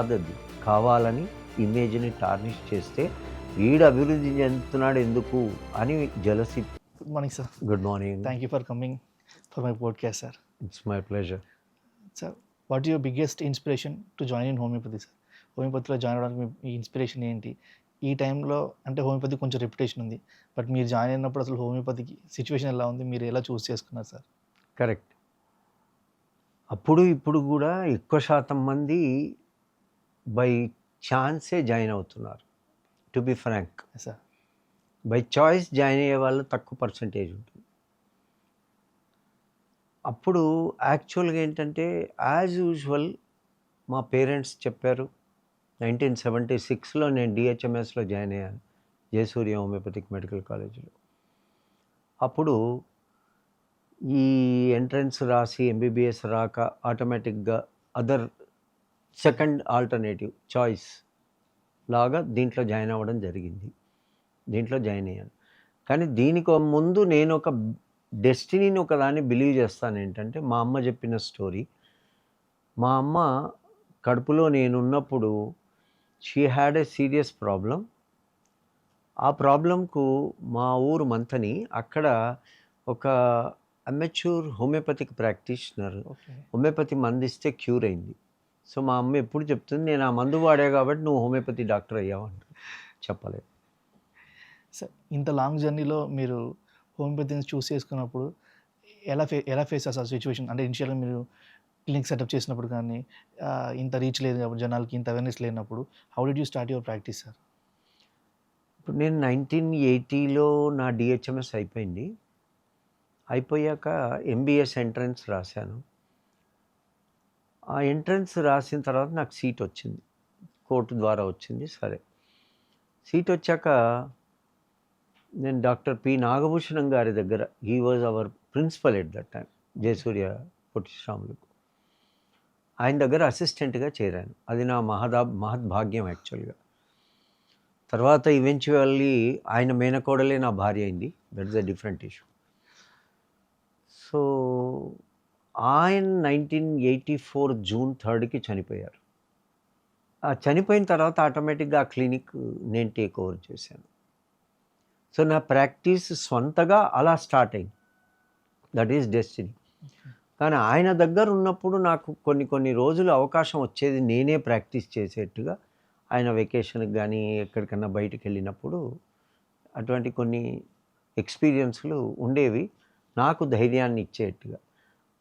కాదది. కావాలని ఇమేజ్‌ని టార్నిష్ చేస్తే వీడు అభివృద్ధి చెందుతున్నాడు ఎందుకు అని jealousy. Good morning sir. Good morning. Thank you for coming for my podcast sir. It's my pleasure. Sir, what is your biggest inspiration to join in homeopathy sir? హోమియోపతిలో join అవ్వడానికి మీ ఇన్స్పిరేషన్ ఏంటి? ఈ టైంలో అంటే హోమియోపతి కొంచెం reputation ఉంది. But మీరు join అయినప్పుడు అసలు హోమియోపతికి సిచ్యువేషన్ ఎలా ఉంది? మీరు ఎలా చూస్ చేసుకున్నారు సార్? కరెక్ట్. అప్పుడు ఇప్పుడు కూడా ఎక్కువ శాతం మంది బై ఛాన్సే జాయిన్ అవుతున్నారు. To be frank, sir, by choice join అయ్యే వాళ్ళు తక్కువ పర్సంటేజ్ ఉంటుంది. అప్పుడు యాక్చువల్గా ఏంటంటే యాజ్ యూజువల్ మా పేరెంట్స్ చెప్పారు. 1976లో నేను డిహెచ్ఎంఎస్లో జాయిన్ అయ్యాను, జయసూర్య హోమియోపతిక్ మెడికల్ కాలేజీలో. అప్పుడు ఈ ఎంట్రన్స్ రాసి ఎంబీబీఎస్ రాక ఆటోమేటిక్గా అదర్ సెకండ్ ఆల్టర్నేటివ్ చాయిస్ లాగా దీంట్లో జాయిన్ అవ్వడం జరిగింది. దీంట్లో జాయిన్ అయ్యాను. కానీ దీనికి ముందు నేను ఒక డెస్టినీని ఒకదాన్ని బిలీవ్ చేస్తాను. ఏంటంటే మా అమ్మ చెప్పిన స్టోరీ. మా అమ్మ కడుపులో నేనున్నప్పుడు she had a serious problem. ఆ ప్రాబ్లంకు మా ఊరు మంతని అక్కడ ఒక amateur homoeopathic practitioner okay. Homoeopathy మందు ఇస్తే క్యూర్ అయింది. సో మా అమ్మ ఎప్పుడు చెప్తుంది, నేను ఆ మందు వాడా కాబట్టి నువ్వు హోమియోపతి డాక్టర్ అయ్యావు అంట. చెప్పలేదు. సార్, ఇంత లాంగ్ జర్నీలో మీరు హోమియోపతిని చూస్ చేసుకున్నప్పుడు ఎలా ఫేస్ చేస్తారు సిచ్యువేషన్? అంటే ఇనిషియల్గా మీరు క్లినిక్ సెటప్ చేసినప్పుడు కానీ ఇంత రీచ్ లేదు కాబట్టి జనాలకి ఇంత అవేర్నెస్ లేనప్పుడు how did you start your practice sir? ఇప్పుడు నేను 1980లో నా డిహెచ్ఎంఎస్ అయిపోయింది. అయిపోయాక ఎంబీఎస్ ఎంట్రన్స్ రాశాను. ఆ ఎంట్రన్స్ రాసిన తర్వాత నాకు సీట్ వచ్చింది, కోర్టు ద్వారా వచ్చింది. సరే, సీట్ వచ్చాక నేను డాక్టర్ పి నాగభూషణం గారి దగ్గర, he was our principal at that time, Jayasurya పొట్టిశ్రాములకు, ఆయన దగ్గర అసిస్టెంట్గా చేరాను. అది నా మహద్భాగ్యం యాక్చువల్గా. తర్వాత ఈవెన్చువల్లీ ఆయన మేనకోడలే నా భార్య అయింది. That is a different issue. So ఆయన 1984 జూన్ 3కి చనిపోయారు. ఆ చనిపోయిన తర్వాత ఆటోమేటిక్గా ఆ క్లినిక్ నేను టేక్ ఓవర్ చేశాను. సో నా ప్రాక్టీస్ స్వంతగా అలా స్టార్ట్ అయింది. That is destiny. కానీ ఆయన దగ్గర ఉన్నప్పుడు నాకు కొన్ని రోజులు అవకాశం వచ్చేది నేనే ప్రాక్టీస్ చేసేట్టుగా. ఆయన వెకేషన్కి కానీ ఎక్కడికన్నా బయటకు వెళ్ళినప్పుడు అటువంటి కొన్ని ఎక్స్పీరియన్స్లు ఉండేవి, నాకు ధైర్యాన్ని ఇచ్చేట్టుగా.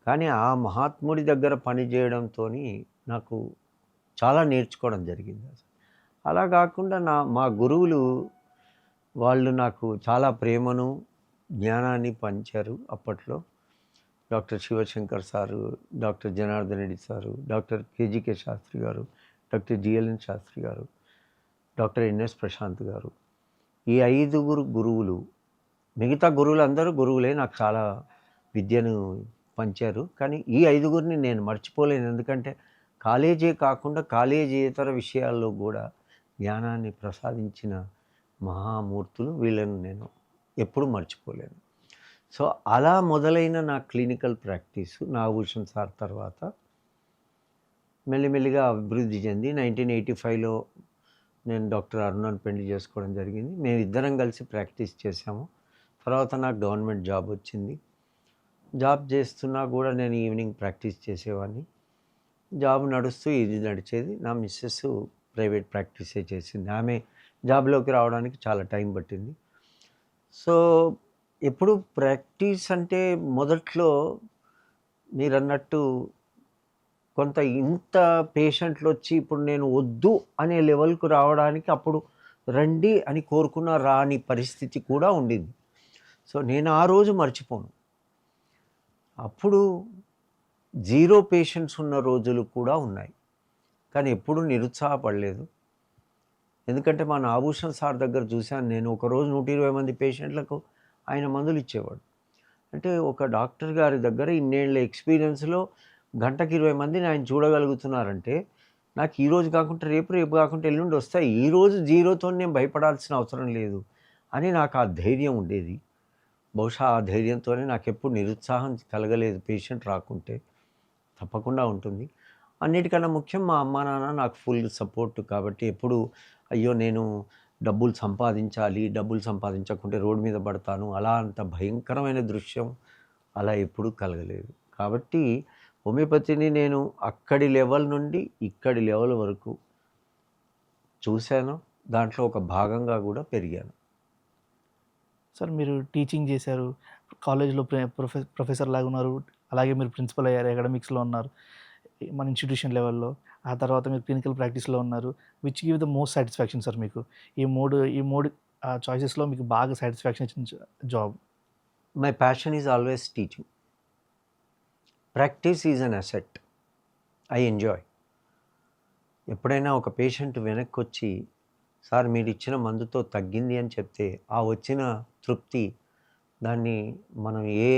కానీ ఆ మహాత్ముడి దగ్గర పనిచేయడంతో నాకు చాలా నేర్చుకోవడం జరిగింది. అలా కాకుండా మా గురువులు వాళ్ళు నాకు చాలా ప్రేమను జ్ఞానాన్ని పంచారు అప్పట్లో. Doctor Shivashankar sir, doctor Janardhan Reddy sir, doctor KGK Sastry గారు, డాక్టర్ జిఎల్ఎన్ శాస్త్రి గారు, డాక్టర్ ఎన్ఎస్ ప్రశాంత్ గారు, ఈ 5 గురువులు. మిగతా గురువులందరూ గురువులే, నాకు చాలా విద్యను పంచారు. కానీ ఈ 5 నేను మర్చిపోలేను. ఎందుకంటే కాలేజీ కాకుండా కాలేజీయేతర విషయాల్లో కూడా జ్ఞానాన్ని ప్రసాదించిన మహామూర్తులు. వీళ్ళను నేను ఎప్పుడూ మర్చిపోలేను. సో అలా మొదలైన నా క్లినికల్ ప్రాక్టీసు నాగభూషణ్ సార్ తర్వాత మెల్లిమెల్లిగా అభివృద్ధి చెంది 1985లో నేను డాక్టర్ అరుణని పెళ్లి చేసుకోవడం జరిగింది. మేమిద్దరం కలిసి ప్రాక్టీస్ చేశాము. తర్వాత నాకు గవర్నమెంట్ జాబ్ వచ్చింది. జాబ్ చేస్తున్నా కూడా నేను ఈవినింగ్ ప్రాక్టీస్ చేసేవాడిని. జాబ్ నడుస్తూ ఇది నడిచేది. నా మిస్సెస్ ప్రైవేట్ ప్రాక్టీసే చేసింది. ఆమె జాబ్లోకి రావడానికి చాలా టైం పట్టింది. సో ఎప్పుడు ప్రాక్టీస్ అంటే మొదట్లో మీరన్నట్టు కొంత ఇంత పేషెంట్లు వచ్చి ఇప్పుడు నేను వద్దు అనే లెవెల్కు రావడానికి అప్పుడు రండి అని కోరుకున్న రాని పరిస్థితి కూడా ఉండింది. సో నేను ఆ రోజు మర్చిపోను. అప్పుడు 0 పేషెంట్స్ ఉన్న రోజులు కూడా ఉన్నాయి. కానీ ఎప్పుడూ నిరుత్సాహపడలేదు. ఎందుకంటే మా నాగభూషణ్ సార్ దగ్గర చూశాను నేను, ఒకరోజు 120 మంది పేషెంట్లకు ఆయన మందులు ఇచ్చేవాడు. అంటే ఒక డాక్టర్ గారి దగ్గర ఇన్నేళ్ల ఎక్స్పీరియన్స్లో గంటకి 20 మందిని ఆయన చూడగలుగుతున్నారంటే నాకు ఈరోజు కాకుండా రేపు కాకుండా ఎల్లుండి వస్తాయి, ఈరోజు 0తో నేను భయపడాల్సిన అవసరం లేదు అని నాకు ఆ ధైర్యం ఉండేది. బహుశా ఆ ధైర్యంతోనే నాకు ఎప్పుడు నిరుత్సాహం కలగలేదు. పేషెంట్ రాకుంటే తప్పకుండా ఉంటుంది. అన్నిటికన్నా ముఖ్యం మా అమ్మ, నాన్న నాకు ఫుల్ సపోర్ట్ కాబట్టి ఎప్పుడు అయ్యో! నేను డబ్బులు సంపాదించాలి, డబ్బులు సంపాదించకుంటే రోడ్డు మీద పడతాను. అలా అంత భయంకరమైన దృశ్యం అలా ఎప్పుడూ కలగలేదు. కాబట్టి హోమియోపతిని నేను అక్కడి లెవెల్ నుండి ఇక్కడి లెవెల్ వరకు చూశాను. దాంట్లో ఒక భాగంగా కూడా పెరిగాను. సార్ మీరు టీచింగ్ చేశారు. కాలేజ్‌లో ప్రొఫెసర్ లాగా ఉన్నారు. అలాగే మీరు ప్రిన్సిపల్ అయ్యారు. అకాడమిక్స్‌లో ఉన్నారు. మన ఇన్‌స్టిట్యూషన్ లెవెల్‌లో. ఆ తర్వాత మీరు క్లినికల్ ప్రాక్టీస్‌లో ఉన్నారు. Which give the most satisfaction sir మీకు? ఈ మూడు చాయిసెస్‌లో మీకు బాగా సాటిస్ఫాక్షన్ ఇచ్చిన job? My passion is always teaching. Practice is an asset. I enjoy. ఎప్పుడైనా ఒక పేషెంట్ వెనక్కొచ్చి సార్ మీరిచ్చిన మందుతో తగ్గింది అని చెప్తే ఆ వచ్చిన తృప్తి దాన్ని మనం ఏ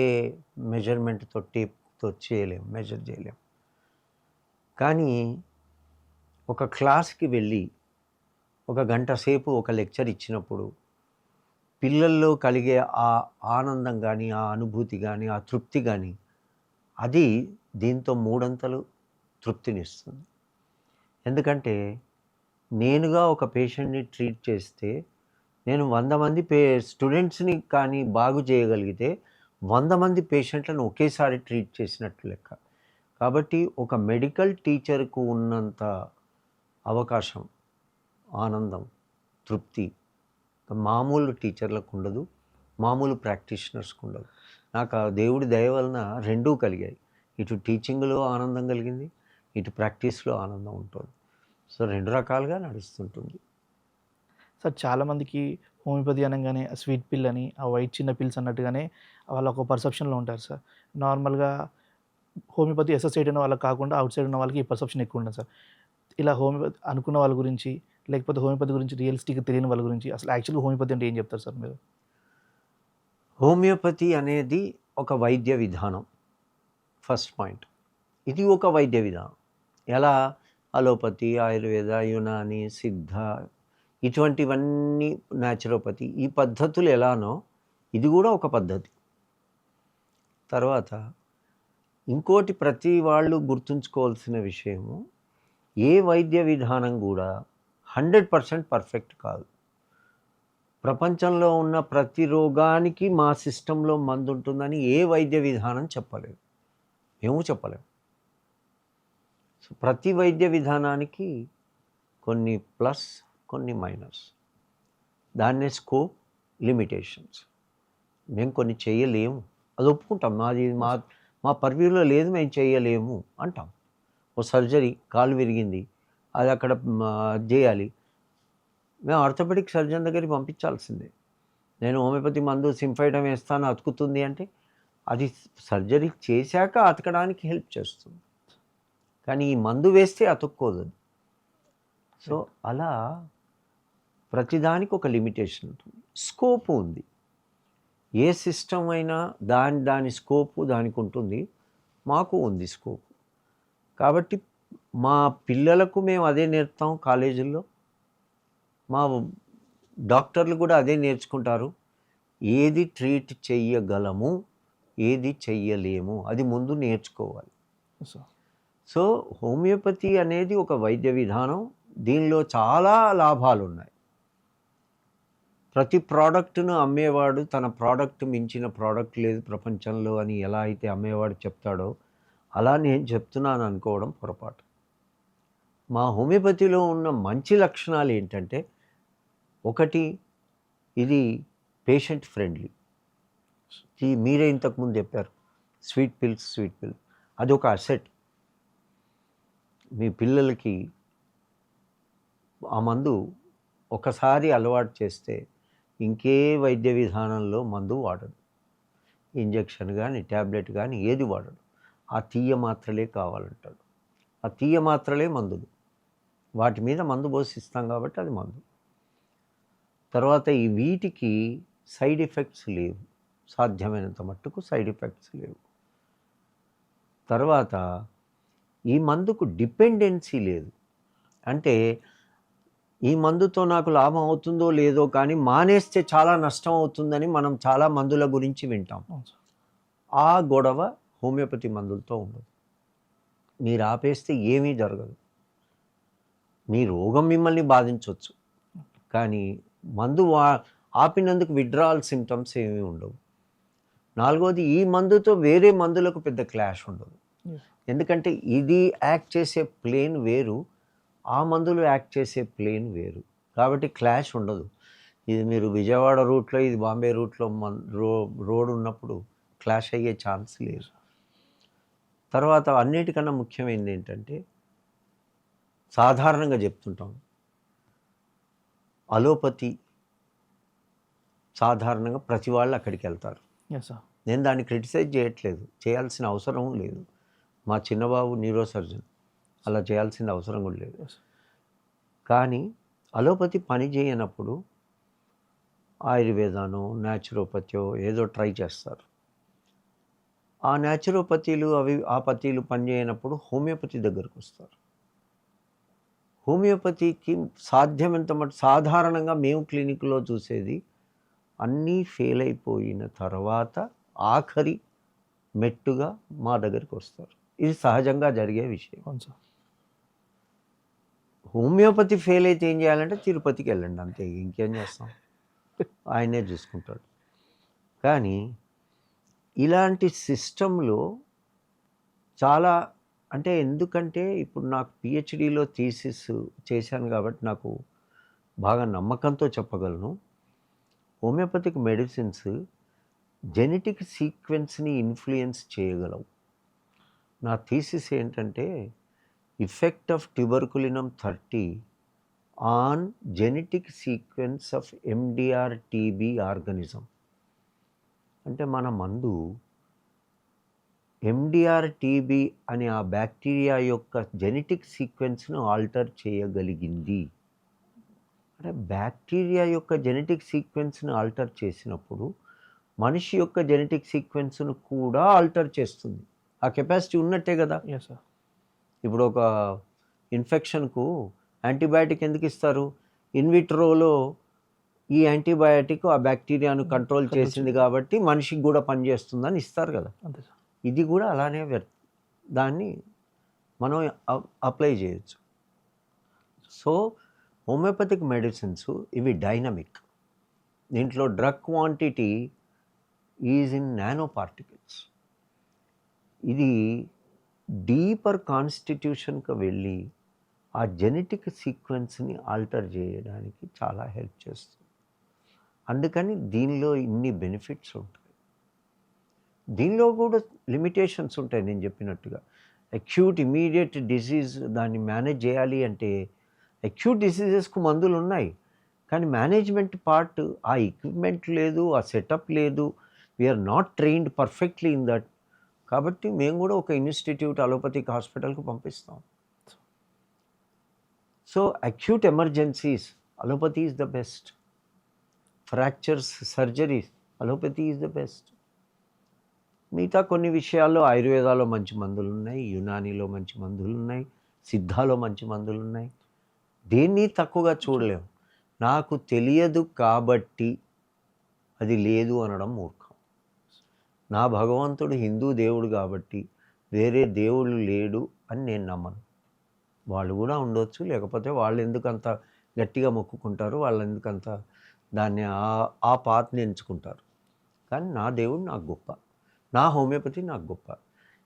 మెజర్మెంట్‌తో టేప్‌తో చేయలేం, మెజర్ చేయలేం. కానీ ఒక క్లాస్‌కి వెళ్ళి ఒక గంట సేపు ఒక లెక్చర్ ఇచ్చినప్పుడు పిల్లల్లో కలిగే ఆ ఆనందం గానీ, ఆ అనుభూతి గానీ, ఆ తృప్తి గానీ అది దీంతో మూడొంతులు తృప్తినిస్తుంది. ఎందుకంటే నేనుగా ఒక పేషెంట్‌ని ట్రీట్ చేస్తే నేను 100 మంది స్టూడెంట్స్‌ని కానీ బాగు చేయగలిగితే 100 మంది పేషెంట్‌లను ఒకేసారి ట్రీట్ చేసినట్టు లెక్క. కాబట్టి ఒక మెడికల్ టీచర్‌కు ఉన్నంత అవకాశం, ఆనందం, తృప్తి మామూలు టీచర్లకు ఉండదు. మామూలు ప్రాక్టీషనర్స్‌కి ఉండదు. నాకు ఆ దేవుడి దయ వలన రెండూ కలిగాయి. ఇటు టీచింగ్‌లో ఆనందం కలిగింది. ఇటు ప్రాక్టీస్‌లో ఆనందం ఉంటుంది. సో 2 రకాలుగా నడుస్తుంటుంది. సార్ చాలామందికి హోమియోపతి అనంగానే ఆ స్వీట్ పిల్ అని, ఆ వైట్ చిన్న పిల్స్ అన్నట్టుగానే వాళ్ళొక పర్సెప్షన్‌లో ఉంటారు సార్. నార్మల్‌గా హోమియోపతి అసోసియేట్ అయిన వాళ్ళకి కాకుండా ఔట్ సైడ్ ఉన్న వాళ్ళకి ఈ పర్సెప్షన్ ఎక్కువ ఉండదు సార్. ఇలా హోమియోపతి అనుకున్న వాళ్ళ గురించి, లేకపోతే హోమియోపతి గురించి రియలిస్టిక్‌గా తెలియని వాళ్ళ గురించి అసలు యాక్చువల్‌గా హోమియోపతి అంటే ఏం చెప్తారు సార్ మీరు? హోమియోపతి అనేది ఒక వైద్య విధానం. First point. ఇది ఒక వైద్య విధానం. ఎలా అలోపతి, ఆయుర్వేద, యునాని, సిద్ధ ఇటువంటివన్నీ న్యాచురోపతి ఈ పద్ధతులు ఎలానో ఇది కూడా ఒక పద్ధతి. తర్వాత ఇంకోటి ప్రతి వాళ్ళు గుర్తుంచుకోవాల్సిన విషయము ఏ వైద్య విధానం కూడా 100% పర్ఫెక్ట్ కాదు. ప్రపంచంలో ఉన్న ప్రతి రోగానికి మా సిస్టంలో మందు ఉంటుందని ఏ వైద్య విధానం చెప్పలేదు. మేము చెప్పలేము. సో ప్రతి వైద్య విధానానికి కొన్ని ప్లస్, కొన్ని మైనస్. దాన్నే స్కోప్, లిమిటేషన్స్. మేము కొన్ని చేయలేము. అది ఒప్పుకుంటాం. మా పర్వ్యూలో లేదు, మేము చేయలేము అంటాం. ఓ సర్జరీ కాలు విరిగింది, అది అక్కడ చేయాలి. మేము ఆర్థోపెడిక్ సర్జన్ దగ్గరికి పంపించాల్సిందే. నేను హోమియోపతి మందు సింఫైటం వేస్తాను అతుకుతుంది అంటే అది సర్జరీ చేశాక అతకడానికి హెల్ప్ చేస్తుంది. కానీ ఈ మందు వేస్తే అతుక్కోదు. సో అలా ప్రతిదానికి ఒక లిమిటేషన్ ఉంటుంది. స్కోప్ ఉంది. ఏ సిస్టమ్ అయినా దాని స్కోపు దానికి ఉంటుంది. మాకు ఉంది స్కోప్. కాబట్టి మా పిల్లలకు మేము అదే నేర్పుతాం కాలేజీల్లో. మా డాక్టర్లు కూడా అదే నేర్చుకుంటారు. ఏది ట్రీట్ చెయ్యగలము, ఏది చెయ్యలేము అది ముందు నేర్చుకోవాలి. సో హోమియోపతి అనేది ఒక వైద్య విధానం. దీనిలో చాలా లాభాలు ఉన్నాయి. ప్రతి ప్రోడక్ట్ను అమ్మేవాడు తన ప్రోడక్ట్ మించిన ప్రోడక్ట్ లేదు ప్రపంచంలో అని ఎలా అయితే అమ్మేవాడు చెప్తాడో అలా నేను చెప్తున్నాను అనుకోవడం పొరపాటు. మా హోమియోపతిలో ఉన్న మంచి లక్షణాలు ఏంటంటే, ఒకటి ఇది పేషెంట్ ఫ్రెండ్లీ. మీరే ఇంతకుముందు చెప్పారు స్వీట్ పిల్స్ అది ఒక అసెట్. మీ పిల్లలకి ఆ మందు ఒకసారి అలవాటు చేస్తే ఇంకే వైద్య విధానంలో మందు వాడడు. ఇంజెక్షన్ కానీ ట్యాబ్లెట్ కానీ ఏది వాడడు. ఆ తీయ మాత్రలే కావాలంటాడు. ఆ తీయ మాత్రలే మందులు. వాటి మీద మందు పోసిస్తాం కాబట్టి అది మందు. తర్వాత ఈ వీటికి సైడ్ ఎఫెక్ట్స్ లేవు. సాధ్యమైనంత మట్టుకు సైడ్ ఎఫెక్ట్స్ లేవు. తర్వాత ఈ మందుకు డిపెండెన్సీ లేదు. అంటే ఈ మందుతో నాకు లాభం అవుతుందో లేదో కానీ మానేస్తే చాలా నష్టం అవుతుందని మనం చాలా మందుల గురించి వింటాం. ఆ గొడవ హోమియోపతి మందులతో ఉండదు. మీరు ఆపేస్తే ఏమీ జరగదు. మీ రోగం మిమ్మల్ని బాధించవచ్చు, కానీ మందు ఆపినందుకు విత్డ్రావల్ సింప్టమ్స్ ఏమీ ఉండవు. నాలుగోది, ఈ మందుతో వేరే మందులకు పెద్ద క్లాష్ ఉండదు. ఎందుకంటే ఇది యాక్ట్ చేసే ప్లేన్ వేరు, ఆ మందులు యాక్ట్ చేసే ప్లేన్ వేరు, కాబట్టి క్లాష్ ఉండదు. ఇది మీరు విజయవాడ రూట్లో, ఇది బాంబే రూట్లో రోడ్ ఉన్నప్పుడు క్లాష్ అయ్యే ఛాన్స్ లేదు. తర్వాత అన్నిటికన్నా ముఖ్యమైనది ఏంటంటే, సాధారణంగా చెప్తుంటాం, అలోపతి సాధారణంగా ప్రతి వాళ్ళు అక్కడికి వెళ్తారు. నేను దాన్ని క్రిటిసైజ్ చేయట్లేదు, చేయాల్సిన అవసరం లేదు. మా చిన్నబాబు న్యూరో సర్జన్, అలా చేయాల్సిన అవసరం కూడా లేదు. కానీ అలోపతి పని చేయనప్పుడు ఆయుర్వేదానో న్యాచురోపతియో ఏదో ట్రై చేస్తారు. ఆ న్యాచురోపతీలు ఆ పతీలు పని చేయనప్పుడు హోమియోపతి దగ్గరకు వస్తారు. హోమియోపతికి సాధ్యమంత మటు సాధారణంగా మేము క్లినిక్లో చూసేది, అన్నీ ఫెయిల్ అయిపోయిన తర్వాత ఆఖరి మెట్టుగా మా దగ్గరికి వస్తారు. ఇది సహజంగా జరిగే విషయం. హోమియోపతి ఫెయిల్ అయితే ఏం చేయాలంటే తిరుపతికి వెళ్ళండి, అంతే, ఇంకేం చేస్తాం, ఆయనే చూసుకుంటాడు. కానీ ఇలాంటి సిస్టంలో చాలా, అంటే ఎందుకంటే ఇప్పుడు నాకు పిహెచ్డిలో థీసిస్ చేశాను కాబట్టి నాకు బాగా నమ్మకంతో చెప్పగలను, హోమియోపతిక్ మెడిసిన్స్ జెనెటిక్ సీక్వెన్స్ని ఇన్ఫ్లుయెన్స్ చేయగలవు. నా థీసిస్ ఏంటంటే, effect of tuberculinum 30 on genetic sequence of MDR TB organism. అంటే మన మందు ఎండిఆర్ టీబీ అనే ఆ బ్యాక్టీరియా యొక్క జెనెటిక్ సీక్వెన్స్ను ఆల్టర్ చేయగలిగింది. అంటే బ్యాక్టీరియా యొక్క జెనెటిక్ సీక్వెన్స్ను ఆల్టర్ చేసినప్పుడు మనిషి యొక్క జెనెటిక్ సీక్వెన్స్ను కూడా ఆల్టర్ చేస్తుంది. ఆ కెపాసిటీ ఉన్నట్టే కదా. ఇప్పుడు ఒక ఇన్ఫెక్షన్కు యాంటీబయాటిక్ ఎందుకు ఇస్తారు? ఇన్విట్రోలో ఈ యాంటీబయాటిక్ ఆ బ్యాక్టీరియాను కంట్రోల్ చేసింది కాబట్టి మనిషికి కూడా పనిచేస్తుందని ఇస్తారు కదా. ఇది కూడా అలానే దాన్ని మనం అప్లై చేయొచ్చు. సో హోమియోపతిక్ మెడిసిన్స్ ఇవి డైనమిక్. దీంట్లో drug quantity is in nano particles. ఇది డీపర్ కాన్స్టిట్యూషన్కి వెళ్ళి ఆ జెనెటిక్ సీక్వెన్స్ని ఆల్టర్ చేయడానికి చాలా హెల్ప్ చేస్తుంది. అందుకని దీనిలో ఇన్ని బెనిఫిట్స్ ఉంటాయి. దీనిలో కూడా లిమిటేషన్స్ ఉంటాయి. నేను చెప్పినట్టుగా అక్యూట్ ఇమీడియట్ డిసీజ్ దాన్ని మేనేజ్ చేయాలి అంటే అక్యూట్ డిసీజెస్కు మందులు ఉన్నాయి, కానీ మేనేజ్మెంట్ పార్ట్, ఆ ఎక్విప్మెంట్ లేదు, ఆ సెటప్ లేదు, we're not trained perfectly in that. కాబట్టి మేము కూడా ఒక ఇన్స్టిట్యూట్ అలోపతిక్ హాస్పిటల్కి పంపిస్తాం. So acute emergencies allopathy is the best. Fractures, surgeries allopathy is the best. మిగతా కొన్ని విషయాల్లో ఆయుర్వేదాలో మంచి మందులు ఉన్నాయి, యునానీలో మంచి మందులు ఉన్నాయి, సిద్ధాలో మంచి మందులు ఉన్నాయి. దేన్ని తక్కువగా చూడలేము. నాకు తెలియదు కాబట్టి అది లేదు అనడం మూర్ఖం. నా భగవంతుడు హిందూ దేవుడు కాబట్టి వేరే దేవుడు లేడు అని నేను నమ్మను. వాళ్ళు కూడా ఉండొచ్చు, లేకపోతే వాళ్ళు ఎందుకంత గట్టిగా మొక్కుకుంటారు, వాళ్ళు ఎందుకంత దాన్ని ఆ పాత్ని ఎంచుకుంటారు. కానీ నా దేవుడు నాకు గొప్ప, నా హోమియోపతి నాకు గొప్ప.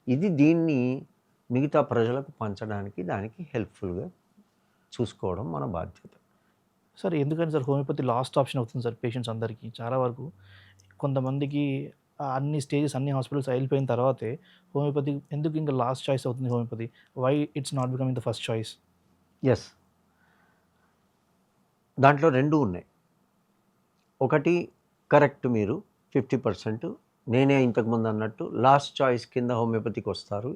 ఇది దీన్ని మిగతా ప్రజలకు పంచడానికి, దానికి హెల్ప్ఫుల్గా చూసుకోవడం మన బాధ్యత. సార్ ఎందుకని సార్ హోమియోపతి లాస్ట్ ఆప్షన్ అవుతుంది సార్ పేషెంట్స్ అందరికీ? చాలా వరకు కొంతమందికి అన్ని స్టేజెస్, అన్ని హాస్పిటల్స్ అయిపోయిన తర్వాతే హోమియోపతి ఎందుకు ఇంకా లాస్ట్ చాయిస్ అవుతుంది homeopathy? Why it's not becoming the first choice? Yes, దాంట్లో రెండు ఉన్నాయి. ఒకటి కరెక్ట్, మీరు 50%, నేనే ఇంతకుముందు అన్నట్టు లాస్ట్ చాయిస్ కింద హోమియోపతికి వస్తారు.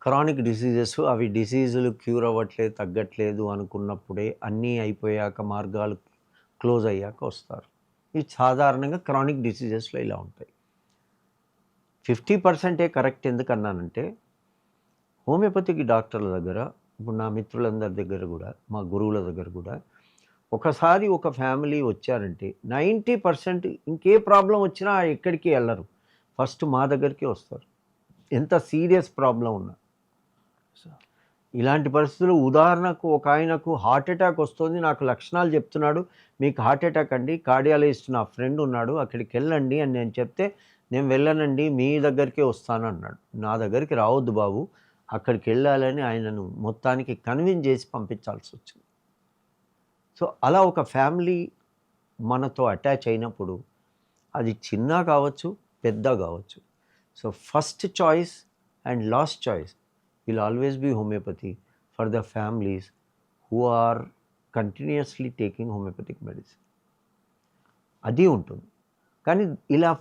క్రానిక్ డిసీజెస్, అవి డిసీజులు క్యూర్ అవ్వట్లేదు, తగ్గట్లేదు అనుకున్నప్పుడే, అన్నీ అయిపోయాక, మార్గాలు క్లోజ్ అయ్యాక వస్తారు. ఇది సాధారణంగా క్రానిక్ డిసీజెస్లో ఇలా ఉంటాయి. 50% కరెక్ట్ ఎందుకన్నానంటే, హోమియోపతిక్ డాక్టర్ల దగ్గర, ఇప్పుడు నా మిత్రులందరి దగ్గర కూడా, మా గురువుల దగ్గర కూడా, ఒకసారి ఒక ఫ్యామిలీ వచ్చారంటే 90% ఇంకే ప్రాబ్లం వచ్చినా ఎక్కడికి వెళ్ళరు, ఫస్ట్ మా దగ్గరికి వస్తారు, ఎంత సీరియస్ ప్రాబ్లం ఉన్నా. సో ఇలాంటి పరిస్థితులు ఉదాహరణకు ఒక ఆయనకు హార్ట్ అటాక్ వస్తుంది, నాకు లక్షణాలు చెప్తున్నాడు, మీకు హార్ట్ అటాక్ అండి, కార్డియాలజిస్ట్ నా ఫ్రెండ్ ఉన్నాడు, అక్కడికి వెళ్ళండి అని నేను చెప్తే, నేను వెళ్ళనండి మీ దగ్గరికే వస్తాను అన్నాడు. నా దగ్గరికి రావద్దు బాబు, అక్కడికి వెళ్ళాలని ఆయనను మొత్తానికి కన్విన్స్ చేసి పంపించాల్సి వచ్చింది. సో అలా ఒక ఫ్యామిలీ మనతో అటాచ్ అయినప్పుడు అది చిన్న కావచ్చు, పెద్ద కావచ్చు. So first choice and last choice will always be homeopathy for the families who are continuously taking homeopathic medicine. అది ఉంటుంది. కానీ ఇలా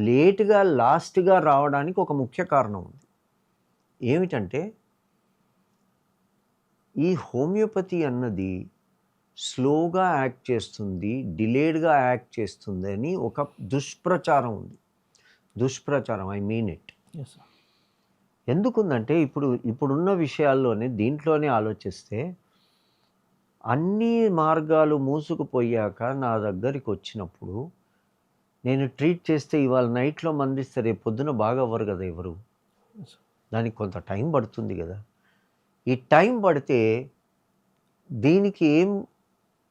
లేట్గా లాస్ట్గా రావడానికి ఒక ముఖ్య కారణం ఉంది. ఏమిటంటే ఈ హోమియోపతి అన్నది స్లోగా యాక్ట్ చేస్తుంది, డిలేడ్గా యాక్ట్ చేస్తుంది అని ఒక దుష్ప్రచారం ఉంది. దుష్ప్రచారం, I mean it. Yes sir. ఎందుకుందంటే ఇప్పుడున్న విషయాల్లోనే దీంట్లోనే ఆలోచిస్తే అన్ని మార్గాలు మూసుకుపోయాక నా దగ్గరికి వచ్చినప్పుడు నేను ట్రీట్ చేస్తే ఇవాళ నైట్లో మందిస్తే రేపు పొద్దున బాగా అవ్వరు కదా ఎవరు. దానికి కొంత టైం పడుతుంది కదా. ఈ టైం పడితే దీనికి ఏం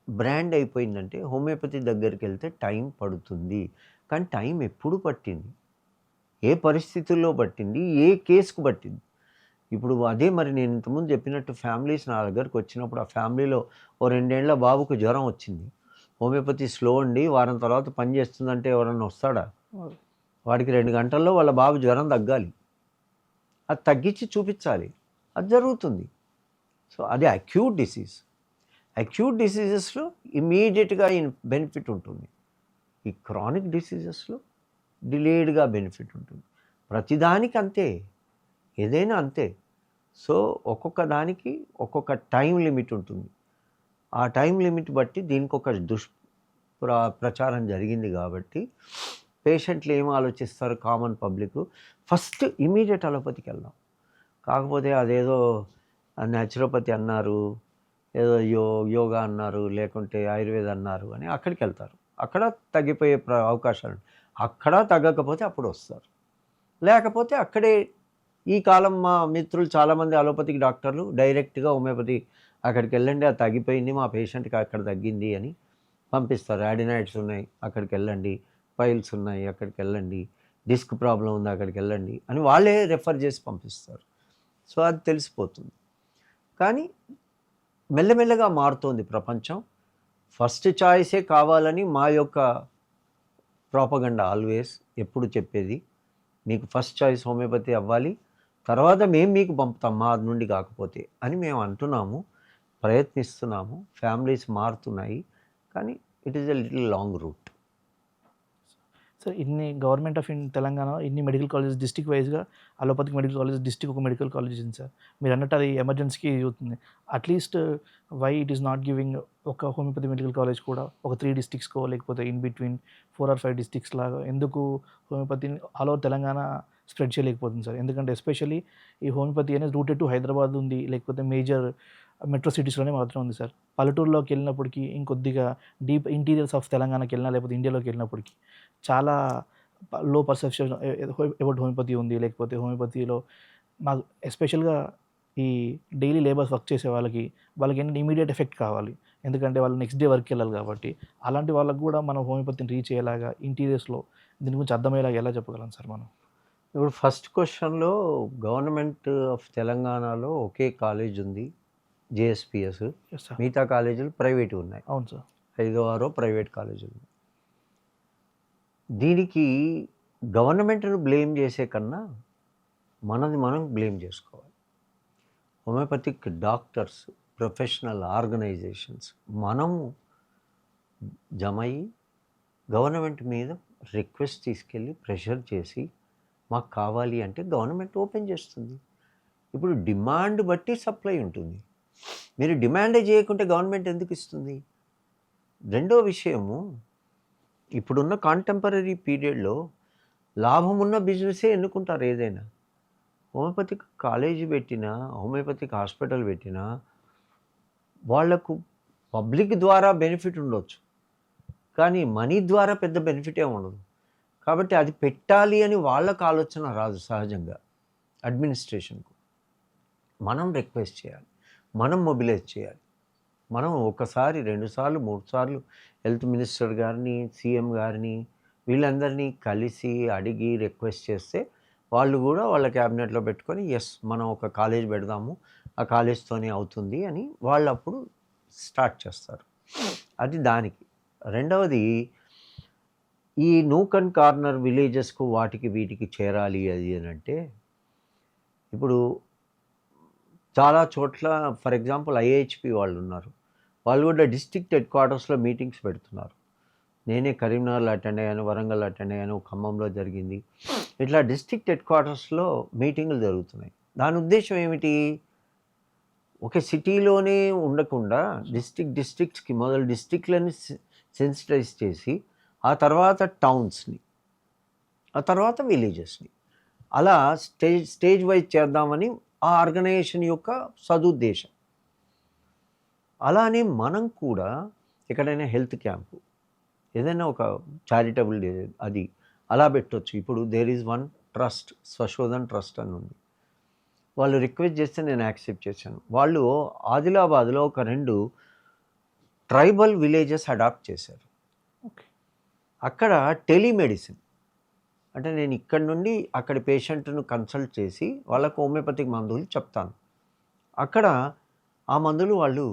బ్రాండ్ అయిపోయిందంటే హోమియోపతి దగ్గరికి వెళ్తే టైం పడుతుంది. కానీ టైం ఎప్పుడు పట్టింది, ఏ పరిస్థితుల్లో పట్టింది, ఏ కేసుకు పట్టింది. ఇప్పుడు అదే మరి నేను ఇంతకుముందు చెప్పినట్టు ఫ్యామిలీస్ నా దగ్గరకు వచ్చినప్పుడు ఆ ఫ్యామిలీలో ఓ 2 ఏళ్ల బాబుకు జ్వరం వచ్చింది. హోమియోపతి స్లో అండి, వారం తర్వాత పని చేస్తుందంటే ఎవరన్నా వస్తాడా? వాడికి 2 గంటల్లో వాళ్ళ బాబు జ్వరం తగ్గాలి, అది తగ్గించి చూపించాలి, అది జరుగుతుంది. సో అది అక్యూట్ డిసీజ్. అక్యూట్ డిసీజెస్లో ఇమీడియట్గా బెనిఫిట్ ఉంటుంది. ఈ క్రానిక్ డిసీజెస్లో డిలేడ్గా బెనిఫిట్ ఉంటుంది. ప్రతిదానికి అంతే, ఏదైనా అంతే. సో ఒక్కొక్క దానికి ఒక్కొక్క టైం లిమిట్ ఉంటుంది. ఆ టైం లిమిట్ బట్టి దీనికి ఒక ప్రచారం జరిగింది కాబట్టి పేషెంట్లు ఏం ఆలోచిస్తారు, కామన్ పబ్లిక్ ఫస్ట్ ఇమీడియట్ అలోపతికి వెళ్దాం. కాకపోతే అదేదో న్యాచురోపతి అన్నారు, ఏదో యోగా అన్నారు, లేకుంటే ఆయుర్వేద అన్నారు అని అక్కడికి వెళ్తారు. అక్కడ తగ్గిపోయే అవకాశాలు, అక్కడ తగ్గకపోతే అప్పుడు వస్తారు. లేకపోతే అక్కడే ఈ కాలం మా మిత్రులు చాలామంది అలోపతిక్ డాక్టర్లు డైరెక్ట్గా హోమియోపతి అక్కడికి వెళ్ళండి, అది తగ్గిపోయింది, మా పేషెంట్కి అక్కడ తగ్గింది అని పంపిస్తారు. యాడినాయిడ్స్ ఉన్నాయి అక్కడికి వెళ్ళండి, పైల్స్ ఉన్నాయి అక్కడికి వెళ్ళండి, డిస్క్ ప్రాబ్లం ఉంది అక్కడికి వెళ్ళండి అని వాళ్ళే రెఫర్ చేసి పంపిస్తారు. సో అది తెలిసిపోతుంది. కానీ మెల్లమెల్లగా మారుతోంది ప్రపంచం. ఫస్ట్ చాయిసే కావాలని మా యొక్క ప్రాపగండా ఆల్వేస్ ఎప్పుడు చెప్పేది, మీకు ఫస్ట్ చాయిస్ హోమియోపతి అవ్వాలి, తర్వాత మేము మీకు పంపుతాం మా నుండి కాకపోతే అని మేము అంటున్నాము, ప్రయత్నిస్తున్నాము. ఫ్యామిలీస్ మారుతున్నాయి, కానీ it is a little long route. Sir ఇన్ని గవర్నమెంట్ ఆఫ్ తెలంగాణ ఇన్ని మెడికల్ కాలేజెస్ డిస్ట్రిక్ట్ వైజ్గా అలోపతిక్ మెడికల్ కాలేజ్ డిస్ట్రిక్ట్ ఒక మెడికల్ కాలేజ్ ఉంది సార్. మీరు అన్నట్టు అది ఎమర్జెన్సీకి యూజ్ అవుతుంది. At least why it is not giving ఒక హోమియోపతి మెడికల్ కాలేజ్ కూడా ఒక 3 డిస్ట్రిక్ట్స్కో లేకపోతే ఇన్ బిట్వీన్ 4 or 5 డిస్ట్రిక్ట్స్ లాగా ఎందుకు హోమియోపతిని ఆల్ ఓవర్ తెలంగాణ స్ప్రెడ్ చేయలేకపోతుంది సార్? ఎందుకంటే ఎస్పెషల్లీ ఈ హోమియోపతి అనేది రూటెడ్ టు హైదరాబాద్ ఉంది, లేకపోతే మేజర్ మెట్రో సిటీస్లోనే మాత్రం ఉంది సార్. పల్లెటూరులోకి వెళ్ళినప్పటికీ ఇంకొద్దిగా డీప్ ఇంటీరియర్స్ ఆఫ్ తెలంగాణకి వెళ్ళినా లేకపోతే ఇండియాలోకి వెళ్ళినప్పటికీ చాలా లో పర్సెప్షన్ అబౌట్ హోమియోపతి ఉంది. లేకపోతే హోమియోపతిలో మాకు ఎస్పెషల్గా ఈ డైలీ లేబర్స్ వర్క్ చేసే వాళ్ళకి ఏంటంటే ఇమీడియట్ ఎఫెక్ట్ కావాలి, ఎందుకంటే వాళ్ళు నెక్స్ట్ డే వర్క్కి వెళ్ళాలి కాబట్టి. అలాంటి వాళ్ళకు కూడా మనం హోమియోపతిని రీచ్ అయ్యేలాగా ఇంటీరియర్స్లో దీని గురించి అర్థమయ్యేలాగా ఎలా చెప్పగలం సార్ మనం? ఇప్పుడు ఫస్ట్ క్వశ్చన్లో గవర్నమెంట్ ఆఫ్ తెలంగాణలో ఒకే కాలేజ్ ఉంది, జేఎస్పిఎస్. Yes sir. మిగతా కాలేజీలు ప్రైవేట్ ఉన్నాయి, అవును సార్. 5 or 6 ప్రైవేట్ కాలేజీలు. దీనికి గవర్నమెంట్ను బ్లేమ్ చేసే కన్నా మనం బ్లేమ్ చేసుకోవాలి. హోమియోపతిక్ డాక్టర్స్, ప్రొఫెషనల్ ఆర్గనైజేషన్స్ మనము జమయ్యి గవర్నమెంట్ మీద రిక్వెస్ట్ తీసుకెళ్ళి ప్రెషర్ చేసి మాకు కావాలి అంటే గవర్నమెంట్ ఓపెన్ చేస్తుంది. ఇప్పుడు డిమాండ్ బట్టి సప్లై ఉంటుంది. మీరు డిమాండే చేయకుంటే గవర్నమెంట్ ఎందుకు ఇస్తుంది? రెండో విషయము, ఇప్పుడున్న కాంటెంపరీ పీరియడ్లో లాభం ఉన్న బిజినెసే ఎన్నుకుంటారు ఏదైనా. హోమియోపతిక్ కాలేజీ పెట్టినా, హోమియోపతిక్ హాస్పిటల్ పెట్టినా వాళ్లకు పబ్లిక్ ద్వారా బెనిఫిట్ ఉండొచ్చు, కానీ మనీ ద్వారా పెద్ద బెనిఫిటే ఉండదు. కాబట్టి అది పెట్టాలి అని వాళ్ళకు ఆలోచన రాదు సహజంగా అడ్మినిస్ట్రేషన్కు. మనం రిక్వెస్ట్ చేయాలి, మనం మొబిలైజ్ చేయాలి. మనం ఒకసారి 2 సార్లు 3 సార్లు హెల్త్ మినిస్టర్ గారిని, సీఎం గారిని వీళ్ళందరినీ కలిసి అడిగి రిక్వెస్ట్ చేస్తే వాళ్ళు కూడా వాళ్ళ క్యాబినెట్లో పెట్టుకొని మనం ఒక కాలేజ్ పెడదాము, ఆ కాలేజ్తోనే అవుతుంది అని వాళ్ళు అప్పుడు స్టార్ట్ చేస్తారు. అది దానికి. రెండవది ఈ నూక్ అండ్ కార్నర్ విలేజెస్కు వాటికి వీటికి చేరాలి అది అని అంటే ఇప్పుడు చాలా చోట్ల ఫర్ ఎగ్జాంపుల్ ఐఏహెచ్పి వాళ్ళు ఉన్నారు. వాళ్ళు కూడా డిస్ట్రిక్ట్ హెడ్ క్వార్టర్స్లో మీటింగ్స్ పెడుతున్నారు. నేనే కరీంనగర్లో అటెండ్ అయ్యాను, వరంగల్ అటెండ్ అయ్యాను, ఖమ్మంలో జరిగింది. ఇట్లా డిస్ట్రిక్ట్ హెడ్ క్వార్టర్స్లో మీటింగులు జరుగుతున్నాయి. దాని ఉద్దేశం ఏమిటి? ఒక సిటీలోనే ఉండకుండా డిస్ట్రిక్ట్స్కి మొదలు డిస్ట్రిక్ట్లని సెన్సిటైజ్ చేసి ఆ తర్వాత టౌన్స్ని, ఆ తర్వాత విలేజెస్ని అలా స్టేజ్ వైజ్ చేద్దామని ఆ ఆర్గనైజేషన్ యొక్క సదుద్దేశం. అలానే మనం కూడా ఎక్కడైనా హెల్త్ క్యాంపు ఏదైనా ఒక చారిటబుల్ అది అలా పెట్టవచ్చు. ఇప్పుడు there is one trust, Swashodhan trust అని ఉంది. వాళ్ళు రిక్వెస్ట్ చేస్తే నేను యాక్సెప్ట్ చేశాను. వాళ్ళు ఆదిలాబాద్లో ఒక 2 ట్రైబల్ విలేజెస్ అడాప్ట్ చేశారు. ఓకే. అక్కడ టెలిమెడిసిన్ అంటే నేను ఇక్కడ నుండి అక్కడి పేషెంట్ను కన్సల్ట్ చేసి వాళ్ళకు హోమియోపతిక్ మందులు చెప్తాను. అక్కడ ఆ మందులు వాళ్ళు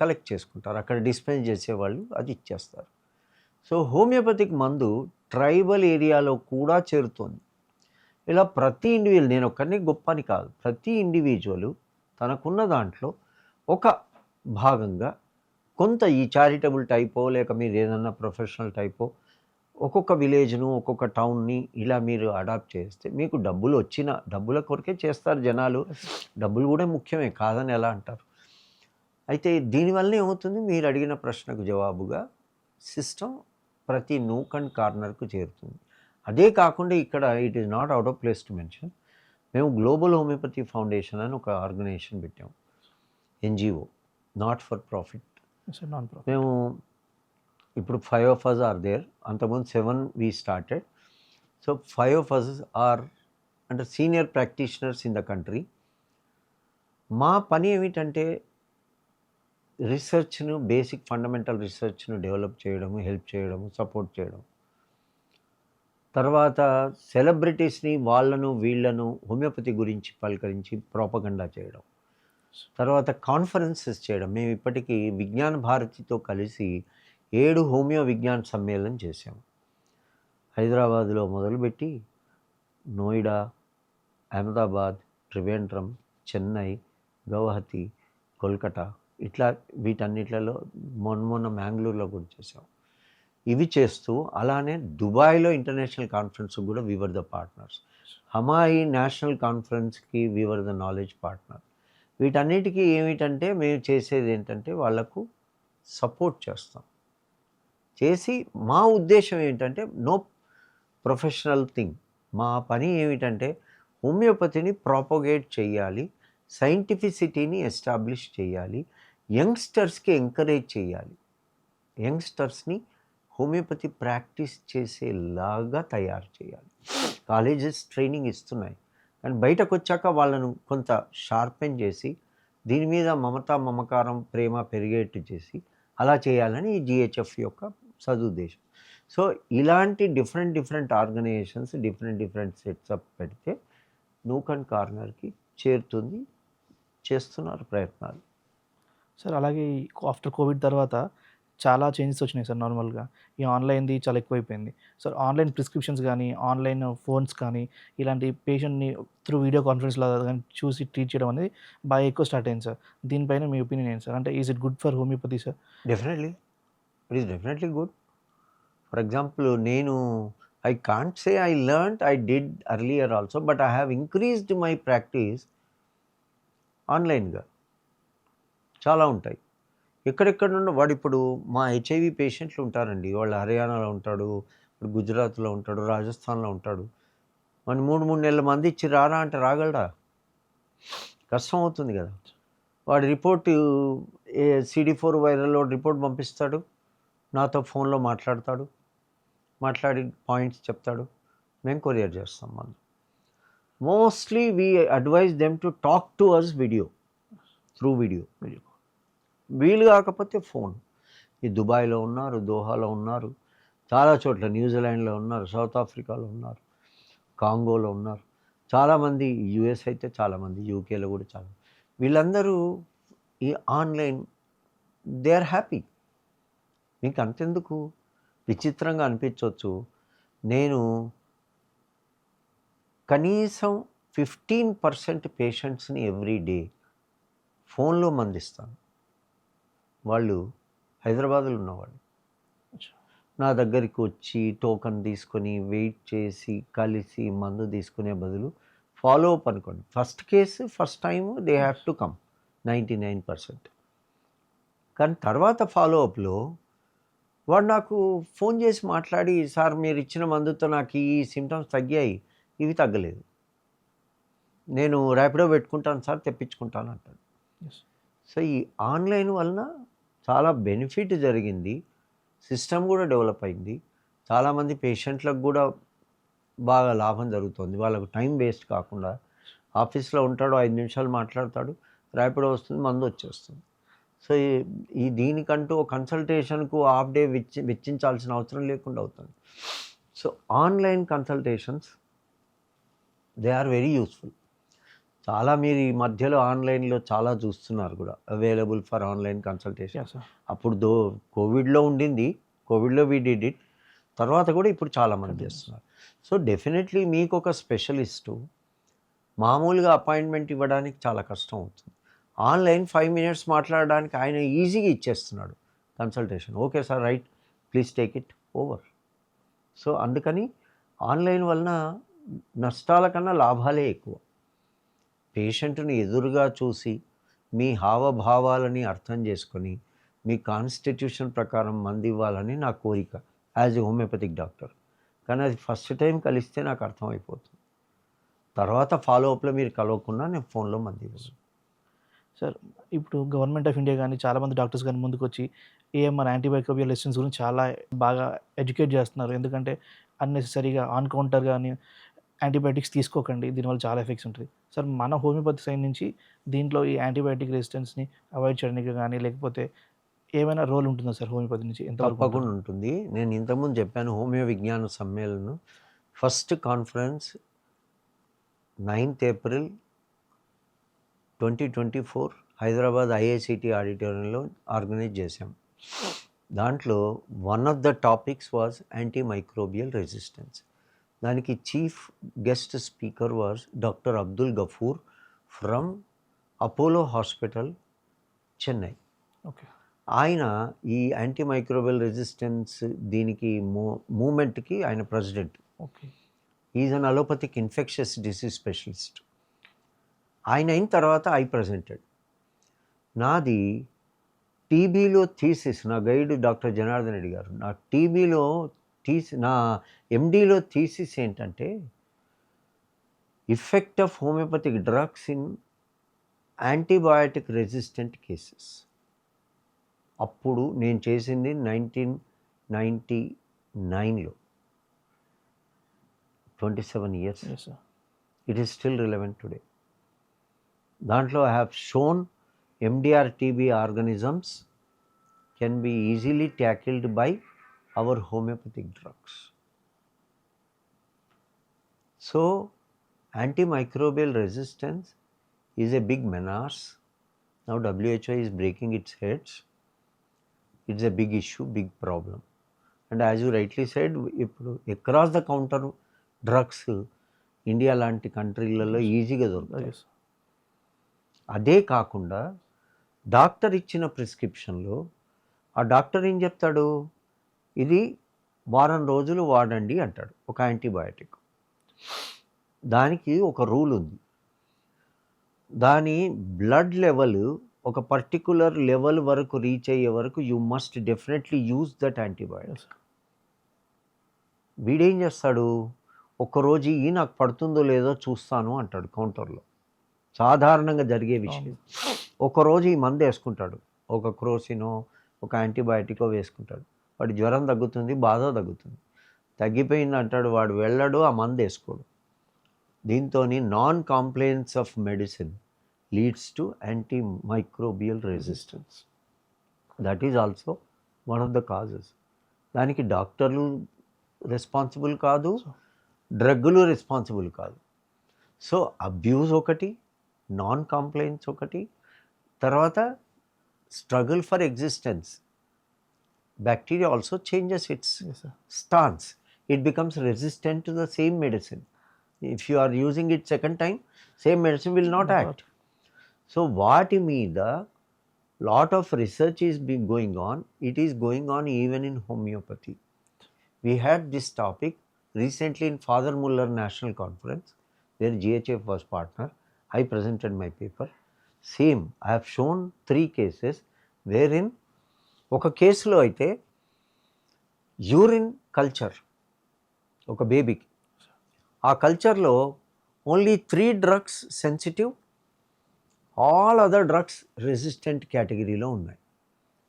కలెక్ట్ చేసుకుంటారు. అక్కడ డిస్పెన్స్ చేసేవాళ్ళు అది ఇచ్చేస్తారు. సో హోమియోపతిక్ మందు ట్రైబల్ ఏరియాలో కూడా చేరుతోంది. ఇలా ప్రతి ఇండివిజువల్, నేను ఒక్కరిని గొప్ప అని కాదు, ప్రతి ఇండివిజువల్ తనకున్న దాంట్లో ఒక భాగంగా కొంత ఈ చారిటబుల్ టైపో లేక మీరు ఏదన్నా ప్రొఫెషనల్ టైపో ఒక్కొక్క విలేజ్ను ఒక్కొక్క టౌన్ని ఇలా మీరు అడాప్ట్ చేస్తే మీకు డబ్బులు వచ్చిన డబ్బుల కొరకే చేస్తారు జనాలు. డబ్బులు కూడా ముఖ్యమే, కాదని ఎలా అంటారు. అయితే దీనివల్ల ఏమవుతుంది, మీరు అడిగిన ప్రశ్నకు జవాబుగా సిస్టమ్ ప్రతి నూక్ అండ్ కార్నర్కు చేరుతుంది. అదే కాకుండా ఇక్కడ it is not out of place to mention, మేము గ్లోబల్ హోమియోపతి ఫౌండేషన్ అని ఒక ఆర్గనైజేషన్ పెట్టాము, NGO, not for profit. Non profit. మేము ఇప్పుడు 5 of us are there. అంతకుముందు 7 we started. So 5 of us are అంటే senior practitioners in the country. మా పని ఏమిటంటే రీసెర్చ్ను, బేసిక్ ఫండమెంటల్ రీసెర్చ్ను డెవలప్ చేయడము, హెల్ప్ చేయడము, సపోర్ట్ చేయడం. తర్వాత సెలబ్రిటీస్ని వాళ్ళను వీళ్ళను హోమియోపతి గురించి పలకరించి ప్రోపగండా చేయడం. తర్వాత కాన్ఫరెన్సెస్ చేయడం. మేము ఇప్పటికీ విజ్ఞాన భారతితో కలిసి 7 హోమియో విజ్ఞాన సమ్మేళనం చేశాము. హైదరాబాద్లో మొదలుపెట్టి నోయిడా, అహ్మదాబాద్, త్రివేంద్రం, చెన్నై, గౌహతి, కోల్కతా ఇట్లా వీటన్నిట్లలో మొన్న మ్యాంగ్లూర్లో కూడా చేసాం. ఇవి చేస్తూ అలానే దుబాయ్లో ఇంటర్నేషనల్ కాన్ఫరెన్స్ కూడా వీవర్ ద పార్ట్నర్స్. హమాయి నేషనల్ కాన్ఫరెన్స్కి వీవర్ ద నాలెడ్జ్ పార్ట్నర్. వీటన్నిటికీ ఏమిటంటే మేము చేసేది ఏంటంటే వాళ్ళకు సపోర్ట్ చేస్తాం. చేసి మా ఉద్దేశం ఏంటంటే నో ప్రొఫెషనల్ థింగ్. మా పని ఏమిటంటే హోమియోపతిని ప్రాపగేట్ చేయాలి, సైంటిఫిసిటీని ఎస్టాబ్లిష్ చేయాలి, యంగ్స్టర్స్కి ఎంకరేజ్ చేయాలి, యంగ్స్టర్స్ని హోమియోపతి ప్రాక్టీస్ చేసేలాగా తయారు చేయాలి. కాలేజెస్ ట్రైనింగ్ ఇస్తున్నాయి, కానీ బయటకు వచ్చాక వాళ్ళను కొంత షార్పెన్ చేసి దీని మీద మమకారం, ప్రేమ పెరిగేట్టు చేసి అలా చేయాలని ఈ జిహెచ్ఎఫ్ యొక్క సదుద్దేశం. సో ఇలాంటి డిఫరెంట్ ఆర్గనైజేషన్స్ డిఫరెంట్ సెట్సప్ పెడితే నూక్ అండ్ కార్నర్కి చేరుతుంది. చేస్తున్నారు ప్రయత్నాలు. సార్ అలాగే ఆఫ్టర్ కోవిడ్ తర్వాత చాలా చేంజెస్ వచ్చినాయి సార్. నార్మల్గా ఈ ఆన్లైన్ది చాలా ఎక్కువైపోయింది సార్. ఆన్లైన్ ప్రిస్క్రిప్షన్స్ కానీ, ఆన్లైన్ ఫోన్స్ కానీ, ఇలాంటి పేషెంట్ని త్రూ వీడియో కాన్ఫరెన్స్లో కానీ చూసి ట్రీట్ చేయడం అనేది బాగా ఎక్కువ స్టార్ట్ అయింది సార్. దీనిపైన మీ ఒపీనియన్ ఏంటి సార్? అంటే is it good for homeopathy sir? Definitely it is definitely good. For example I can't say I learned, I did earlier also, but I have increased my practice ఆన్లైన్గా. చాలా ఉంటాయి. ఎక్కడెక్కడ నుండి వాడు ఇప్పుడు మా హెచ్ఐవి పేషెంట్లు ఉంటారండి. వాళ్ళు హర్యానాలో ఉంటాడు, ఇప్పుడు గుజరాత్లో ఉంటాడు, రాజస్థాన్లో ఉంటాడు. మన 3 నెలల మంది ఇచ్చి రారా అంటే రాగలడా? కష్టం అవుతుంది కదా. వాడి రిపోర్టు CD4 వైరల్లో రిపోర్ట్ పంపిస్తాడు, నాతో ఫోన్లో మాట్లాడి పాయింట్స్ చెప్తాడు, మేము కొరియర్ చేస్తాం మందు. Mostly we advise them to talk to us through video. వీలు కాకపోతే ఫోన్. ఈ దుబాయ్లో ఉన్నారు, దోహాలో ఉన్నారు, చాలా చోట్ల న్యూజిలాండ్లో ఉన్నారు, సౌత్ ఆఫ్రికాలో ఉన్నారు, కాంగోలో ఉన్నారు, చాలామంది యుఎస్ అయితే చాలామంది, యూకేలో కూడా చాలా. వీళ్ళందరూ ఈ ఆన్లైన్ దే ఆర్ హ్యాపీ. మీకు అంతెందుకు విచిత్రంగా అనిపించవచ్చు, నేను కనీసం 15% పేషెంట్స్ని ఎవ్రీ డే ఫోన్లో మందిస్తాను. వాళ్ళు హైదరాబాద్లో ఉన్నవాళ్ళు నా దగ్గరికి వచ్చి టోకన్ తీసుకొని వెయిట్ చేసి కలిసి మందు తీసుకునే బదులు ఫాలో అప్ అనుకోండి. First case first time they have to come 99%. కానీ తర్వాత ఫాలో అప్లో వాడు నాకు ఫోన్ చేసి మాట్లాడి, సార్ మీరు ఇచ్చిన మందుతో నాకు ఈ సిమ్టమ్స్ తగ్గాయి, ఇవి తగ్గలేదు, నేను ర్యాపిడో పెట్టుకుంటాను సార్, తెప్పించుకుంటాను అంటాడు. సో ఈ ఆన్లైన్ వలన చాలా బెనిఫిట్ జరిగింది, సిస్టమ్ కూడా డెవలప్ అయింది, చాలామంది పేషెంట్లకు కూడా బాగా లాభం జరుగుతుంది. వాళ్ళకు టైం వేస్ట్ కాకుండా ఆఫీస్లో ఉంటాడు, 5 నిమిషాలు మాట్లాడతాడు, ర్యాపిడో వస్తుంది, మందు వచ్చేస్తుంది. సో ఈ దీనికంటూ కన్సల్టేషన్కు హాఫ్ డే వెచ్చించాల్సిన అవసరం లేకుండా అవుతుంది. So online consultations they are very useful. చాలా మీరు ఈ మధ్యలో ఆన్లైన్లో చాలా చూస్తున్నారు కూడా, అవైలబుల్ ఫర్ ఆన్లైన్ కన్సల్టేషన్. అప్పుడు కోవిడ్లో ఉండింది, కోవిడ్లో వీ డిడ్ ఇట్, తర్వాత కూడా ఇప్పుడు చాలామంది చేస్తున్నారు. సో డెఫినెట్లీ మీకు ఒక స్పెషలిస్టు మామూలుగా అపాయింట్మెంట్ ఇవ్వడానికి చాలా కష్టం అవుతుంది. ఆన్లైన్ 5 minutes మాట్లాడడానికి ఆయన ఈజీగా ఇచ్చేస్తున్నాడు consultation. Okay sir, right, please take it over. So అందుకని ఆన్లైన్ వలన నష్టాల కన్నా లాభాలే ఎక్కువ. పేషెంట్ని ఎదురుగా చూసి మీ హావభావాలని అర్థం చేసుకొని మీ కాన్స్టిట్యూషన్ ప్రకారం మందు ఇవ్వాలని నా కోరిక యాజ్ ఎ హోమియోపతిక్ డాక్టర్. కానీ అది ఫస్ట్ టైం కలిస్తే నాకు అర్థమైపోతుంది, తర్వాత ఫాలోఅప్లో మీరు కలవకుండా నేను ఫోన్లో మందు ఇవ్వను. సార్ ఇప్పుడు గవర్నమెంట్ ఆఫ్ ఇండియా కానీ చాలామంది డాక్టర్స్ కానీ ముందుకు వచ్చి ఏఎంఆర్ యాంటీమైక్రోబియల్ రెసిస్టెన్స్ గురించి చాలా బాగా ఎడ్యుకేట్ చేస్తున్నారు. ఎందుకంటే అన్నెసెసరీగా ఆన్ కౌంటర్ కానీ యాంటీబయాటిక్స్ తీసుకోకండి, దీనివల్ల చాలా ఎఫెక్ట్స్ ఉంటుంది. సార్ మన హోమియోపతి సైడ్ నుంచి దీంట్లో ఈ యాంటీబయాటిక్ రెసిస్టెన్స్ని అవాయిడ్ చేయడానికి కానీ లేకపోతే ఏమైనా రోల్ ఉంటుందా సార్ హోమియోపతి నుంచి? తప్పకుండా ఉంటుంది. నేను ఇంతకుముందు చెప్పాను, హోమియో విజ్ఞాన సమ్మేళనం first conference 9th April 2024 Hyderabad IICT ఆడిటోరియంలో ఆర్గనైజ్ చేశాం. దాంట్లో one of the topics was antimicrobial resistance. దానికి chief guest speaker was doctor Abdul Gafoor from Apollo hospital, Chennai. Okay. ఆయన ఈ యాంటీమైక్రోబియల్ రెసిస్టెన్స్ దీనికి మూమెంట్కి ఆయన president. Okay. Is an allopathic infectious disease specialist. ఆయన అయిన తర్వాత ఐ ప్రెజెంటెడ్. నాది టీబీలో థీసిస్, నా గైడ్ డాక్టర్ జనార్దన్ రెడ్డి గారు, నా టీబీలో నా ఎండీలో థీసిస్ ఏంటంటే effect of homeopathic drugs in antibiotic resistant cases. అప్పుడు నేను చేసింది 1999లో, 27 years. It is still relevant today. దాంట్లో I have shown MDR TB organisms can be easily tackled by our homeopathic drugs. So antimicrobial resistance is a big menace. Now WHO is breaking its heads. It's a big issue, big problem. And as you rightly said, across the counter drugs India లాంటి కంట్రీలలో ఈజీగా దొరుకుతాయి. అదే కాకుండా doctor ఇచ్చిన ప్రిస్క్రిప్షన్లో ఆ doctor ఏం చెప్తాడు, ఇది వారం రోజులు వాడండి అంటాడు ఒక యాంటీబయాటిక్. దానికి ఒక రూల్ ఉంది, దాని బ్లడ్ లెవెల్ ఒక పర్టికులర్ లెవెల్ వరకు రీచ్ అయ్యే వరకు you must definitely use that antibiotic. వీడేం చేస్తాడు, ఒక్కరోజు ఈ నాకు పడుతుందో లేదో చూస్తాను అంటాడు కౌంటర్లో. సాధారణంగా జరిగే విషయం. ఒకరోజు ఈ మందు వేసుకుంటాడు, ఒక క్రోసినో ఒక యాంటీబయాటికో వేసుకుంటాడు, వాడి జ్వరం తగ్గుతుంది, బాధ తగ్గుతుంది, తగ్గిపోయింది అంటాడు, వాడు వెళ్ళడు, ఆ మందు వేసుకోడు. దీంతోని non compliance of medicine leads to antimicrobial resistance. That is also one of the causes. దానికి డాక్టర్లు రెస్పాన్సిబుల్ కాదు, డ్రగ్గులు రెస్పాన్సిబుల్ కాదు. సో అబ్యూజ్ ఒకటి, నాన్ కాంప్లైన్స్ ఒకటి, తర్వాత struggle for existence. Bacteria also changes its Yes, sir. stance. It becomes resistant to the same medicine. If you are using it second time, same medicine will not act. So వాటి మీద lot of research is being going on. It is going on even in homeopathy. We had this topic recently in Father Muller National Conference, where GHF was partner. I presented my paper. Same, I have shown 3 cases wherein ఒక కేసులో అయితే urine culture ఒక బేబీకి, ఆ కల్చర్లో only 3 drugs sensitive, all other drugs resistant కేటగిరీలో ఉన్నాయి.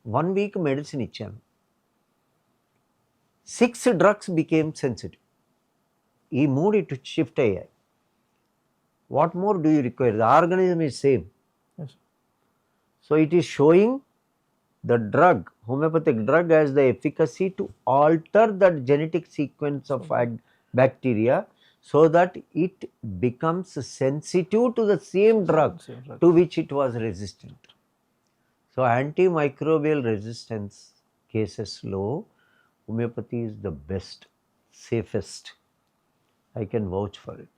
1 week medicine ఇచ్చాను, 6 drugs బికేమ్ సెన్సిటివ్. ఈ 3 ఇటు షిఫ్ట్ అయ్యాయి. What more do you require? The organism is same. Yes. So it is showing the drug, homeopathic drug, has the efficacy to alter that genetic sequence of bacteria so that it becomes sensitive to the same drug Same drug. to which it was resistant. So antimicrobial resistance cases low, homeopathy is the best, safest. I can vouch for it.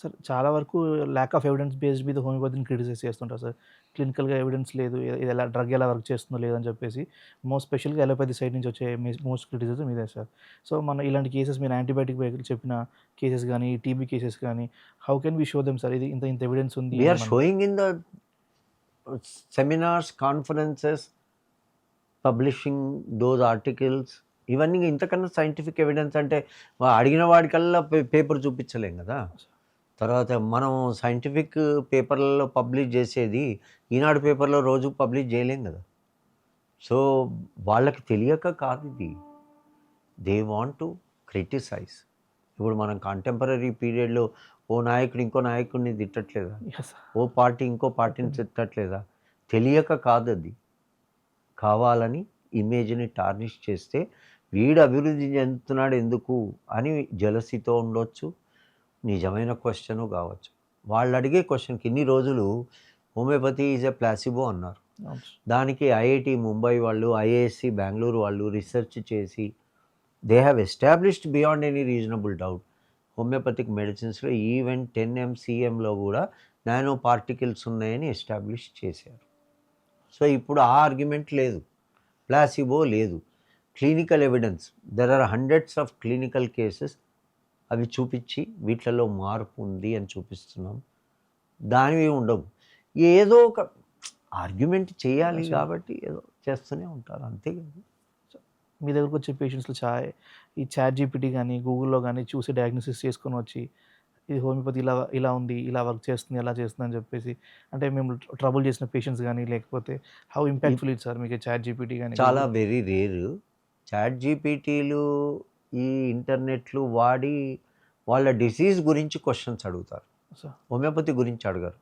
Sir చాలా వరకు lack of evidence based మీద హోమియోపతిని criticise చేస్తుంటారు sir. క్లినికల్గా evidence లేదు, ఇది ఎలా drug ఎలా work చేస్తుందో లేదని చెప్పేసి మోస్ట్ స్పెషల్గా అలోపతి సైడ్ నుంచి వచ్చే మోస్ట్ క్రిటిసిజం ఇదే సార్. సో మన ఇలాంటి కేసెస్ మీరు యాంటీబయాటిక్ చెప్పిన కేసెస్ కానీ టీబీ కేసెస్ కానీ how can we show them sir? ఇది ఇంత ఇంత ఎవిడెన్స్ ఉంది. We are showing in the seminars, conferences, publishing those articles. ఇవన్నీ ఇంతకన్నా సైంటిఫిక్ ఎవిడెన్స్ అంటే అడిగిన వాడికల్లా పేపర్ చూపించలేం కదా. తర్వాత మనం సైంటిఫిక్ పేపర్లలో పబ్లిష్ చేసేది ఈనాడు పేపర్లో రోజు పబ్లిష్ చేయలేం కదా. సో వాళ్ళకి తెలియక కాదు ఇది, దే వాంట్ టు క్రిటిసైజ్. ఇప్పుడు మనం కాంటెంపరీ పీరియడ్లో ఓ నాయకుడు ఇంకో నాయకుడిని తిట్టట్లేదా, ఓ పార్టీ ఇంకో పార్టీని తిట్టట్లేదా? తెలియక కాదు, అది కావాలని ఇమేజ్ని టార్నిష్ చేస్తే వీడు అభివృద్ధి చెందుతున్నాడు ఎందుకు అని జలసితో ఉండొచ్చు, నిజమైన క్వశ్చను కావచ్చు. వాళ్ళు అడిగే క్వశ్చన్కి ఇన్ని రోజులు హోమియోపతి ఈజ్ ఎ ప్లాసిబో అన్నారు. దానికి ఐఐటి ముంబై వాళ్ళు, ఐఏఎస్సి బెంగళూరు వాళ్ళు రీసెర్చ్ చేసి they have established beyond any reasonable doubt homeopathic మెడిసిన్స్లో ఈవెన్ 10 mcmలో కూడా నానో పార్టికల్స్ ఉన్నాయని ఎస్టాబ్లిష్ చేశారు. సో ఇప్పుడు ఆ ఆర్గ్యుమెంట్ లేదు, ప్లాసిబో లేదు. Clinical evidence, there are hundreds of clinical cases, అవి చూపించి వీటిలలో మార్పు ఉంది అని చూపిస్తున్నాం. దానివి ఉండవు, ఏదో ఒక ఆర్గ్యుమెంట్ చేయాలి కాబట్టి ఏదో చేస్తూనే ఉంటారు, అంతే కదా. మీ దగ్గరకు వచ్చే పేషెంట్స్లో ఈ చాట్ జీపీటీ కానీ గూగుల్లో కానీ చూసి డయాగ్నోసిస్ చేసుకొని వచ్చి ఇది హోమియోపతి ఇలా ఇలా ఉంది, ఇలా వర్క్ చేస్తుంది, ఎలా చేస్తుంది అని చెప్పేసి అంటే మేము ట్రబుల్ చేసిన పేషెంట్స్ కానీ లేకపోతే హౌ ఇంపాక్ట్ఫుల్ ఇది సార్ మీకు చాట్ జీపీటీ కానీ? చాలా వెరీ రేరు. చాట్ జీపీటీలు ఈ ఇంటర్నెట్లు వాడి వాళ్ళ డిసీజ్ గురించి క్వశ్చన్స్ అడుగుతారు, హోమియోపతి గురించి అడగరు.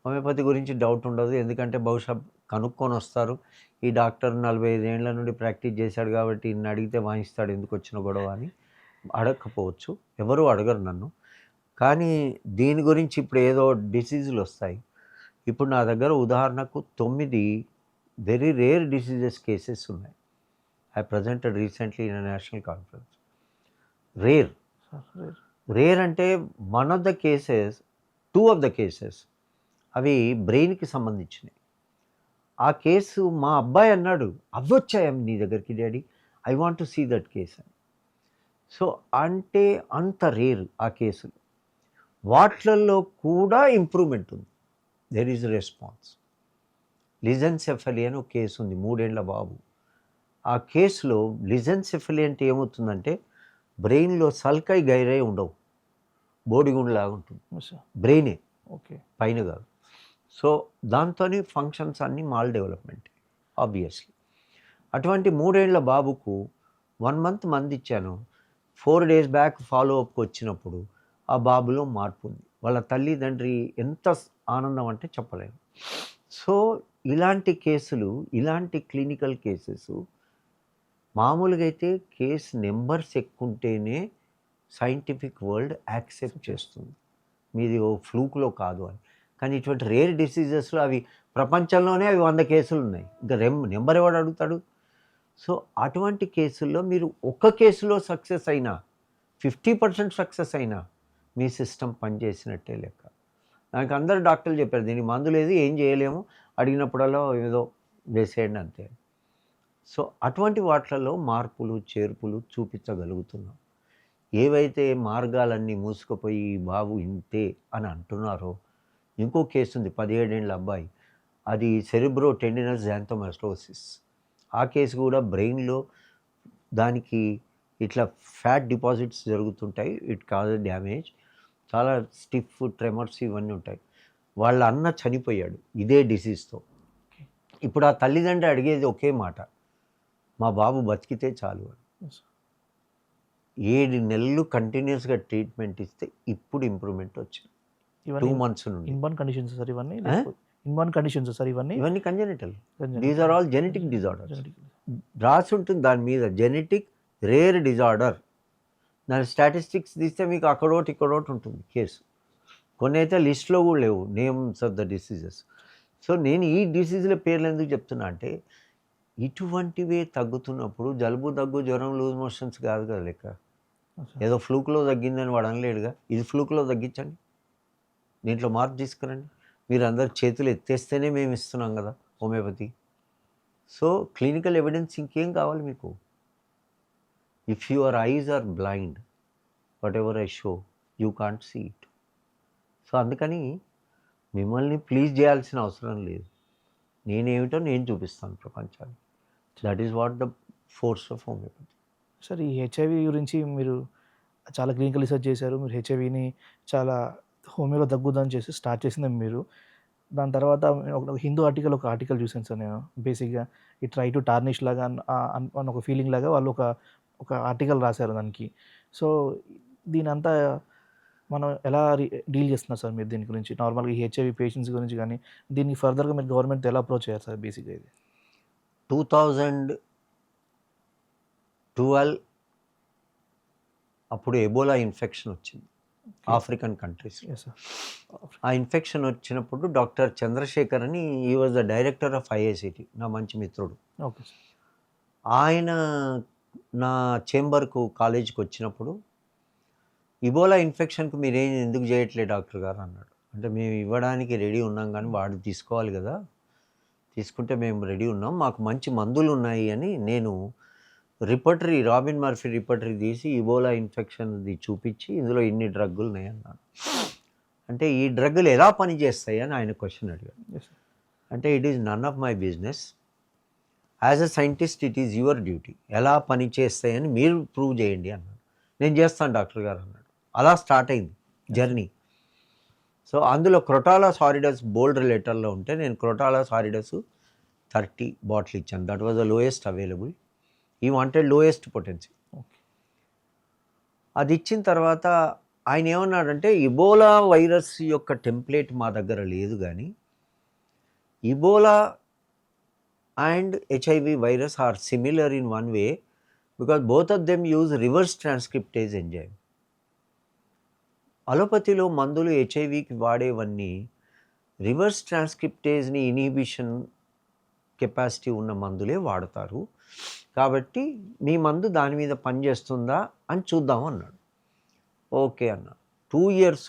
హోమియోపతి గురించి డౌట్ ఉండదు, ఎందుకంటే బహుశా కనుక్కొని వస్తారు. ఈ డాక్టర్ 45 ఏళ్ల నుండి ప్రాక్టీస్ చేశాడు కాబట్టి ఇన్ని అడిగితే వాయిస్తాడు, ఎందుకు వచ్చిన గొడవ అని అడగకపోవచ్చు. ఎవరు అడగరు నన్ను. కానీ దీని గురించి ఇప్పుడు ఏదో డిసీజులు వస్తాయి. ఇప్పుడు నా దగ్గర ఉదాహరణకు 9 వెరీ రేర్ డిసీజెస్ కేసెస్ ఉన్నాయి. I presented recently in a national conference. Rare అంటే 1 of the cases, 2 of the cases అవి బ్రెయిన్కి సంబంధించినవి. ఆ కేసు మా అబ్బాయి అన్నాడు, అవ్వొచ్చాయి నీ దగ్గరికి daddy, I want to see that case అని. సో అంటే అంత రేరు ఆ కేసులు. వాట్లల్లో కూడా ఇంప్రూవ్మెంట్ ఉంది, దెర్ ఈజ్ రెస్పాన్స్. లిజెన్సెఫలీ అని ఒక కేసు ఉంది, 3 ఏళ్ల బాబు. ఆ కేసులో లిజెన్సెఫలీ అంటే ఏమవుతుందంటే బ్రెయిన్లో సల్కై గైరై ఉండవు, బోడిగుండ్లాగా ఉంటుంది బ్రెయినే, ఓకే, పైన కాదు. సో దాంతో ఫంక్షన్స్ అన్నీ మాల్ డెవలప్మెంట్ ఆబ్వియస్లీ. అటువంటి 3 ఏళ్ల బాబుకు 1 month మంది ఇచ్చాను. 4 days బ్యాక్ ఫాలో అప్కి వచ్చినప్పుడు ఆ బాబులో మార్పు ఉంది. వాళ్ళ తల్లిదండ్రి ఎంత ఆనందం అంటే చెప్పలేను. సో, ఇలాంటి కేసులు, ఇలాంటి క్లినికల్ కేసెస్ మామూలుగా అయితే కేస్ నంబర్స్ ఎక్కువుంటేనే సైంటిఫిక్ వరల్డ్ యాక్సెప్ట్ చేస్తుంది. మీది ఓ ఫ్లూక్‌లో కాదు అని. కానీ ఇటువంటి రేర్ డిసీజెస్‌లో అవి ప్రపంచంలోనే అవి 100 కేసులున్నాయి. ఇంకా నంబర్ ఎవడు అడుగుతాడు? సో, అటువంటి కేసుల్లో మీరు ఒక్క కేసులో సక్సెస్ అయినా, 50% సక్సెస్ అయినా మీ సిస్టమ్ పనిచేసినట్టే లెక్క. నాకు అందరు డాక్టర్లు చెప్పారు, దీనికి మందు లేదు, ఏం చేయలేము, అడిగినప్పుడల్లా ఏదో వేసేయండి అంతే. సో, అటువంటి వాట్లలో మార్పులు, చేర్పులు చూపించగలుగుతున్నాం. ఏవైతే మార్గాలన్నీ మూసుకుపోయి ఈ బాబు ఇంతే అని అంటున్నారో, ఇంకో కేసు ఉంది, 17 ఏళ్ల అబ్బాయి. అది సెరిబ్రో టెండినస్ జాంతోమాస్టోసిస్. ఆ కేసు కూడా బ్రెయిన్‌లో దానికి ఇట్లా ఫ్యాట్ డిపాజిట్స్ జరుగుతుంటాయి. It causes damage. చాలా స్టిఫ్ ట్రెమర్స్ ఇవన్నీ ఉంటాయి. వాళ్ళ అన్న చనిపోయాడు ఇదే డిసీజ్‌తో. ఇప్పుడు ఆ తల్లిదండ్రి అడిగేది ఒకే మాట, మా బాబు బతికితే చాలు అని. 7 నెలలు కంటిన్యూస్‌గా ట్రీట్మెంట్ ఇస్తే ఇప్పుడు ఇంప్రూవ్‌మెంట్ వచ్చింది. 2 మంత్స్ నుండి. ఇన్బార్న్ కండిషన్స్ సార్ ఇవన్నీ? ఇన్బార్న్ కండిషన్స్ సార్ ఇవన్నీ? ఇవన్నీ congenital. These are all genetic disorders. రాసి ఉంటుంది దాని మీద, జెనెటిక్ రేర్ డిజార్డర్. దాని స్టాటిస్టిక్స్ తీస్తే మీకు అక్కడోటి ఇక్కడోటి ఉంటుంది కేసు. కొన్ని అయితే లిస్ట్లో కూడా లేవు names of the diseases. So నేను ఈ డిసీజుల పేర్లు ఎందుకు చెప్తున్నా అంటే, ఇటువంటివే తగ్గుతున్నప్పుడు జలుబు, దగ్గు, జ్వరం, లూజ్ మోషన్స్ కాదు కదా లెక్క. ఏదో ఫ్లూక్లో తగ్గిందని వాడు అనలేడుగా, ఇది ఫ్లూక్లో తగ్గించండి, దీంట్లో మార్పు తీసుకురండి. మీరు అందరు చేతులు ఎత్తేస్తేనే మేము ఇస్తున్నాం కదా హోమియోపతి. సో క్లినికల్ ఎవిడెన్స్ ఇంకేం కావాలి మీకు? If your eyes are blind, whatever I show you can't see it. So అందుకని మిమ్మల్ని ప్లీజ్ చేయాల్సిన అవసరం లేదు. నేనేమిటో నేను చూపిస్తాను ప్రపంచానికి. That is what the force of homeopathy. Sir ఈ హెచ్ఐవి గురించి మీరు చాలా క్లినికల్ రీసెర్చ్ చేశారు. మీరు హెచ్ఐవిని చాలా హోమియోలో తగ్గుద్దని చేసి స్టార్ట్ చేసింది మీరు. దాని తర్వాత ఒక హిందూ ఒక ఆర్టికల్ చూసాను సార్ నేను. బేసిక్‌గా ఈ ట్రై టు టార్నిష్ లాగా అని ఒక ఫీలింగ్ లాగా వాళ్ళు ఒక ఆర్టికల్ రాశారు దానికి. సో దీనంతా మనం ఎలా డీల్ చేస్తున్నారు సార్ మీరు దీని గురించి? నార్మల్‌గా ఈ హెచ్ఐవి పేషెంట్స్ గురించి గానీ, దీన్ని ఫర్దర్‌గా మీరు గవర్నమెంట్‌తో ఎలా అప్రోచ్ అయ్యారు సార్ బేసిక్‌గా ఇది? 2012 అప్పుడు ఎబోలా ఇన్ఫెక్షన్ వచ్చింది ఆఫ్రికన్ కంట్రీస్. Yes sir. ఆ ఇన్ఫెక్షన్ వచ్చినప్పుడు డాక్టర్ చంద్రశేఖర్ అని, he was the director of IICT, నా మంచి మిత్రుడు. Okay sir. ఆయన నా చేంబర్కు కాలేజీకి వచ్చినప్పుడు, ఇబోలా ఇన్ఫెక్షన్కి మీరేం ఎందుకు చేయట్లేదు డాక్టర్ గారు అన్నాడు. అంటే మేము ఇవ్వడానికి రెడీ ఉన్నాం కానీ వాడు తీసుకోవాలి కదా, తీసుకుంటే మేము రెడీ ఉన్నాం, మాకు మంచి మందులు ఉన్నాయి అని నేను రిపర్టరీ, రాబిన్ మర్ఫీ రిపర్టరీ తీసి ఇబోలా ఇన్ఫెక్షన్ది చూపించి ఇందులో ఇన్ని డ్రగ్గులు ఉన్నాయి అన్నాను. అంటే ఈ డ్రగ్గులు ఎలా పనిచేస్తాయి అని ఆయన క్వశ్చన్ అడిగాడు. Yes sir. అంటే it is none of my business, as a scientist it is your duty, ఎలా పని చేస్తాయని మీరు ప్రూవ్ చేయండి అన్నాడు. నేను చేస్తాను డాక్టర్ గారు అన్నాడు. అలా స్టార్ట్ అయింది జర్నీ. సో అందులో క్రోటాలాస్ హారిడస్ బోల్డ్ లెటర్లో ఉంటే నేను క్రోటాలాస్ హారిడస్ 30 బాటిల్ ఇచ్చాను. That was the lowest available. ఈ వాంటెడ్ లోయెస్ట్ పొటెన్సీ. ఓకే. అది ఇచ్చిన తర్వాత ఆయన ఏమన్నాడంటే, ఇబోలా వైరస్ యొక్క టెంప్లేట్ మా దగ్గర లేదు కానీ Ebola and HIV virus are similar in one way, because both of them use reverse transcriptase enzyme. అలోపతిలో మందులు హెచ్ఐవికి వాడేవన్నీ రివర్స్ ట్రాన్స్క్రిప్టేజ్ని ఇన్హిబిషన్ కెపాసిటీ ఉన్న మందులే వాడతారు, కాబట్టి మీ మందు దాని మీద పనిచేస్తుందా అని చూద్దాం అన్నాడు. ఓకే అన్న. 2 years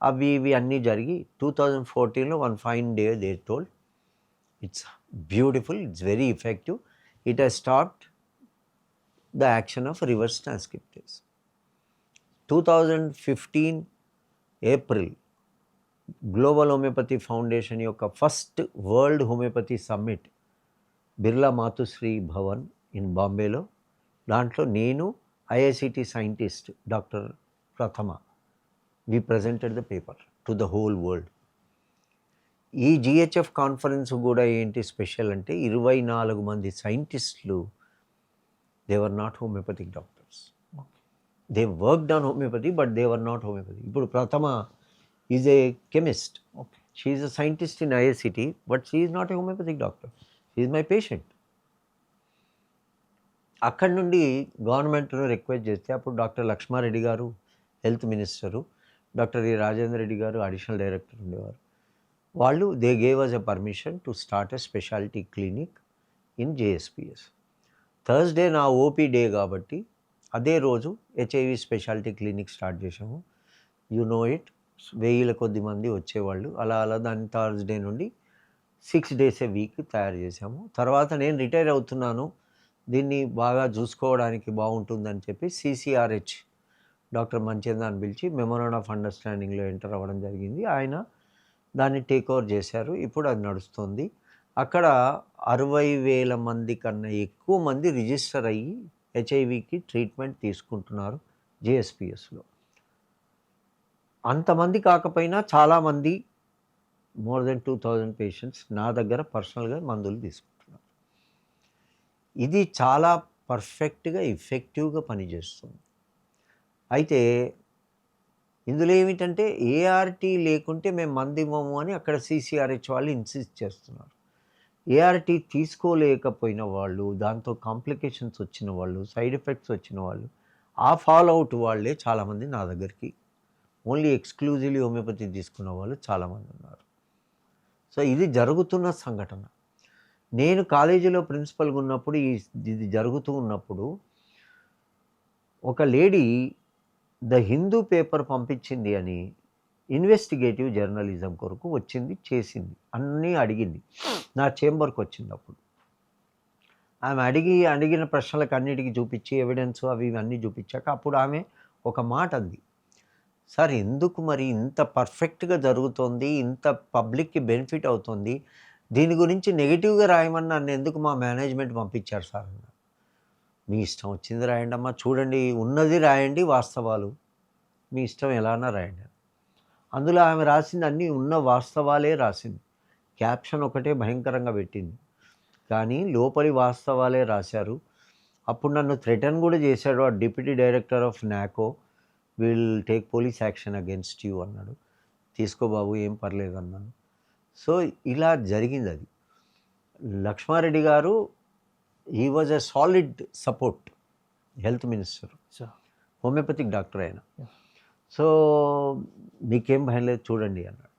అవి ఇవి అన్నీ జరిగి 2014లో one fine day they told it's beautiful, it's very effective, it has stopped the action of reverse transcriptase. 2015 April global homeopathy foundation యొక్క first world homeopathy summit Birla Matushri Bhavan in బాంబేలో, దాంట్లో నేను IICT scientist doctor Prathama, we presented the paper to the whole world. ఈ GHF conference కూడా ఏంటి special అంటే 24 మంది సైంటిస్టులు, they were not homoeopathic doctors. They worked on homeopathy but they were not homeopathy. ఇప్పుడు ప్రథమ is a chemist, okay. She is a scientist in IICT, but she is not a homeopathic doctor, she is my patient. అక్కడి నుండి గవర్నమెంట్లో request చేస్తే అప్పుడు doctor Lakshma Reddy గారు health minister, doctor ఈ రాజేందర్ రెడ్డి గారు అడిషనల్ డైరెక్టర్ ఉండేవారు. వాళ్ళు they gave us a permission to start a speciality clinic in JSPS. Thursday నా ఓపీ డే కాబట్టి అదే రోజు హెచ్ఐవి స్పెషాలిటీ క్లినిక్ స్టార్ట్ చేసాము. యు నో ఇట్, 1000 కొద్ది మంది వచ్చేవాళ్ళు. అలా అలా దాన్ని థర్స్డే నుండి 6 days a week తయారు చేసాము. తర్వాత నేను రిటైర్ అవుతున్నాను, దీన్ని బాగా చూసుకోవడానికి బాగుంటుందని చెప్పి సిసిఆర్హెచ్ డాక్టర్ మంచేందాన్ని పిలిచి మెమోరాండం ఆఫ్ అండర్స్టాండింగ్లో ఎంటర్ అవ్వడం జరిగింది. ఆయన దాన్ని టేక్ ఓవర్ చేశారు. ఇప్పుడు అది నడుస్తుంది. అక్కడ 60,000 మంది కన్నా ఎక్కువ మంది రిజిస్టర్ అయ్యి హెచ్ఐవికి ట్రీట్మెంట్ తీసుకుంటున్నారు జేఎస్పిఎస్లో. అంతమంది కాకపోయినా చాలామంది, మోర్ దెన్ 2000 పేషెంట్స్ నా దగ్గర పర్సనల్గా మందులు తీసుకుంటున్నారు. ఇది చాలా పర్ఫెక్ట్గా ఎఫెక్టివ్గా పనిచేస్తుంది. అయితే ఇందులో ఏమిటంటే ఏఆర్టీ లేకుంటే మేము మందు ఇవ్వము అని అక్కడ సిసిఆర్హెచ్ వాళ్ళు ఇన్సిస్ట్ చేస్తున్నారు. ఏఆర్టీ తీసుకోలేకపోయిన వాళ్ళు, దాంతో కాంప్లికేషన్స్ వచ్చిన వాళ్ళు, సైడ్ ఎఫెక్ట్స్ వచ్చిన వాళ్ళు, ఆ ఫాలో అవుట్ వాళ్ళే చాలామంది నా దగ్గరికి ఓన్లీ ఎక్స్క్లూజివ్లీ హోమియోపతి తీసుకున్న వాళ్ళు చాలామంది ఉన్నారు. సో ఇది జరుగుతున్న సంఘటన. నేను కాలేజీలో ప్రిన్సిపల్గా ఉన్నప్పుడు ఇది జరుగుతూ ఉన్నప్పుడు ఒక లేడీ ద హిందూ పేపర్ పంపించింది అని ఇన్వెస్టిగేటివ్ జర్నలిజం కొరకు వచ్చింది, చేసింది, అన్నీ అడిగింది. నా చేంబర్కి వచ్చింది. అప్పుడు ఆమె అడిగిన ప్రశ్నలకు అన్నిటికీ చూపించి ఎవిడెన్స్ అవి అన్నీ చూపించాక అప్పుడు ఆమె ఒక మాట అంది, సార్ ఎందుకు మరి ఇంత పర్ఫెక్ట్గా జరుగుతోంది, ఇంత పబ్లిక్కి బెనిఫిట్ అవుతుంది, దీని గురించి నెగిటివ్గా రాయమని నన్ను ఎందుకు మా మేనేజ్మెంట్ పంపించారు సార్ అన్న. మీ ఇష్టం వచ్చింది రాయండి అమ్మా, చూడండి ఉన్నది రాయండి, వాస్తవాలు మీ ఇష్టం ఎలానా రాయండి. అందులో ఆమె రాసింది అన్నీ ఉన్న వాస్తవాలే రాసింది. క్యాప్షన్ ఒకటే భయంకరంగా పెట్టింది, కానీ లోపలి వాస్తవాలే రాశారు. అప్పుడు నన్ను థ్రెటన్ కూడా చేశాడు ఆ డిప్యూటీ డైరెక్టర్ ఆఫ్ నాకో, will take police action against you అన్నాడు. తీసుకో బాబు, ఏం పర్లేదు అన్నాను. సో ఇలా జరిగింది. అది లక్ష్మారెడ్డి గారు, he was a solid support, health minister, homeopathic doctor ఆయన. సో మీకేం భయం లేదు చూడండి అన్నాడు.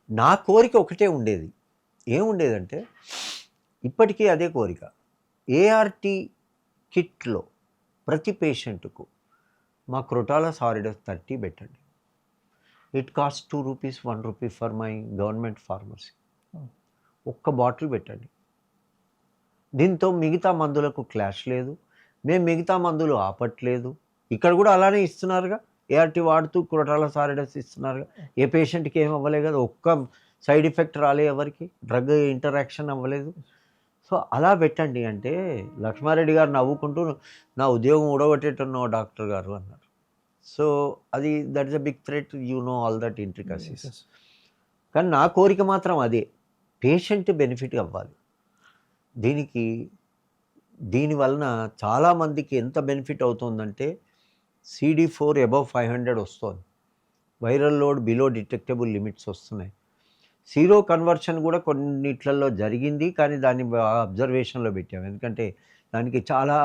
నా కోరిక ఒకటే ఉండేది, ఏముండేదంటే ఇప్పటికీ అదే కోరిక, ఏఆర్టీ కిట్లో ప్రతి పేషెంట్కు మా క్రోటాలస్ హారిడస్ 30 పెట్టండి. It cost 2 rupees 1 rupee for my government pharmacy. ఒక్క బాటిల్ పెట్టండి. దీంతో మిగతా మందులకు క్లాష్ లేదు, మేము మిగతా మందులు ఆపట్లేదు. ఇక్కడ కూడా అలానే ఇస్తున్నారుగా, ఏఆర్టీ వాడుతూ క్రోటాలస్ హారిడస్ ఇస్తున్నారుగా. ఏ పేషెంట్కి ఏం అవ్వలే కదా, ఒక్క సైడ్ ఎఫెక్ట్ రాలే, ఎవరికి డ్రగ్ ఇంటరాక్షన్ అవ్వలేదు. సో అలా పెట్టండి అంటే లక్ష్మారెడ్డి గారు నవ్వుకుంటూ, నా ఉద్యోగం ఊడగొట్టేట్టున్నావు డాక్టర్ గారు అన్నారు. సో అది that is a big threat, you know all that intricacies. కానీ నా కోరిక మాత్రం అదే, పేషెంట్ బెనిఫిట్ అవ్వాలి. దీని వలన చాలామందికి ఎంత బెనిఫిట్ అవుతుందంటే CD4 అబవ్ 500 వస్తుంది, viral load below detectable limits వస్తున్నాయి. సీరో కన్వర్షన్ కూడా కొన్నిట్లలో జరిగింది, కానీ దాన్ని అబ్జర్వేషన్లో పెట్టాము, ఎందుకంటే దానికి చాలా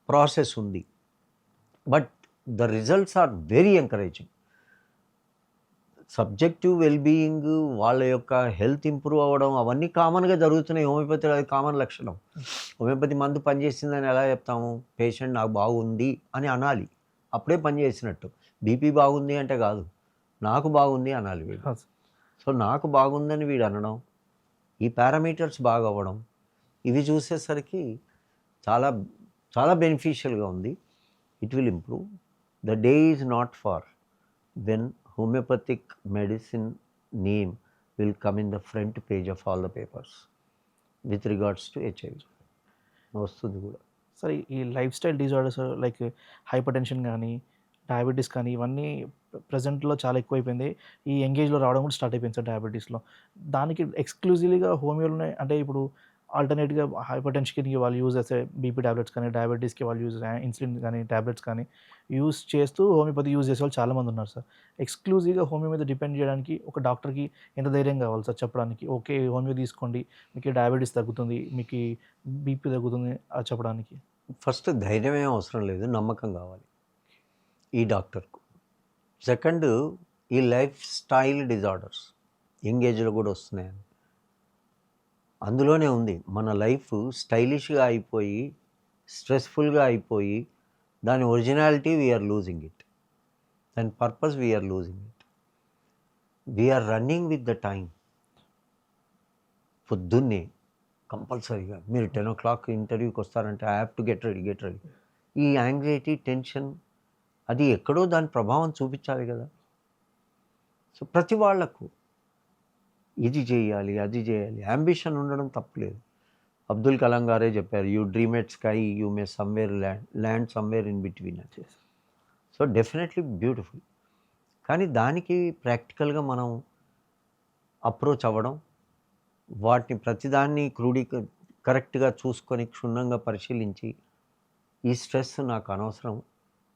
ప్రాసెస్ ఉంది. But the results are very encouraging. Subjective wellbeing, వాళ్ళ యొక్క హెల్త్ ఇంప్రూవ్ అవ్వడం, అవన్నీ కామన్గా జరుగుతున్నాయి. హోమియోపతిలో అది కామన్ లక్షణం. హోమియోపతి మందు పనిచేసిందని ఎలా చెప్తాము, పేషెంట్ నాకు బాగుంది అని అనాలి, అప్పుడే పనిచేసినట్టు. బీపీ బాగుంది అంటే కాదు, నాకు బాగుంది అనాలి వీడు. సో నాకు బాగుందని వీడు అనడం, ఈ పారామీటర్స్ బాగా అవ్వడం, ఇవి చూసేసరికి చాలా చాలా బెనిఫిషియల్గా ఉంది. It will improve. The day is not far when homeopathic medicine name will come in the front page of all the papers with regards to HIV. వస్తుంది కూడా. సరే, ఈ life style disorders like hyper tension కానీ, diabetes కానీ, ఇవన్నీ ప్రజెంట్లో చాలా ఎక్కువైపోయింది. ఈ ఎంగేజ్లో రావడం కూడా స్టార్ట్ అయిపోయింది సార్ డయాబెటీస్లో. దానికి ఎక్స్క్లూజివ్గా హోమియోలోనే, అంటే ఇప్పుడు ఆల్టర్నేట్‌గా హైపర్ టెన్షన్‌కి వాళ్ళు యూజ్ చేసే బీపీ టాబ్లెట్స్ కానీ, డయాబెటిస్‌కి వాళ్ళు యూజ్ ఇన్సులిన్ కానీ, టాబ్లెట్స్ కానీ యూజ్ చేస్తూ హోమియోపతి యూజ్ చేసేవాళ్ళు చాలామందున్నారు సార్. ఎక్స్‌క్లూజివ్‌గా హోమియో మీద డిపెండ్ చేయడానికి ఒక డాక్టర్‌కి ఎంత ధైర్యం కావాలి సార్ చెప్పడానికి? ఓకే. హోమియో తీసుకోండి. మీకు డయాబెటిస్ తగ్గుతుంది. మీకు బీపీ తగ్గుతుంది చెప్పడానికి. ఫస్ట్ ధైర్యం ఏం అవసరం లేదు, నమ్మకం కావాలి ఈ డాక్టర్కు. సెకండ్, ఈ లైఫ్ స్టైల్ డిజార్డర్స్ యంగ్ ఏజ్లో కూడా వస్తున్నాయని అందులోనే ఉంది. మన లైఫ్ స్టైలిష్గా అయిపోయి, స్ట్రెస్ఫుల్గా అయిపోయి, దాని ఒరిజినాలిటీ వీఆర్ లూజింగ్ ఇట్, దాని purpose we're losing it. We're running with the time. పొద్దున్నే కంపల్సరీగా మీరు 10 o'clock ఇంటర్వ్యూకి వస్తారంటే I have to get ready. ఈ యాంగ్జైటీ, టెన్షన్ అది ఎక్కడో దాని ప్రభావం చూపించాలి కదా. సో ప్రతి వాళ్లకు ఇది చేయాలి, అది చేయాలి, అంబిషన్ ఉండడం తప్పులేదు. అబ్దుల్ కలాం గారే చెప్పారు, you dream at sky, you may somewhere land somewhere in between. So definitely beautiful. కానీ దానికి ప్రాక్టికల్గా మనం అప్రోచ్ అవ్వడం, వాటిని ప్రతిదాన్ని కరెక్ట్గా చూసుకొని క్షుణ్ణంగా పరిశీలించి, ఈ స్ట్రెస్ నాకు అనవసరం,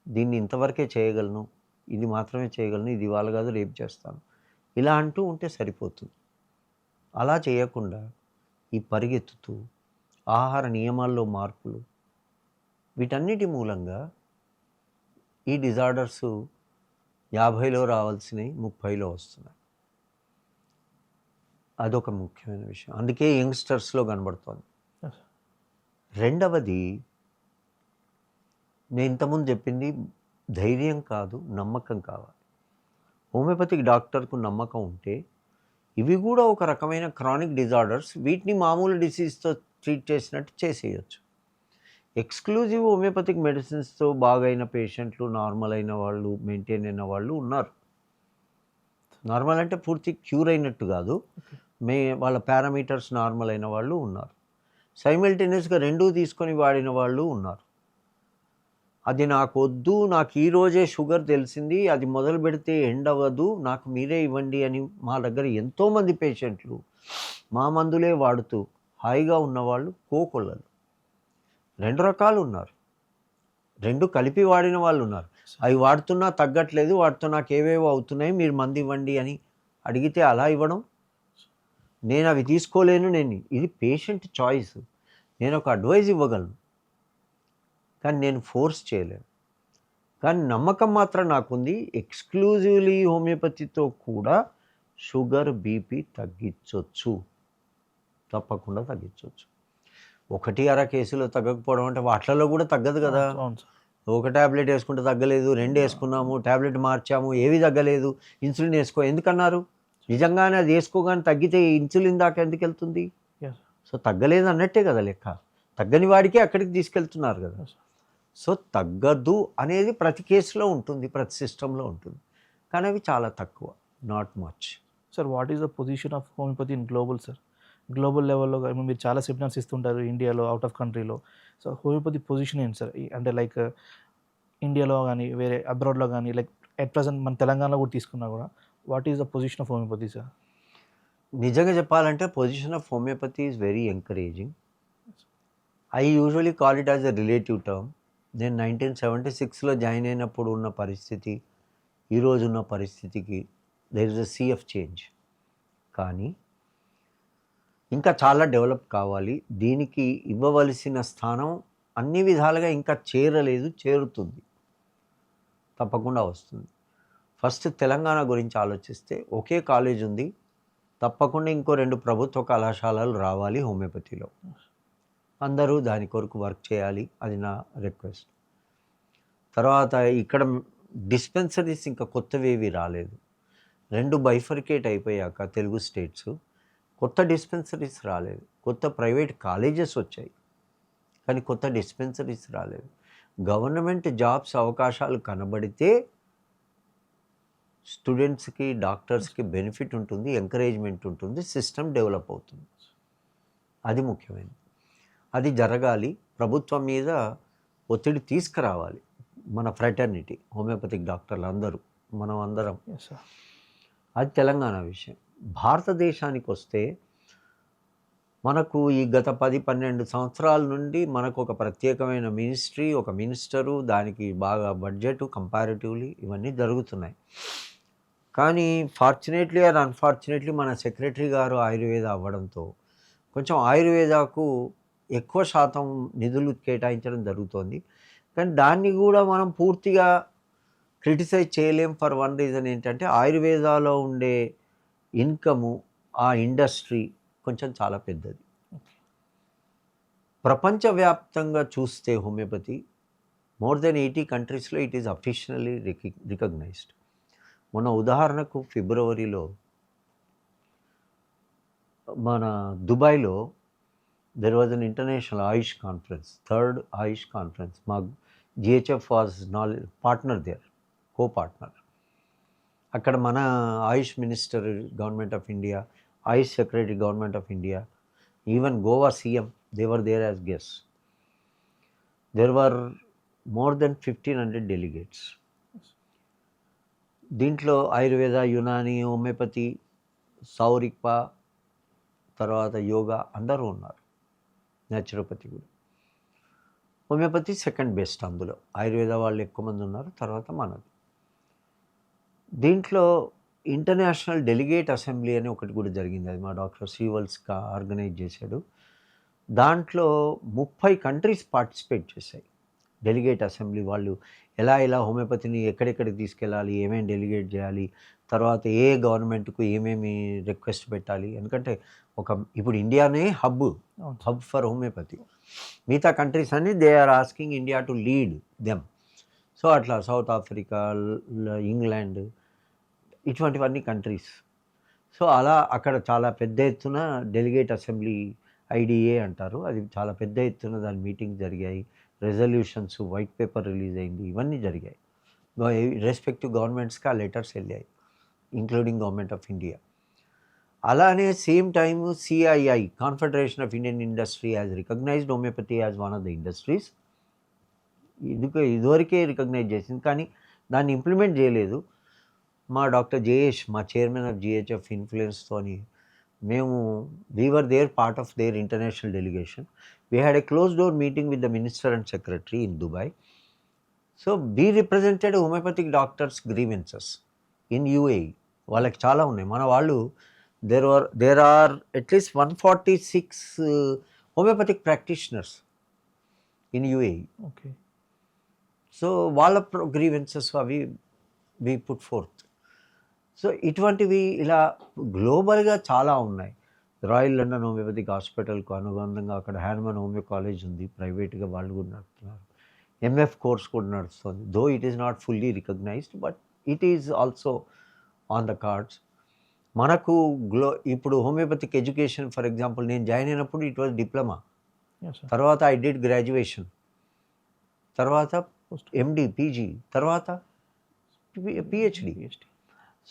దీన్ని ఇంతవరకే చేయగలను, ఇది మాత్రమే చేయగలను, ఇది ఇవాళ కాదు రేపు చేస్తాను, ఇలా అంటూ ఉంటే సరిపోతుంది. అలా చేయకుండా ఈ పరిగెత్తుతూ ఆహార నియమాల్లో మార్పులు, వీటన్నిటి మూలంగా ఈ డిజార్డర్స్ 50లో రావాల్సినవి 30లో వస్తున్నాయి. అదొక ముఖ్యమైన విషయం. అందుకే యంగ్స్టర్స్లో కనబడుతోంది. రెండవది, నేను ఇంతకుముందు చెప్పింది ధైర్యం కాదు, నమ్మకం కావాలి. హోమియోపతిక్ డాక్టర్కు నమ్మకం ఉంటే ఇవి కూడా ఒక రకమైన క్రానిక్ డిజార్డర్స్, వీటిని మామూలు డిసీజ్తో ట్రీట్ చేసినట్టు చేసేయచ్చు. ఎక్స్క్లూజివ్ హోమియోపతిక్ మెడిసిన్స్తో బాగైన పేషెంట్లు, నార్మల్ అయిన వాళ్ళు, మెయింటైన్ అయిన వాళ్ళు ఉన్నారు. నార్మల్ అంటే పూర్తి క్యూర్ అయినట్టు కాదు, వాళ్ళ పారామీటర్స్ నార్మల్ అయిన వాళ్ళు ఉన్నారు. సైమల్టేనియస్గా రెండూ తీసుకొని వాడిన వాళ్ళు ఉన్నారు. అది నాకు వద్దు, నాకు ఈరోజే షుగర్ తెలిసింది, అది మొదలు పెడితే ఎండ్ అవ్వదు, నాకు మీరే ఇవ్వండి అని మా దగ్గర ఎంతోమంది పేషెంట్లు మా మందులే వాడుతూ హాయిగా ఉన్నవాళ్ళు కోకొల్లలు. 2 రకాలు ఉన్నారు. 2 కలిపి వాడిన వాళ్ళు ఉన్నారు. అవి వాడుతున్నా తగ్గట్లేదు, వాటితో నాకు ఏవేవో అవుతున్నాయి, మీరు మందు ఇవ్వండి అని అడిగితే అలా ఇవ్వడం, నేను అవి తీసుకోలేను, ఇది పేషెంట్ చాయిస్. నేను ఒక అడ్వైజ్ ఇవ్వగలను, కానీ నేను ఫోర్స్ చేయలేను. కానీ నమ్మకం మాత్రం నాకుంది, ఎక్స్క్లూజివ్లీ హోమియోపతితో కూడా షుగర్, బీపీ తగ్గించవచ్చు, తప్పకుండా తగ్గించవచ్చు. 1-2 కేసులు తగ్గకపోవడం అంటే వాటిలలో కూడా తగ్గదు కదా. ఒక ట్యాబ్లెట్ వేసుకుంటే తగ్గలేదు, 2 వేసుకున్నాము, ట్యాబ్లెట్ మార్చాము, ఏవి తగ్గలేదు, ఇన్సులిన్ వేసుకో ఎందుకన్నారు? నిజంగానే అది వేసుకోగానే తగ్గితే ఇన్సులిన్ దాకా ఎందుకు వెళ్తుంది? సో తగ్గలేదు అన్నట్టే కదా లెక్క. తగ్గని వాడికి అక్కడికి తీసుకెళ్తున్నారు కదా. సో తగ్గదు అనేది ప్రతి కేసులో ఉంటుంది, ప్రతి సిస్టంలో ఉంటుంది, కానీ అవి చాలా తక్కువ, not much. Sir, what is the position of homeopathy in global sir? Global లెవెల్లో మీరు చాలా సెమినార్స్ ఇస్తుంటారు ఇండియాలో, అవుట్ ఆఫ్ కంట్రీలో. సో హోమియోపతి పొజిషన్ ఏంటి సార్? అంటే లైక్ ఇండియాలో కానీ, వేరే అబ్రాడ్లో కానీ, లైక్ ఎట్ ప్రజెంట్ మన తెలంగాణలో కూడా తీసుకున్నా కూడా, what is the position of homeopathy sir? నిజంగా చెప్పాలంటే position of homeopathy is very encouraging. I usually call it as a relative term. నేను 1976లో జాయిన్ అయినప్పుడు ఉన్న పరిస్థితి, ఈరోజు ఉన్న పరిస్థితికి there is a sea of change. కానీ ఇంకా చాలా డెవలప్ కావాలి. దీనికి ఇవ్వవలసిన స్థానం అన్ని విధాలుగా ఇంకా చేరలేదు, చేరుతుంది, తప్పకుండా వస్తుంది. ఫస్ట్ తెలంగాణ గురించి ఆలోచిస్తే ఒకే కాలేజ్ ఉంది, తప్పకుండా ఇంకో 2 ప్రభుత్వ కళాశాలలు రావాలి హోమియోపతిలో. అందరూ దాని కొరకు వర్క్ చేయాలి, అది నా రిక్వెస్ట్. తర్వాత ఇక్కడ డిస్పెన్సరీస్ ఇంకా కొత్తవేవి రాలేదు. 2 బైఫర్కేట్ అయిపోయాక తెలుగు స్టేట్స్ కొత్త డిస్పెన్సరీస్ రాలేదు. కొత్త ప్రైవేట్ కాలేజెస్ వచ్చాయి, కానీ కొత్త డిస్పెన్సరీస్ రాలేదు. గవర్నమెంట్ జాబ్స్ అవకాశాలు కనబడితే స్టూడెంట్స్కి, డాక్టర్స్కి బెనిఫిట్ ఉంటుంది, ఎంకరేజ్మెంట్ ఉంటుంది, సిస్టమ్ డెవలప్ అవుతుంది. అది ముఖ్యమైనది. అది జరగాలి. ప్రభుత్వం మీద ఒత్తిడి తీసుకురావాలి. మన ఫ్రెటర్నిటీ, హోమియోపతిక్ డాక్టర్లు అందరూ, మనం అందరం. అది తెలంగాణ విషయం. భారతదేశానికి వస్తే మనకు ఈ గత 10-12 సంవత్సరాల నుండి మనకు ఒక ప్రత్యేకమైన మినిస్ట్రీ, ఒక మినిస్టరు, దానికి బాగా బడ్జెట్ కంపారిటివ్లీ ఇవన్నీ జరుగుతున్నాయి. కానీ ఫార్చునేట్లీ ఆర్ అన్ఫార్చునేట్లీ మన సెక్రటరీ గారు ఆయుర్వేద అవ్వడంతో కొంచెం ఆయుర్వేదాకు ఎక్కువ శాతం నిధులు కేటాయించడం జరుగుతోంది. కానీ దాన్ని కూడా మనం పూర్తిగా క్రిటిసైజ్ చేయలేం. ఫర్ వన్ రీజన్ ఏంటంటే ఆయుర్వేదాలో ఉండే ఇన్కము, ఆ ఇండస్ట్రీ కొంచెం చాలా పెద్దది. ప్రపంచవ్యాప్తంగా చూస్తే హోమియోపతి మోర్ దెన్ 80 కంట్రీస్లో ఇట్ ఈస్ అఫీషియల్లీ రికగ్నైజ్డ్. మొన్న ఉదాహరణకు ఫిబ్రవరిలో మన దుబాయ్లో there was an international AYUSH conference, third AYUSH conference. మా GHF was partner there, co partner. అక్కడ మన AYUSH minister government of India, AYUSH secretary government of India, even Goa CM, they were there as guests. There were more than 1500 delegates. దీంట్లో Ayurveda, Unani, homeopathy, సౌరిక్పా, తర్వాత యోగా అందరూ ఉన్నారు, naturopathy కూడా. Homeopathy second best అందులో, ఆయుర్వేద వాళ్ళు ఎక్కువ మంది ఉన్నారు, తర్వాత మనది. దీంట్లో ఇంటర్నేషనల్ డెలిగేట్ అసెంబ్లీ అని ఒకటి కూడా జరిగింది, అది మా డాక్టర్ శ్రీవల్స్కా ఆర్గనైజ్ చేశాడు. దాంట్లో 30 కంట్రీస్ పార్టిసిపేట్ చేశాయి. డెలిగేట్ అసెంబ్లీ వాళ్ళు ఎలా హోమియోపతిని ఎక్కడెక్కడికి తీసుకెళ్ళాలి, ఏమేమి డెలిగేట్ చేయాలి, తర్వాత ఏ గవర్నమెంట్కు ఏమేమి రిక్వెస్ట్ పెట్టాలి. ఎందుకంటే ఇప్పుడు ఇండియానే హబ్ ఫర్ హోమియోపతి. మిగతా కంట్రీస్ అన్ని they are asking India to lead them. So అట్లా సౌత్ ఆఫ్రికా, ఇంగ్లాండ్, ఇటువంటివన్నీ కంట్రీస్. సో అలా అక్కడ చాలా పెద్ద ఎత్తున డెలిగేట్ అసెంబ్లీ, ఐడిఏ అంటారు, అది చాలా పెద్ద ఎత్తున దాని మీటింగ్ జరిగాయి. రెజల్యూషన్స్, వైట్ పేపర్ రిలీజ్ అయింది, ఇవన్నీ జరిగాయి. రెస్పెక్టివ్ గవర్నమెంట్స్కి ఆ లెటర్స్ వెళ్ళాయి, ఇంక్లూడింగ్ గవర్నమెంట్ ఆఫ్ ఇండియా. అలానే same time CII, confederation of Indian industry, has recognized homeopathy as one of the industries. ఇదివరకే రికగ్నైజ్ చేసింది, కానీ దాన్ని ఇంప్లిమెంట్ చేయలేదు. మా డాక్టర్ జయేష్, మా చైర్మన్ ఆఫ్ జిహెచ్ఎఫ్ ఇన్ఫ్లుయెన్స్తోని మేము we were there part of their international delegation. We had a closed door meeting with the minister and secretary in Dubai. So we represented homeopathic doctors' grievances in UAE. వాళ్ళకి చాలా ఉన్నాయి. మన వాళ్ళు there are at least 146 homeopathic practitioners in UAE. Okay. So వాళ్ళ grievances అవి we put forth. So ఇటువంటివి ఇలా గ్లోబల్గా చాలా ఉన్నాయి. రాయల్ లండన్ హోమియోపతిక్ హాస్పిటల్కు అనుబంధంగా అక్కడ హ్యాన్మన్ హోమియో కాలేజ్ ఉంది, ప్రైవేట్గా వాళ్ళు కూడా నడుపుతున్నారు. ఎంఎఫ్ కోర్స్ కూడా నడుస్తుంది. Though it is not fully recognised, but it is also on the cards. మనకు ఇప్పుడు హోమియోపతిక్ ఎడ్యుకేషన్, ఫర్ ఎగ్జాంపుల్ నేను జాయిన్ అయినప్పుడు ఇట్ వాజ్ డిప్లొమా, తర్వాత ఐ డిడ్ గ్రాడ్యుయేషన్, తర్వాత ఎండి, పీజీ, తర్వాత PhD.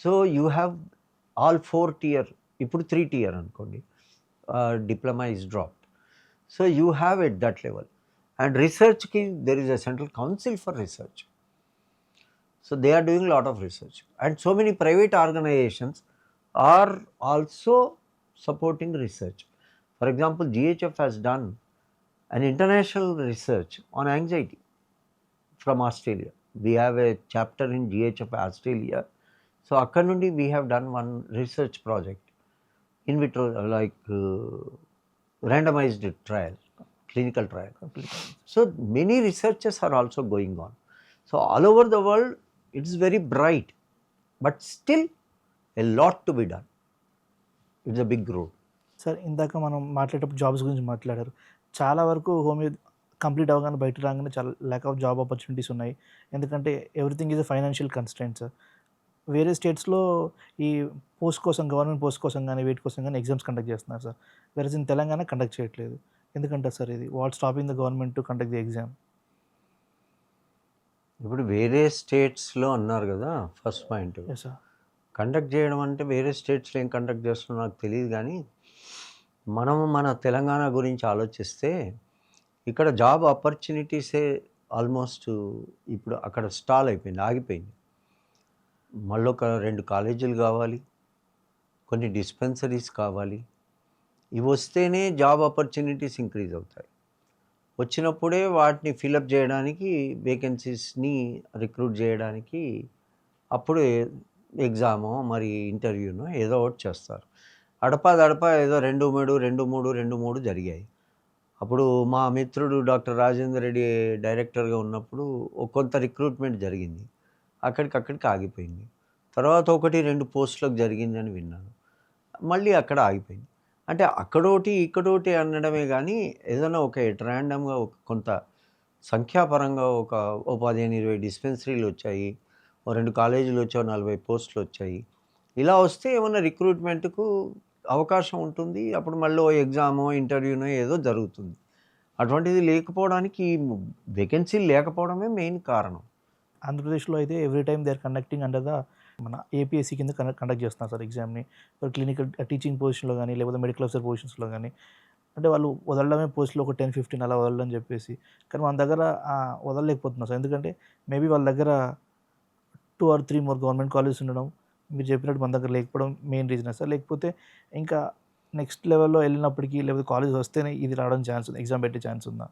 So you have all 4 tier, ఇప్పుడు 3 tier అనుకోండి, diploma is drop. So you have at that level. And రీసెర్చ్కి there is a central council for research. So they are doing lot of research, and so many private organizations are also supporting research. For example GHF has done an international research on anxiety from Australia. We have a chapter in GHF Australia. So అక్కడ నుండి we have done one research project, in vitro, like randomized trial, clinical trial. So many researches are also going on. So all over the world it is very bright, but still a lot to be done. It's a big road. Sir, ఇందాక మనం మాట్లాడేటప్పుడు jobs గురించి మాట్లాడారు. చాలా వరకు homeo complete అవ్వగానే బయట రాగానే చాలా ల్యాక్ ఆఫ్ జాబ్ ఆపర్చునిటీస్ ఉన్నాయి. ఎందుకంటే everything is a financial constraint sir. వేరే స్టేట్స్లో ఈ పోస్ట్ కోసం, గవర్నమెంట్ పోస్ట్ కోసం కానీ వీటి కోసం కానీ ఎగ్జామ్స్ కండక్ట్ చేస్తున్నారు సార్. వేరే ఇన్ తెలంగాణ కండక్ట్ చేయట్లేదు. ఎందుకంటారు సార్ ఇది? What stopping the government to conduct the exam? ఇప్పుడు వేరే స్టేట్స్లో అన్నారు కదా, ఫస్ట్ పాయింట్. సార్, కండక్ట్ చేయడం అంటే వేరే స్టేట్స్లో ఏం కండక్ట్ చేస్తున్నా నాకు తెలియదు, కానీ మనము మన తెలంగాణ గురించి ఆలోచిస్తే ఇక్కడ జాబ్ ఆపర్చునిటీసే ఆల్మోస్ట్ ఇప్పుడు అక్కడ స్టాల్ అయిపోయింది, ఆగిపోయింది. మళ్ళీ ఒక 2 కాలేజీలు కావాలి, కొన్ని డిస్పెన్సరీస్ కావాలి, ఇవి వస్తేనే జాబ్ ఆపర్చునిటీస్ ఇంక్రీజ్ అవుతాయి. వచ్చినప్పుడే వాటిని ఫిలప్ చేయడానికి వేకెన్సీస్‌ని రిక్రూట్ చేయడానికి అప్పుడు ఎగ్జామో, మరి ఇంటర్వ్యూనో ఏదో ఒకటి చేస్తారు. అడపాదడపా ఏదో 2, 3, 2, 3, 2, 3 జరిగాయి. అప్పుడు మా మిత్రుడు డాక్టర్ రాజేందర్ రెడ్డి డైరెక్టర్‌గా ఉన్నప్పుడు కొంత రిక్రూట్‌మెంట్ జరిగింది. అక్కడికక్కడికి ఆగిపోయింది. తర్వాత 1, 2 పోస్టులకు జరిగిందని విన్నాను. మళ్ళీ అక్కడ ఆగిపోయింది. అంటే అక్కడోటి, ఇక్కడోటి అనడమే గానీ, ఏదైనా ఒక ఎట్ రాండమ్‌గా కొంత సంఖ్యాపరంగా ఓ 15, 20 డిస్పెన్సరీలొచ్చాయి. ఓ 2 కాలేజీలొచ్చాయి. ఓ 40 పోస్టులొచ్చాయి. ఇలా వస్తే ఏమన్నా రిక్రూట్‌మెంట్‌కు అవకాశం ఉంటుంది. అప్పుడు మళ్ళీ ఓ ఎగ్జామో, ఇంటర్వ్యూనో ఏదో జరుగుతుంది. అటువంటిది లేకపోవడానికి వేకెన్సీలు లేకపోవడమే మెయిన్ కారణం. ఆంధ్రప్రదేశ్‌లో అయితే every time they are conducting under the మన ఏపీఎస్సీ కింద కండక్ట్ చేస్తున్నారు సార్ ఎగ్జామ్‌ని. క్లినికల్ టీచింగ్ పొజిషన్‌లో గానీ, లేకపోతే మెడికల్ ఆఫీసర్ పొజిషన్స్‌లో గానీ, అంటే వాళ్ళు వదలడమే పోస్టులు ఒక 10, 15 అలా వదలడం చెప్పేసి. కానీ మన దగ్గర వదలలేకపోతున్నారు సార్. ఎందుకంటే మేబీ వాళ్ళ దగ్గర 2 ఆర్ 3 మోర్ గవర్నమెంట్ కాలేజెస్ ఉండడం, మీరు చెప్పినట్టు మన దగ్గర లేకపోవడం మెయిన్ రీజనా సార్? లేకపోతే ఇంకా నెక్స్ట్ లెవెల్‌లో ఎళ్ళినప్పటికి లేకపోతే కాలేజ్ వస్తేనే ఇది రావడం ఛాన్స్ ఉంది. ఎగ్జామ్ పెట్టే ఛాన్స్ ఉందా?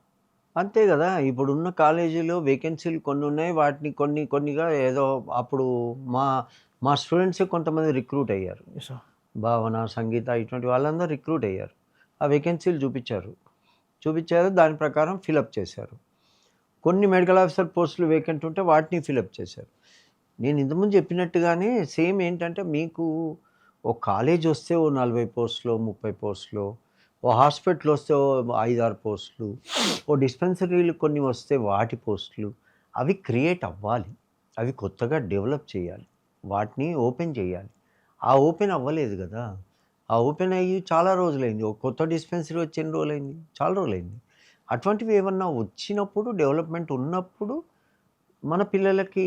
అంతే గదా! ఇప్పుడున్న కాలేజీలో వేకెన్సీలు కొన్నున్నాయి. వాటిని కొన్నిగా ఏదో అప్పుడు మా మా స్టూడెంట్సే కొంతమంది రిక్రూట్ అయ్యారు. Yes sir. భావన, సంగీత ఇటువంటి వాళ్ళందరూ రిక్రూట్ అయ్యారు. ఆ వేకెన్సీలు చూపిచ్చారు. దాని ప్రకారం ఫిలప్ చేశారు. కొన్ని మెడికల్ ఆఫీసర్ పోస్టులు వేకెంట్ ఉంటే వాటిని ఫిలప్ చేశారు. నేను ఇంతకుముందు చెప్పినట్టుగానే సేమ్ ఏంటంటే మీకు ఓ కాలేజ్ వస్తే ఓ 40 పోస్టులో, 30 పోస్టులో, ఓ హాస్పిటల్ వస్తే ఓ 5, 6 పోస్టులు, ఓ డిస్పెన్సరీలు కొన్ని వస్తే వాటి పోస్టులు అవి క్రియేట్ అవ్వాలి. అవి కొత్తగా డెవలప్ చేయాలి. వాటిని ఓపెన్ చేయాలి. ఆ ఓపెన్ అవ్వలేదు గదా! ఆ ఓపెన్ అయ్యి చాలా రోజులైంది. ఒక కొత్త డిస్పెన్సరీ వచ్చి ఎన్ని రోజులైంది? చాలా రోజులైంది. అటువంటివి ఏమన్నా వచ్చినప్పుడు డెవలప్‌మెంట్ ఉన్నప్పుడు మన పిల్లలకి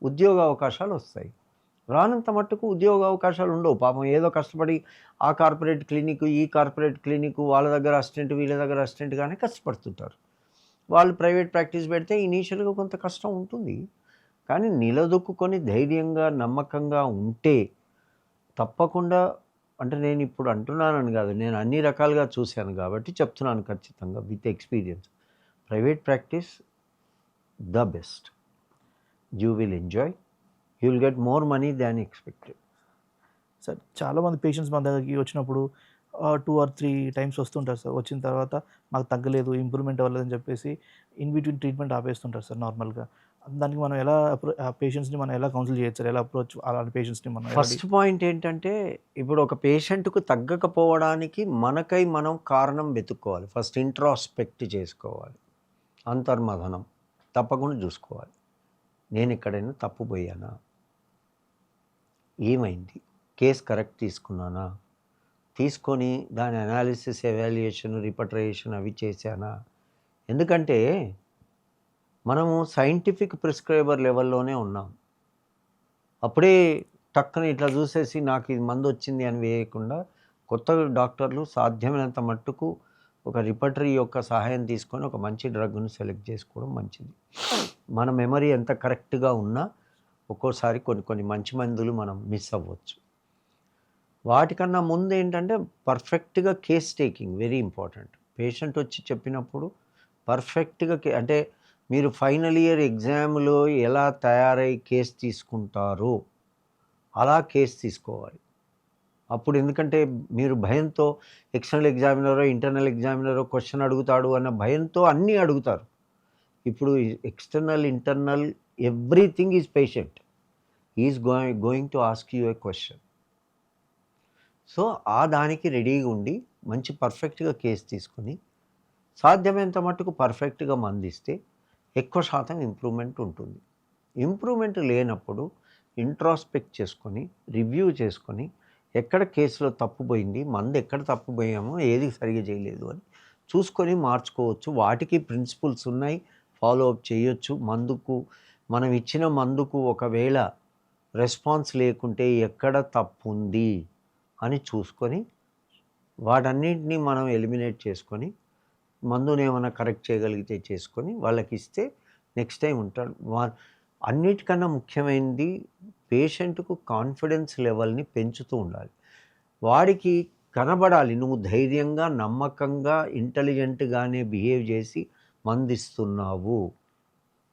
ఉద్యోగ అవకాశాలొస్తాయి. రానంత మట్టుకు ఉద్యోగ అవకాశాలుండవు. పాపం ఏదో కష్టపడి ఆ కార్పొరేట్ క్లినిక్, ఈ కార్పొరేట్ క్లినిక్ వాళ్ళ దగ్గర అసిస్టెంట్, వీళ్ళ దగ్గర అసిస్టెంట్‌గానే కష్టపడుతుంటారు. వాళ్ళు ప్రైవేట్ ప్రాక్టీస్ పెడితే ఇనీషియల్‌గా కొంత కష్టం ఉంటుంది. కానీ నిలదొక్కుకొని ధైర్యంగా, నమ్మకంగా ఉంటే తప్పకుండా అంటే నేనిప్పుడు అంటున్నానని గాదు. నేను అన్ని రకాలుగా చూశాను గాబట్టి చెప్తున్నాను ఖచ్చితంగా with experience. Private practice the best. You will enjoy. You will get more money than expected. Sir చాలామంది పేషెంట్స్ మన దగ్గరికి వచ్చినప్పుడు 2 ఆర్ 3 టైమ్స్ వస్తుంటారు సార్. వచ్చిన తర్వాత మాకు తగ్గలేదు, ఇంప్రూవ్‌మెంట్ అవ్వలేదని చెప్పేసి ఇన్ బిట్వీన్ ట్రీట్మెంట్ ఆపేస్తుంటారు సార్ నార్మల్‌గా. దానికి మనం ఎలా ఆ పేషెంట్స్‌ని మనం ఎలా కౌన్సిల్ చేయొచ్చు సార్? ఎలా అప్రోచ్ అలాంటి పేషెంట్స్‌ని మనం ఎలా ఫస్ట్ పాయింట్ ఏంటంటే, ఇప్పుడు ఒక పేషెంట్‌కు తగ్గకపోవడానికి మనకై మనం కారణం వెతుక్కోవాలి. ఫస్ట్ ఇంట్రాస్పెక్ట్ చేసుకోవాలి. అంతర్మథనం తప్పకుండా చూసుకోవాలి. నేనెక్కడైనా తప్పుపోయానా? ఏమైంది? కేస్ కరెక్ట్ తీసుకున్నానా? తీసుకొని దాని అనాలిసిస్, ఎవాల్యుయేషన్, రిపట్రైజేషన్ అవి చేశానా? ఎందుకంటే, మనము సైంటిఫిక్ ప్రిస్క్రైబర్ లెవెల్‌లోనే ఉన్నాం. అప్పుడే టక్కున ఇట్లా చూసేసి నాకు ఇది మందొచ్చింది అని వేయకుండా కొత్త డాక్టర్లు సాధ్యమైనంత మట్టుకు ఒక రిపర్టరీ యొక్క సహాయం తీసుకొని ఒక మంచి డ్రగ్‌ని సెలెక్ట్ చేసుకోవడం మంచిది. మన మెమరీ ఎంత కరెక్ట్‌గా ఉన్నా ఒక్కోసారి కొన్ని మంచి మందులు మనం మిస్ అవ్వచ్చు. వాటికన్నా ముందేంటంటే పర్ఫెక్ట్‌గా case taking very important. Patient వచ్చి చెప్పినప్పుడు పర్ఫెక్ట్‌గా అంటే మీరు ఫైనల్ ఇయర్ ఎగ్జామ్‌లో ఎలా తయారై కేస్ తీసుకుంటారో అలా కేస్ తీసుకోవాలి. అప్పుడు ఎందుకంటే మీరు భయంతో ఎక్స్టర్నల్ ఎగ్జామినరో, ఇంటర్నల్ ఎగ్జామినరో క్వెషన్ అడుగుతాడు అన్న భయంతో అన్నీ అడుగుతారు. ఇప్పుడు external, internal everything is patient. He is going to ask you a question. So, ఆ దానికి రెడీగా ఉండి మంచి పర్ఫెక్ట్‌గా కేస్ తీసుకొని సాధ్యమైనంత మట్టుకు పర్ఫెక్ట్‌గా మందిస్తే ఎక్కువ శాతం ఇంప్రూవ్‌మెంట్ ఉంటుంది. ఇంప్రూవ్‌మెంట్ లేనప్పుడు ఇంట్రాస్పెక్ట్ చేసుకొని, రివ్యూ చేసుకొని, ఎక్కడ కేసులో తప్పుపోయింది, మందెక్కడ తప్పుపోయామో, ఏది సరిగ్గా చేయలేదు అని చూసుకొని మార్చుకోవచ్చు. వాటికి ప్రిన్సిపుల్స్ ఉన్నాయి. ఫాలో అప్ చేయొచ్చు. మనం ఇచ్చిన మందుకు ఒకవేళ రెస్పాన్స్ లేకుంటే ఎక్కడ తప్పుంది అని చూసుకొని, వాటన్నిటిని మనం ఎలిమినేట్ చేసుకొని, మందునేమన్నా కరెక్ట్ చేయగలిగితే చేసుకొని వాళ్ళకిస్తే నెక్స్ట్ టైమ్ ఉంటాడు. అన్నిటికన్నా ముఖ్యమైనది పేషెంట్‌కు కాన్ఫిడెన్స్ లెవెల్‌ని పెంచుతూ ఉండాలి. వాడికి కనబడాలి. నువ్వు ధైర్యంగా, నమ్మకంగా, ఇంటెలిజెంట్‌గానే బిహేవ్ చేసి మందిస్తున్నావు.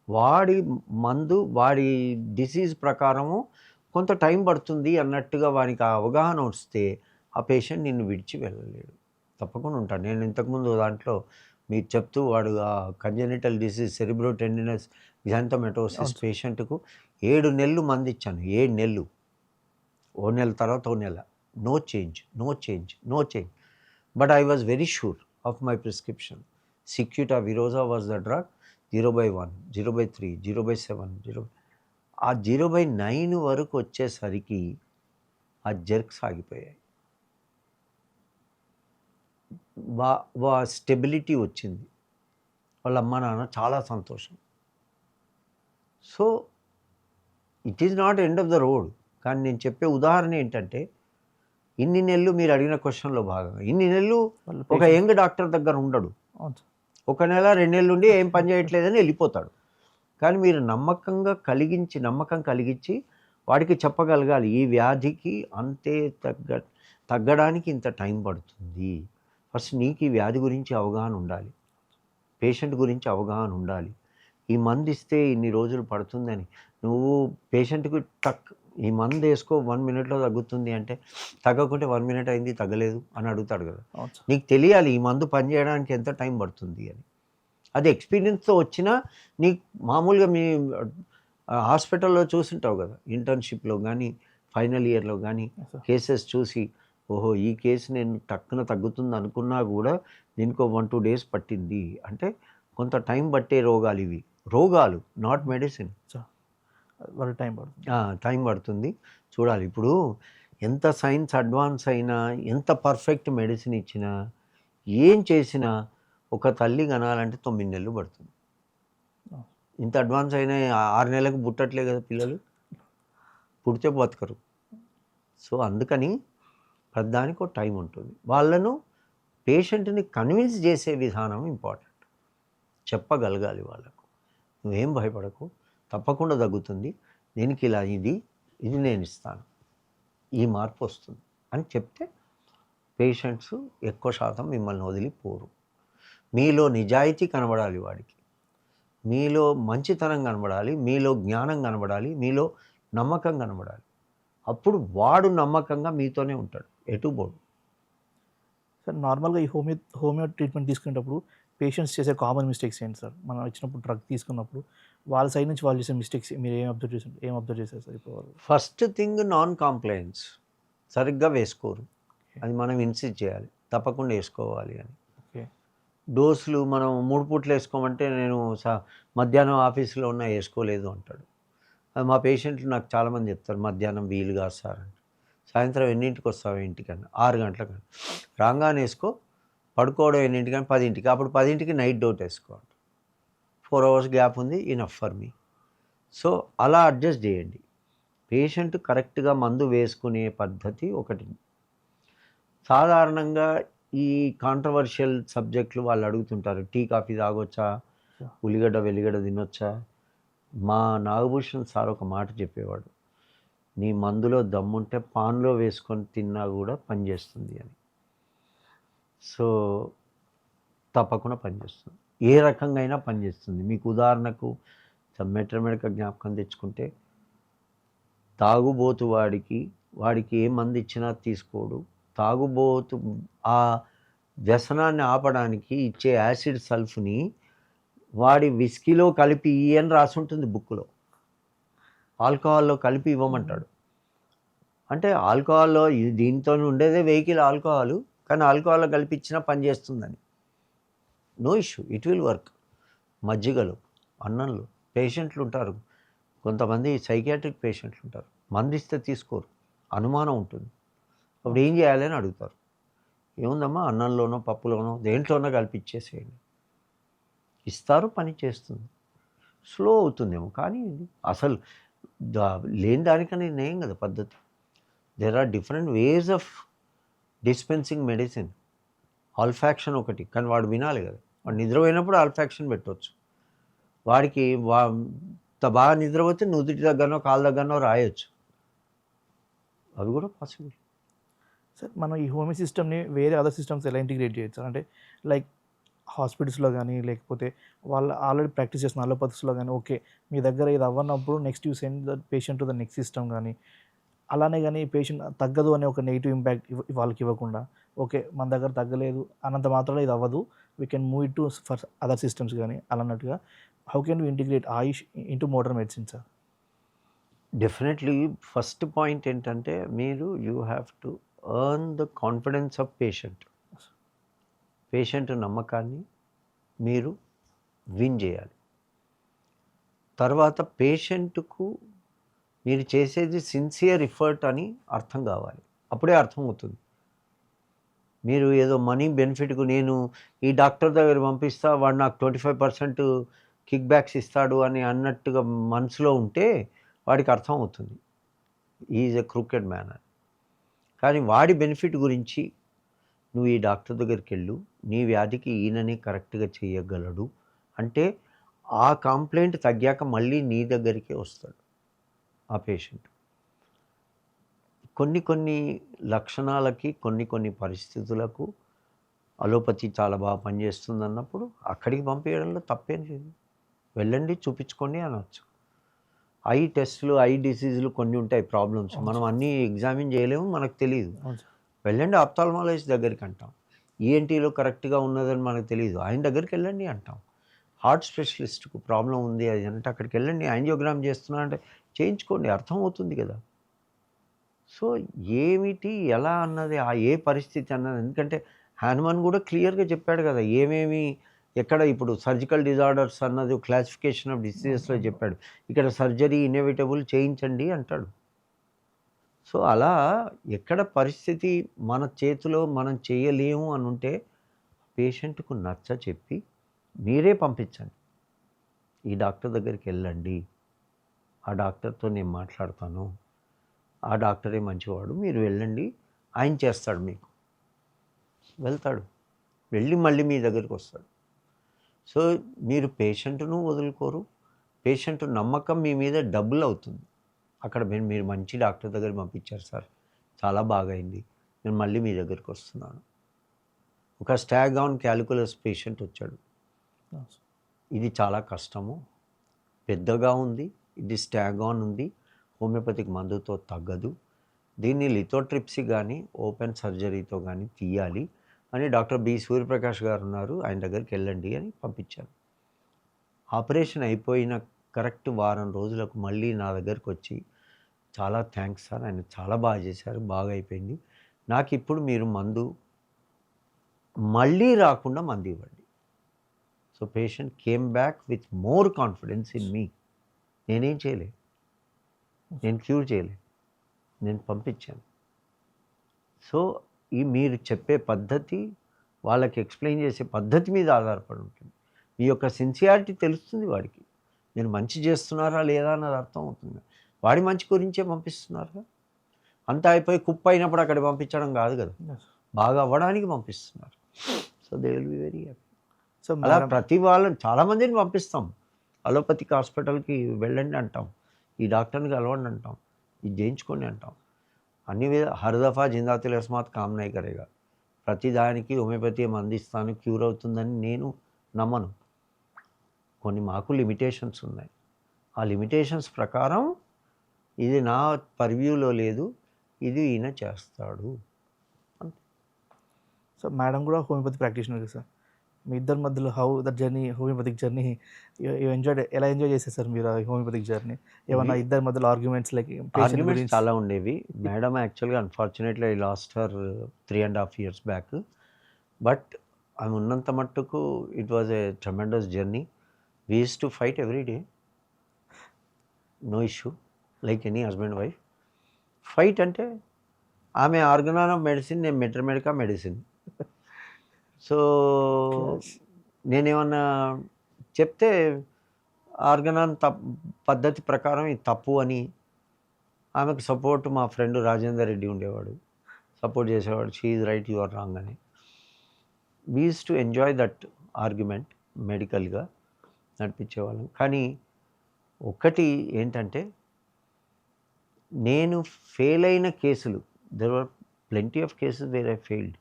వాడి మందు, వాడి డిసీజ్ ప్రకారము కొంత టైం పడుతుంది అన్నట్టుగా వానికి ఆ అవగాహన వస్తే, ఆ పేషెంట్ నిన్ను విడిచి వెళ్ళలేడు. తప్పకుండా ఉంటాడు. నేను ఇంతకుముందు దాంట్లో మీరు చెప్తూ వాడు ఆ కంజెనిటల్ డిసీజ్ సెరిబ్రోటెండినస్ గ్జాంథోమెటోసిస్ అవును సార్. పేషెంట్‌కు 7 నెలలు మందిచ్చాను. 7 నెలలు. ఓ నెల తర్వాత ఓ నెల. No change, no change, no change. But I was very sure of my prescription. Cicuta virosa was the drug. 0/1, 0/3, 0/7, 0 ఆ 0/9 వరకు వచ్చేసరికి ఆ జెర్క్స్ ఆగిపోయాయి. వా వా స్టెబిలిటీ వచ్చింది. వాళ్ళ అమ్మ, నాన్న చాలా సంతోషం. So, it is not end of the road. కానీ నేను చెప్పే ఉదాహరణ ఏంటంటే, ఇన్ని నెలలు మీరు అడిగిన క్వెషన్‌లో భాగంగా, ఇన్ని నెలలు వాళ్ళ ఒక పేషెంట్. యంగ్ డాక్టర్ దగ్గర ఉండడు. అవును సార్. ఒక నెల, 2 నెలలు ఉండి ఏం పని చేయట్లేదని వెళ్ళిపోతాడు. కానీ మీరు నమ్మకం కలిగించి వాడికి చెప్పగలగాలి. ఈ వ్యాధికి అంతే తగ్గడానికి ఇంత టైం పడుతుంది. ఫస్ట్ నీకు ఈ వ్యాధి గురించి అవగాహన ఉండాలి. పేషెంట్ గురించి అవగాహన ఉండాలి. ఈ మందు ఇస్తే ఇన్ని రోజులు పడుతుందని. నువ్వు పేషెంట్‌కి ఈ మందు వేసుకో 1 మినిట్‌లో తగ్గుతుంది అంటే, తగ్గకుంటే 1 మినిట్ అయింది తగ్గలేదు అని అడుగుతాడు కదా! అవును సార్. నీకు తెలియాలి ఈ మందు పనిచేయడానికి ఎంత టైం పడుతుంది అని. అది ఎక్స్‌పీరియన్స్‌తో వచ్చినా నీకు మామూలుగా మీ హాస్పిటల్‌లో చూసుంటావు కదా! ఇంటర్న్‌షిప్‌లో గానీ, ఫైనల్ ఇయర్‌లో గానీ ఎస్ సార్. కేసెస్ చూసి, ఓహో! ఈ కేసు నేను టక్కున తగ్గుతుంది అనుకున్నా కూడా దీనికో 1, 2 డేస్ పట్టింది. అంటే కొంత టైం పట్టే రోగాలివి. రోగాలు, నాట్ మెడిసిన్. సార్. వాళ్ళకి టైం పడుతుంది. టైం పడుతుంది. చూడాలి. ఇప్పుడు ఎంత సైన్స్ అడ్వాన్స్ అయినా, ఎంత పర్ఫెక్ట్ మెడిసిన్ ఇచ్చినా, ఏం చేసినా ఒక తల్లి కనాలంటే 9 నెలలు పడుతుంది. అవును. ఇంత అడ్వాన్స్ అయినా 6 నెలలకు పుట్టట్లే కదా పిల్లలు. పుడితే బతకరు. సో, అందుకని ప్రతిదానికి ఒక టైం ఉంటుంది. వాళ్ళను పేషెంట్‌ని కన్విన్స్ చేసే విధానం ఇంపార్టెంట్. చెప్పగలగాలి వాళ్ళకు. నువ్వేం భయపడకు. తప్పకుండా తగ్గుతుంది. దీనికి ఇలా ఇది నేను ఇస్తాను. ఈ మార్పు వస్తుంది అని చెప్తే పేషెంట్స్ ఎక్కువ శాతం మిమ్మల్ని వదిలిపోరు. మీలో నిజాయితీ కనబడాలి వాడికి. మీలో మంచితనం కనబడాలి. మీలో జ్ఞానం కనబడాలి. మీలో నమ్మకం కనబడాలి. అప్పుడు వాడు నమ్మకంగా మీతోనే ఉంటాడు. ఎటు పోడు. సార్ నార్మల్‌గా ఈ హోమియో ట్రీట్మెంట్ తీసుకునేటప్పుడు పేషెంట్స్ చేసే కామన్ మిస్టేక్స్ ఏంటి సార్? మనం ఇచ్చినప్పుడు డ్రగ్ తీసుకున్నప్పుడు వాళ్ళ సైడ్ నుంచి వాళ్ళు చేసే మిస్టేక్స్ మీరు ఏం అబ్జర్వ్ చేశారు సార్ ఇప్పటివరకు? First thing non compliance. సరిగ్గా వేసుకోరు. అది మనం ఇన్సిస్ట్ చేయాలి. తప్పకుండా వేసుకోవాలి అని. ఓకే. డోసులు మనం 3 పూటలు వేసుకోమంటే నేను మధ్యాహ్నం ఆఫీస్లో ఉన్నా వేసుకోలేదు అంటాడు. మా పేషెంట్లు నాకు చాలామంది చెప్తారు, మధ్యాహ్నం వీలు కాదు సార్ అంటే. సాయంత్రం ఎన్నింటికి వస్తావు ఇంటికన్నా? 6 గంటలకు. రాగానే వేసుకో, పడుకోవడం ఎన్నింటికని? 10కి. అప్పుడు 10కి నైట్ డోట్ వేసుకో. 4 అవర్స్ గ్యాప్ ఉంది, ఇనఫ్ ఫర్ మీ. సో అలా అడ్జస్ట్ చేయండి. పేషెంట్ కరెక్ట్గా మందు వేసుకునే పద్ధతి ఒకటి. సాధారణంగా ఈ కాంట్రవర్షియల్ సబ్జెక్టులు వాళ్ళు అడుగుతుంటారు. టీ, కాఫీ తాగొచ్చా? ఉల్లిగడ్డ, వెల్లిగడ్డ తినొచ్చా? మా నాగభూషణ్ సార్ ఒక మాట చెప్పేవాడు, నీ మందులో దమ్ముంటే పాన్లో వేసుకొని తిన్నా కూడా పనిచేస్తుంది అని. సో తప్పకుండా పనిచేస్తుంది. ఏ రకంగా అయినా పనిచేస్తుంది. మీకు ఉదాహరణకు మెట్రమెడక జ్ఞాపకం తెచ్చుకుంటే, తాగుబోతు వాడికి ఏ మందు ఇచ్చినా తీసుకోడు. తాగుబోతు ఆ వ్యసనాన్ని ఆపడానికి ఇచ్చే యాసిడ్ సల్ఫ్ని వాడి విస్కీలో కలిపి అని రాసి ఉంటుంది బుక్లో. ఆల్కహాల్లో కలిపి ఇవ్వమంటాడు. అంటే ఆల్కహాల్లో దీంతో ఉండేదే వెహికల్ ఆల్కహాలు, కానీ ఆల్కహాల్లో కలిపి ఇచ్చినా పనిచేస్తుందని. No issue, it will work. మజ్జిగలో, అన్నంలో పేషెంట్లు ఉంటారు, కొంతమంది సైకియాట్రిక్ పేషెంట్లు ఉంటారు, మందు ఇస్తే తీసుకోరు, అనుమానం ఉంటుంది. అప్పుడు ఏం చేయాలి అని అడుగుతారు. ఏముందమ్మా, అన్నంలోనో పప్పులోనో దేంట్లోనో కలిపి ఇచ్చేసేయండి. ఇస్తారు, పని చేస్తుంది. స్లో అవుతుందేమో కానీ అసలు లేని దానికన్నా నేనేం కదా పద్ధతి. There are different ways of dispensing medicine. Olfaction ఒకటి, కానీ వాడు వినాలి కదా. వాడు నిద్రపోయినప్పుడు ఆల్ఫాక్షన్ పెట్టవచ్చు. వాడికి బాగా నిద్రపోతే నుదుటి దగ్గరనో కాళ్ళ దగ్గరనో రాయొచ్చు. అవి కూడా పాసిబుల్. సార్ మనం ఈ హోమియో సిస్టమ్‌ని వేరే అదర్ సిస్టమ్స్ ఎలా ఇంటిగ్రేట్ చేయొచ్చు సార్? అంటే లైక్ హాస్పిటల్స్‌లో గానీ, లేకపోతే వాళ్ళు ఆల్రెడీ ప్రాక్టీస్ చేస్తున్న అలోపతిస్‌లో గానీ, ఓకే. మీ దగ్గర ఇది అవ్వనప్పుడు next you send the patient to the next system గానీ, అలానే గానీ పేషెంట్ తగ్గదు అనే ఒక నెగెటివ్ ఇంపాక్ట్ వాళ్ళకివ్వకుండా, ఓకే. మన దగ్గర తగ్గలేదు అన్నంత మాత్రాన ఇది అవ్వదు. We can move it to for other systems గానీ అలా అన్నట్టుగా how can we integrate AYUSH into modern medicine sir? Definitely first point ఏంటంటే మీరు you have to earn the confidence of patient. Patient నమ్మకాన్ని మీరు విన్ చేయాలి. తర్వాత పేషెంట్‌కు మీరు చేసేది సిన్సియర్ ఎఫర్ట్ అని అర్థం కావాలి. అప్పుడే అర్థమవుతుంది. మీరు ఏదో మనీ బెనిఫిట్‌కు నేను ఈ డాక్టర్ దగ్గరికి పంపిస్తా, వాడు నాకు 25% కిక్ బ్యాక్స్ ఇస్తాడు అని అన్నట్టుగా మనసులో ఉంటే వాడికి అర్థమవుతుంది. He is a crooked man అని. కానీ వాడి బెనిఫిట్ గురించి నువ్వు ఈ డాక్టర్ దగ్గరికెళ్ళు, నీ వ్యాధికి ఈయననే కరెక్ట్‌గా చేయగలడు అంటే ఆ కంప్లెయింట్ తగ్గాక మళ్ళీ నీ దగ్గరికే వస్తాడు ఆ పేషెంట్. కొన్ని లక్షణాలకి, కొన్ని పరిస్థితులకు అలోపతి చాలా బాగా పనిచేస్తుందన్నప్పుడు అక్కడికి పంపియడంలో తప్పేం లేదు. వెళ్ళండి చూపించుకోండి అనొచ్చు. ఐ టెస్ట్‌లు, ఐ డిసీజులు కొన్ని ఉంటాయి ప్రాబ్లమ్స్. అవును మనం సార్. అన్నీ ఎగ్జామిన్ చేయలేము, మనకు తెలీదు. అవును సార్. వెళ్ళండి ఆప్థాల్మాలజిస్ట్ దగ్గరికి అంటాం. ఈఎన్టీలో కరెక్ట్‌గా ఉన్నదని మనకు తెలీదు. ఆయన దగ్గరికెళ్ళండి అంటాం. హార్ట్ స్పెషలిస్ట్‌కు ప్రాబ్లమ్ ఉంది అది అంటే అక్కడికెళ్ళండి. యాంజియోగ్రామ్ చేస్తున్నా అంటే చేయించుకోండి అర్థమవుతుంది కదా! సో, ఏమిటి, ఎలా అన్నది ఏ పరిస్థితి అన్నది ఎందుకంటే హానుమాన్ కూడా క్లియర్‌గా చెప్పాడు కదా! ఏమేమి ఎక్కడ ఇప్పుడు సర్జికల్ డిజార్డర్స్ అన్నది క్లాసిఫికేషన్ ఆఫ్ డిసీజెస్‌లో చెప్పాడు. ఇక్కడ సర్జరీ ఇన్‌ఎవిటబుల్ చేయించండి అంటాడు. సో, అలా ఎక్కడ పరిస్థితి మన చేతిలో మనం చేయలేము అనుంటే పేషెంట్‌కు నచ్చచెప్పి మీరే పంపించండి. ఈ డాక్టర్ దగ్గరికెళ్ళండి. ఆ డాక్టర్‌తో నేను మాట్లాడతాను. ఆ డాక్టరే మంచివాడు. మీరు వెళ్ళండి. ఆయన చేస్తాడు మీకు. వెళ్తాడు. వెళ్ళి మళ్ళీ మీ దగ్గరికొస్తాడు. సో, మీరు పేషెంట్‌ను వదులుకోరు. పేషెంట్ నమ్మకం మీ మీద డబుల్ అవుతుంది. అక్కడ మీరు మంచి డాక్టర్ దగ్గరికి పంపించారు సార్. చాలా బాగయింది. నేను మళ్ళీ మీ దగ్గరికొస్తున్నాను. ఒక స్టాగ్-ఆన్ క్యాలిక్యులస్ పేషెంట్ వచ్చాడు. అవును సార్. ఇది చాలా కష్టము. పెద్దగా ఉంది. ఇది స్టాగ్-ఆన్ ఉంది. హోమియోపతిక్ మందుతో తగ్గదు. దీన్ని లిథోట్రిప్సీ గానీ, ఓపెన్ సర్జరీతో గానీ తీయాలి అని డాక్టర్ బి. సూర్యప్రకాష్ గారు ఉన్నారు. ఆయన దగ్గరికెళ్ళండి అని పంపించాను. ఆపరేషన్ అయిపోయిన కరెక్ట్ వారం రోజులకు మళ్ళీ నా దగ్గరకొచ్చి చాలా థాంక్స్ సార్. ఆయన చాలా బాగా చేశారు. బాగా అయిపోయింది. నాకిప్పుడు మీరు మందు మళ్ళీ రాకుండా మందివ్వండి. So, patient came back with more confidence in me. నేనేం చేయలే. నేను క్యూర్ చేయలే. నేను పంపించాను. సో, మీరు చెప్పే పద్ధతి, వాళ్ళకి ఎక్స్‌ప్లెయిన్ చేసే పద్ధతి మీద ఆధారపడి ఉంటుంది. మీ యొక్క సిన్సియారిటీ తెలుస్తుంది వాడికి. మీరు మంచి చేస్తున్నారా లేదా అన్నది అర్థమవుతుంది. వాడి మంచి గురించే పంపిస్తున్నారుగా. అంతా అయిపోయి కుప్ప అయినప్పుడు అక్కడికి పంపించడం కాదు కదా! యెస్. బాగా అవ్వడానికి పంపిస్తున్నారు. So, they will be very happy. So అలా మేడం ప్రతి వాళ్ళని చాలామందిని పంపిస్తాం. అలోపతిక్ హాస్పిటల్‌కి వెళ్ళండి అంటాం. ఈ డాక్టర్‌ని కలవండి అంటాం. ఇది చేయించుకోండి అంటాం. అన్ని హర్ దఫా జిందా తిలస్మాత్ కామ్ నహీ కరేగా. ప్రతి దానికి హోమియోపతి మందిస్తాను క్యూర్ అవుతుందని నేను నమ్మను. మాకు లిమిటేషన్స్ ఉన్నాయి. ఆ లిమిటేషన్స్ ప్రకారం ఇది నా పర్వ్యూలో లేదు. ఇది ఈయన చేస్తాడు. సో మేడం కూడా హోమియోపతి ప్రాక్టీషనర్ సార్. మీ ఇద్దరి మధ్యలో how the journey homoeopathic journey you ఎలా ఎంజాయ్ చేశారు సార్ మీరు ఆ హోమియోపతిక్ జర్నీ? ఏమన్నా ఇద్దరి మధ్యలో ఆర్గ్యుమెంట్స్ లైక్ పేషెంట్ ఆర్గ్యుమెంట్స్ గురించి? చాలా ఉండేవి. మేడం యాక్చువల్‌గా unfortunately I lost her 3½ years back. But ఆమె ఉన్నంత మట్టుకు it was a tremendous journey. We used to fight every day. No issue. Like any husband wife. Fight అంటే ఆమె ఆర్గనాన్ ఆఫ్ మెడిసిన్, నేను మెట్రమెడికా మెడిసిన్. సో, నేనేమన్నా చెప్తే Organon పద్ధతి ప్రకారం ఇది తప్పు అని ఆమెకు సపోర్ట్ మా ఫ్రెండ్ రాజేందర్ రెడ్డి ఉండేవాడు. సపోర్ట్ చేసేవాడు. She is right, you are wrong అని. We used to enjoy that argument మెడికల్‌గా నడిపించేవాళ్ళం. కానీ ఒకటి ఏంటంటే నేను ఫెయిల్ అయిన కేసులు there were plenty of cases where I failed.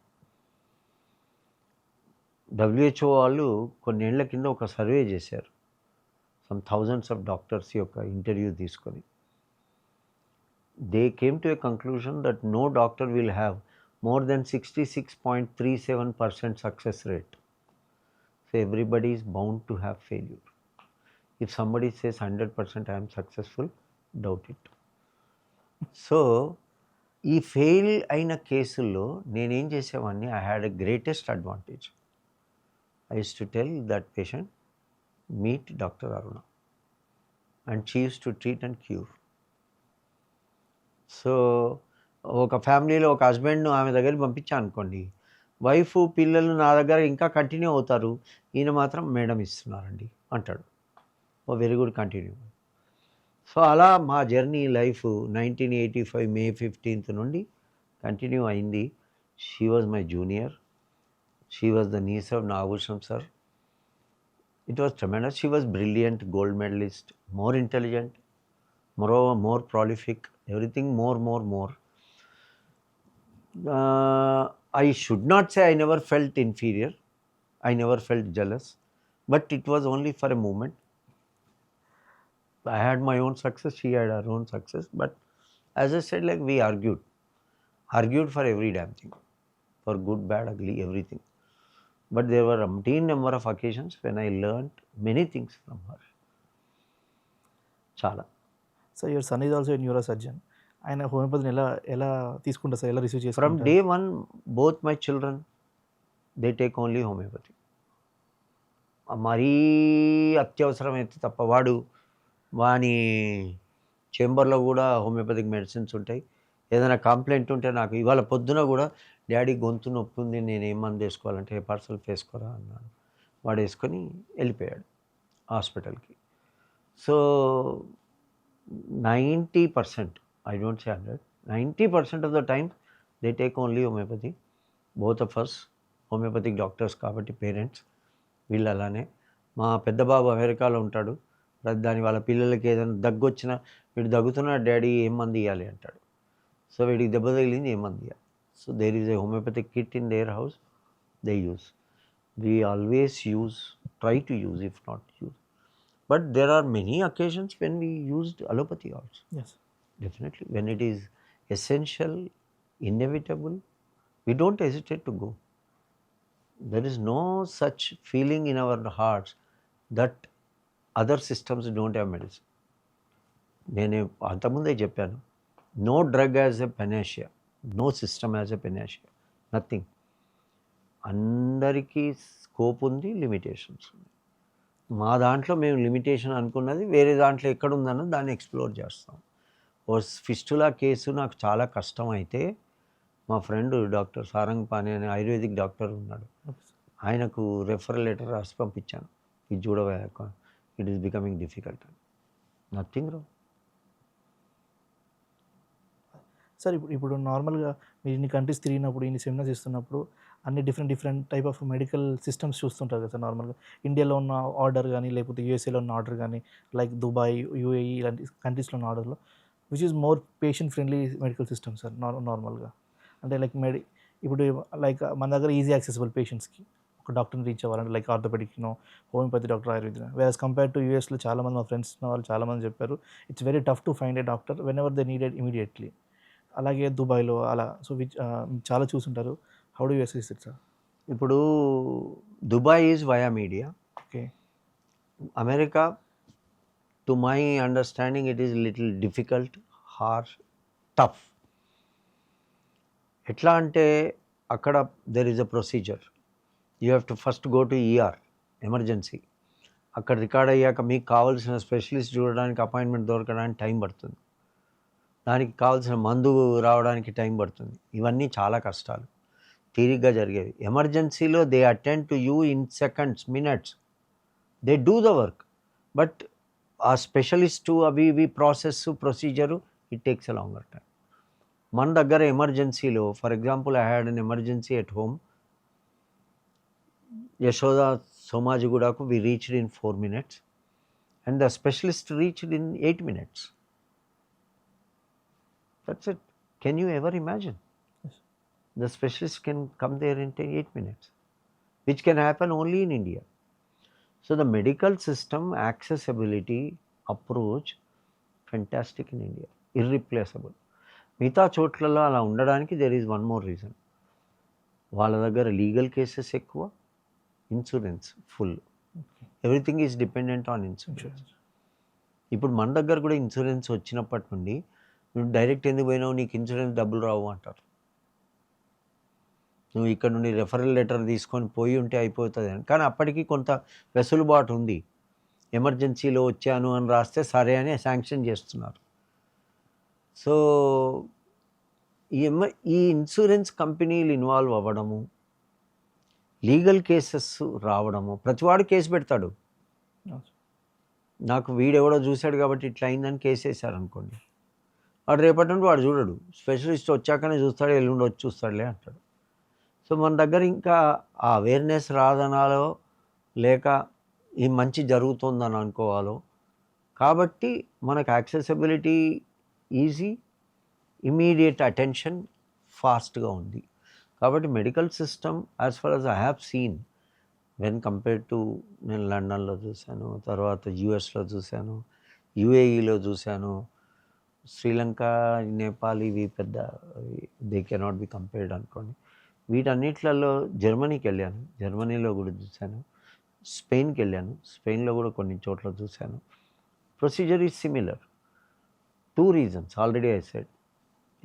WHO వాళ్ళు కొన్నేళ్ల కింద ఒక సర్వే చేశారు, సమ్ థౌజండ్స్ ఆఫ్ డాక్టర్స్ యొక్క ఇంటర్వ్యూ తీసుకొని. They came to a conclusion that no doctor will have more than 66.37% success rate. So everybody is bound to have failure. If somebody says 100% I am successful, doubt it. So ఈ fail అయిన కేసుల్లో నేనేం చేసేవాడిని, I had a greatest advantage. I use to tell that patient meet doctor Aruna and she use to treat and cure. So ఒక ఫ్యామిలీలో ఒక హస్బెండ్ను ఆమె దగ్గరికి పంపించాను అనుకోండి, వైఫ్ పిల్లలు నా దగ్గర ఇంకా కంటిన్యూ అవుతారు, ఈయన మాత్రం మేడం ఇస్తున్నారండి అంటాడు. ఓ వెరీ గుడ్, కంటిన్యూ. సో అలా మా జర్నీ లైఫ్ 1985 May 15th నుండి కంటిన్యూ అయింది. She was my junior, she was the niece of Nagabhushanam sir. It was tremendous. She was brilliant, gold medalist, more intelligent, moreover more prolific, everything more. I should not say I never felt inferior, I never felt jealous, but it was only for a moment. I had my own success, she had her own success, but as I said, like, we argued for every damn thing, for good, bad, ugly, everything. But there were umpteen number of occasions when I learnt many things from her. Chala. So your son is also a neuro surgeon. ఆయన హోమియోపతిని ఎలా తీసుకుంటారు sir, ఎలా receive From చేసుకుంటారు? day one, both my children, they take only homeopathy. మరీ అత్యవసరమైతే తప్ప, వాని చేంబర్లో కూడా homoeopathic medicines ఉంటాయి. ఏదైనా కంప్లైంట్ ఉంటే నాకు ఇవాళ పొద్దున కూడా డాడీ గొంతు నొప్పి ఉంది, నేను ఏం మందు వేసుకోవాలంటే హెపార్సల్ఫ్ వేసుకోరా అన్నాడు. వాడు వేసుకొని వెళ్ళిపోయాడు హాస్పిటల్కి. So 90%, I don't say 100, 90% of the time they take only homeopathy. Both of us homeopathic doctors కాబట్టి పేరెంట్స్ వీళ్ళు అలానే. మా పెద్ద బాబు అమెరికాలో ఉంటాడు, దాని వాళ్ళ పిల్లలకి ఏదైనా దగ్గు వచ్చినా, వీడు దగ్గుతున్నాడు డాడీ ఏం మంది ఇవ్వాలి అంటాడు. సో వీడికి దెబ్బ తగిలింది ఏం మంది ఇవ్వాలి. So there is a homeopathic kit in their house, they use. We always try to use, if not use. But there are many occasions when we used allopathy also. Yes. Definitely. When it is essential, inevitable, we don't hesitate to go. There is no such feeling in our hearts that other systems don't have medicine. నేను అంతకుముందే చెప్పాను, no drug as a panacea, no system as a panacea, nothing. అందరికీ scope ఉంది, limitations ఉంది. మా దాంట్లో మేము limitation అనుకున్నది వేరే దాంట్లో ఎక్కడుందన్నది దాన్ని ఎక్స్ప్లోర్ చేస్తాం. ఓ ఫిస్టులా కేసు నాకు చాలా కష్టం అయితే మా ఫ్రెండ్ డాక్టర్ సారంగ్ పాని అనే ఆయుర్వేదిక్ డాక్టర్ ఉన్నాడు, ఆయనకు రెఫరల్ లెటర్ రాసి పంపించాను, ఇది చూడవయ్యాక ఇట్ ఈస్ బికమింగ్ డిఫికల్ట్ అని. Nothing wrong. సార్ ఇప్పుడు నార్మల్గా మీరు ఇన్ని కంట్రీస్ తిరిగినప్పుడు, ఇన్ని సెమినార్స్ ఇస్తున్నప్పుడు అన్ని different type of medical systems చూస్తుంటారు కదా సార్. నార్మల్గా ఇండియాలో ఉన్న ఆర్డర్ కానీ, లేకపోతే యూఎస్ఏలో ఉన్న ఆర్డర్ కానీ, లైక్ దుబాయ్, యూఏఈ ఇలాంటి కంట్రీస్లో ఉన్న ఆర్డర్లో which is more patient friendly medical system sir నార్మల్గా. అంటే లైక్ ఇప్పుడు లైక్ మన దగ్గర ఈజీ యాక్సెసిబుల్ పేషెంట్స్కి ఒక డాక్టర్ని రీచ్ అవ్వాలంటే, లైక్ ఆర్థోపెడిక్నో, homeopathy doctor, Ayurveda. Versus compare to యూఎస్లో చాలామంది మా ఫ్రెండ్స్ ఉన్న వాళ్ళు చాలామంది చెప్పారు, it's very tough to find a doctor whenever they needed immediately. అలాగే దుబాయ్లో అలా. సో చాలా చూసుంటారు. How do you assess it sir? ఇప్పుడు Dubai is via media. Okay. America, to my understanding, it is little difficult, harsh, tough. ఎట్లా అంటే అక్కడ there is a procedure. You have to first go to ER, emergency. అక్కడ record అయ్యాక మీకు కావాల్సిన specialist చూడడానికి appointment దొరకడానికి time పడుతుంది, దానికి కావాల్సిన మందు రావడానికి టైం పడుతుంది. ఇవన్నీ చాలా కష్టాలు, తీరిగ్గా జరిగేవి. ఎమర్జెన్సీలో they attend to you in seconds, minutes, they do the work. But ఆ స్పెషలిస్టు అవి ఇవి process, procedure, it takes a longer time. మన దగ్గర ఎమర్జెన్సీలో, for example, I had an emergency at home, Yashoda సోమాజిగూడకు we reached in 4 minutes and the specialist reached in 8 minutes. That's it. Can you ever imagine? Yes. the specialist can come there in 8 minutes, which can happen only in India. So the medical system accessibility approach fantastic in India, irreplaceable. మిగతా చోట్లలో అలా ఉండడానికి there is one more reason. వాళ్ళ దగ్గర legal cases ఎక్కువ, insurance full, everything is dependent on insurance. ఇప్పుడు మన దగ్గర కూడా ఇన్సూరెన్స్ వచ్చినప్పటి నుండి నువ్వు డైరెక్ట్ ఎందుకు పోయినావు, నీకు ఇన్సూరెన్స్ డబ్బులు రావు అంటారు. నువ్వు ఇక్కడ నుండి రెఫరల్ లెటర్ తీసుకొని పోయి ఉంటే అయిపోతుంది అని. కానీ అప్పటికి కొంత వెసులుబాటు ఉంది. ఎమర్జెన్సీలో వచ్చాను అని రాస్తే సరే అని శాంక్షన్ చేస్తున్నారు. సో ఈ ఇన్సూరెన్స్ కంపెనీలు ఇన్వాల్వ్ అవ్వడము, లీగల్ కేసెస్ రావడము, ప్రతివాడు కేసు పెడతాడు. నాకు వీడెవడో చూశాడు కాబట్టి ఇట్లా అయిందని కేసు వేశారు అనుకోండి, వాడు రేపటి నుండి వాడు చూడడు, స్పెషలిస్ట్ వచ్చాకనే చూస్తాడు, ఎల్లుండి వచ్చి చూస్తాడులే అంటాడు. సో మన దగ్గర ఇంకా ఆ అవేర్నెస్ రాదనాలో లేక ఈ మంచి జరుగుతుందని అనుకోవాలో, కాబట్టి మనకు యాక్సెసిబిలిటీ ఈజీ, ఇమీడియట్ అటెన్షన్ ఫాస్ట్గా ఉంది. కాబట్టి medical system as far as I have seen when compared to, నేను లండన్లో చూశాను, తర్వాత యూఎస్లో చూశాను, యూఏఈలో చూశాను, శ్రీలంక, నేపాల్ ఇవి పెద్ద దే కెనాట్ బి కంపేర్డ్ అనుకోండి. వీటన్నిట్లలో జర్మనీకి వెళ్ళాను, జర్మనీలో కూడా చూశాను, స్పెయిన్కి వెళ్ళాను, స్పెయిన్లో కూడా కొన్ని చోట్ల చూశాను. Procedure is similar. 2 reasons already I said,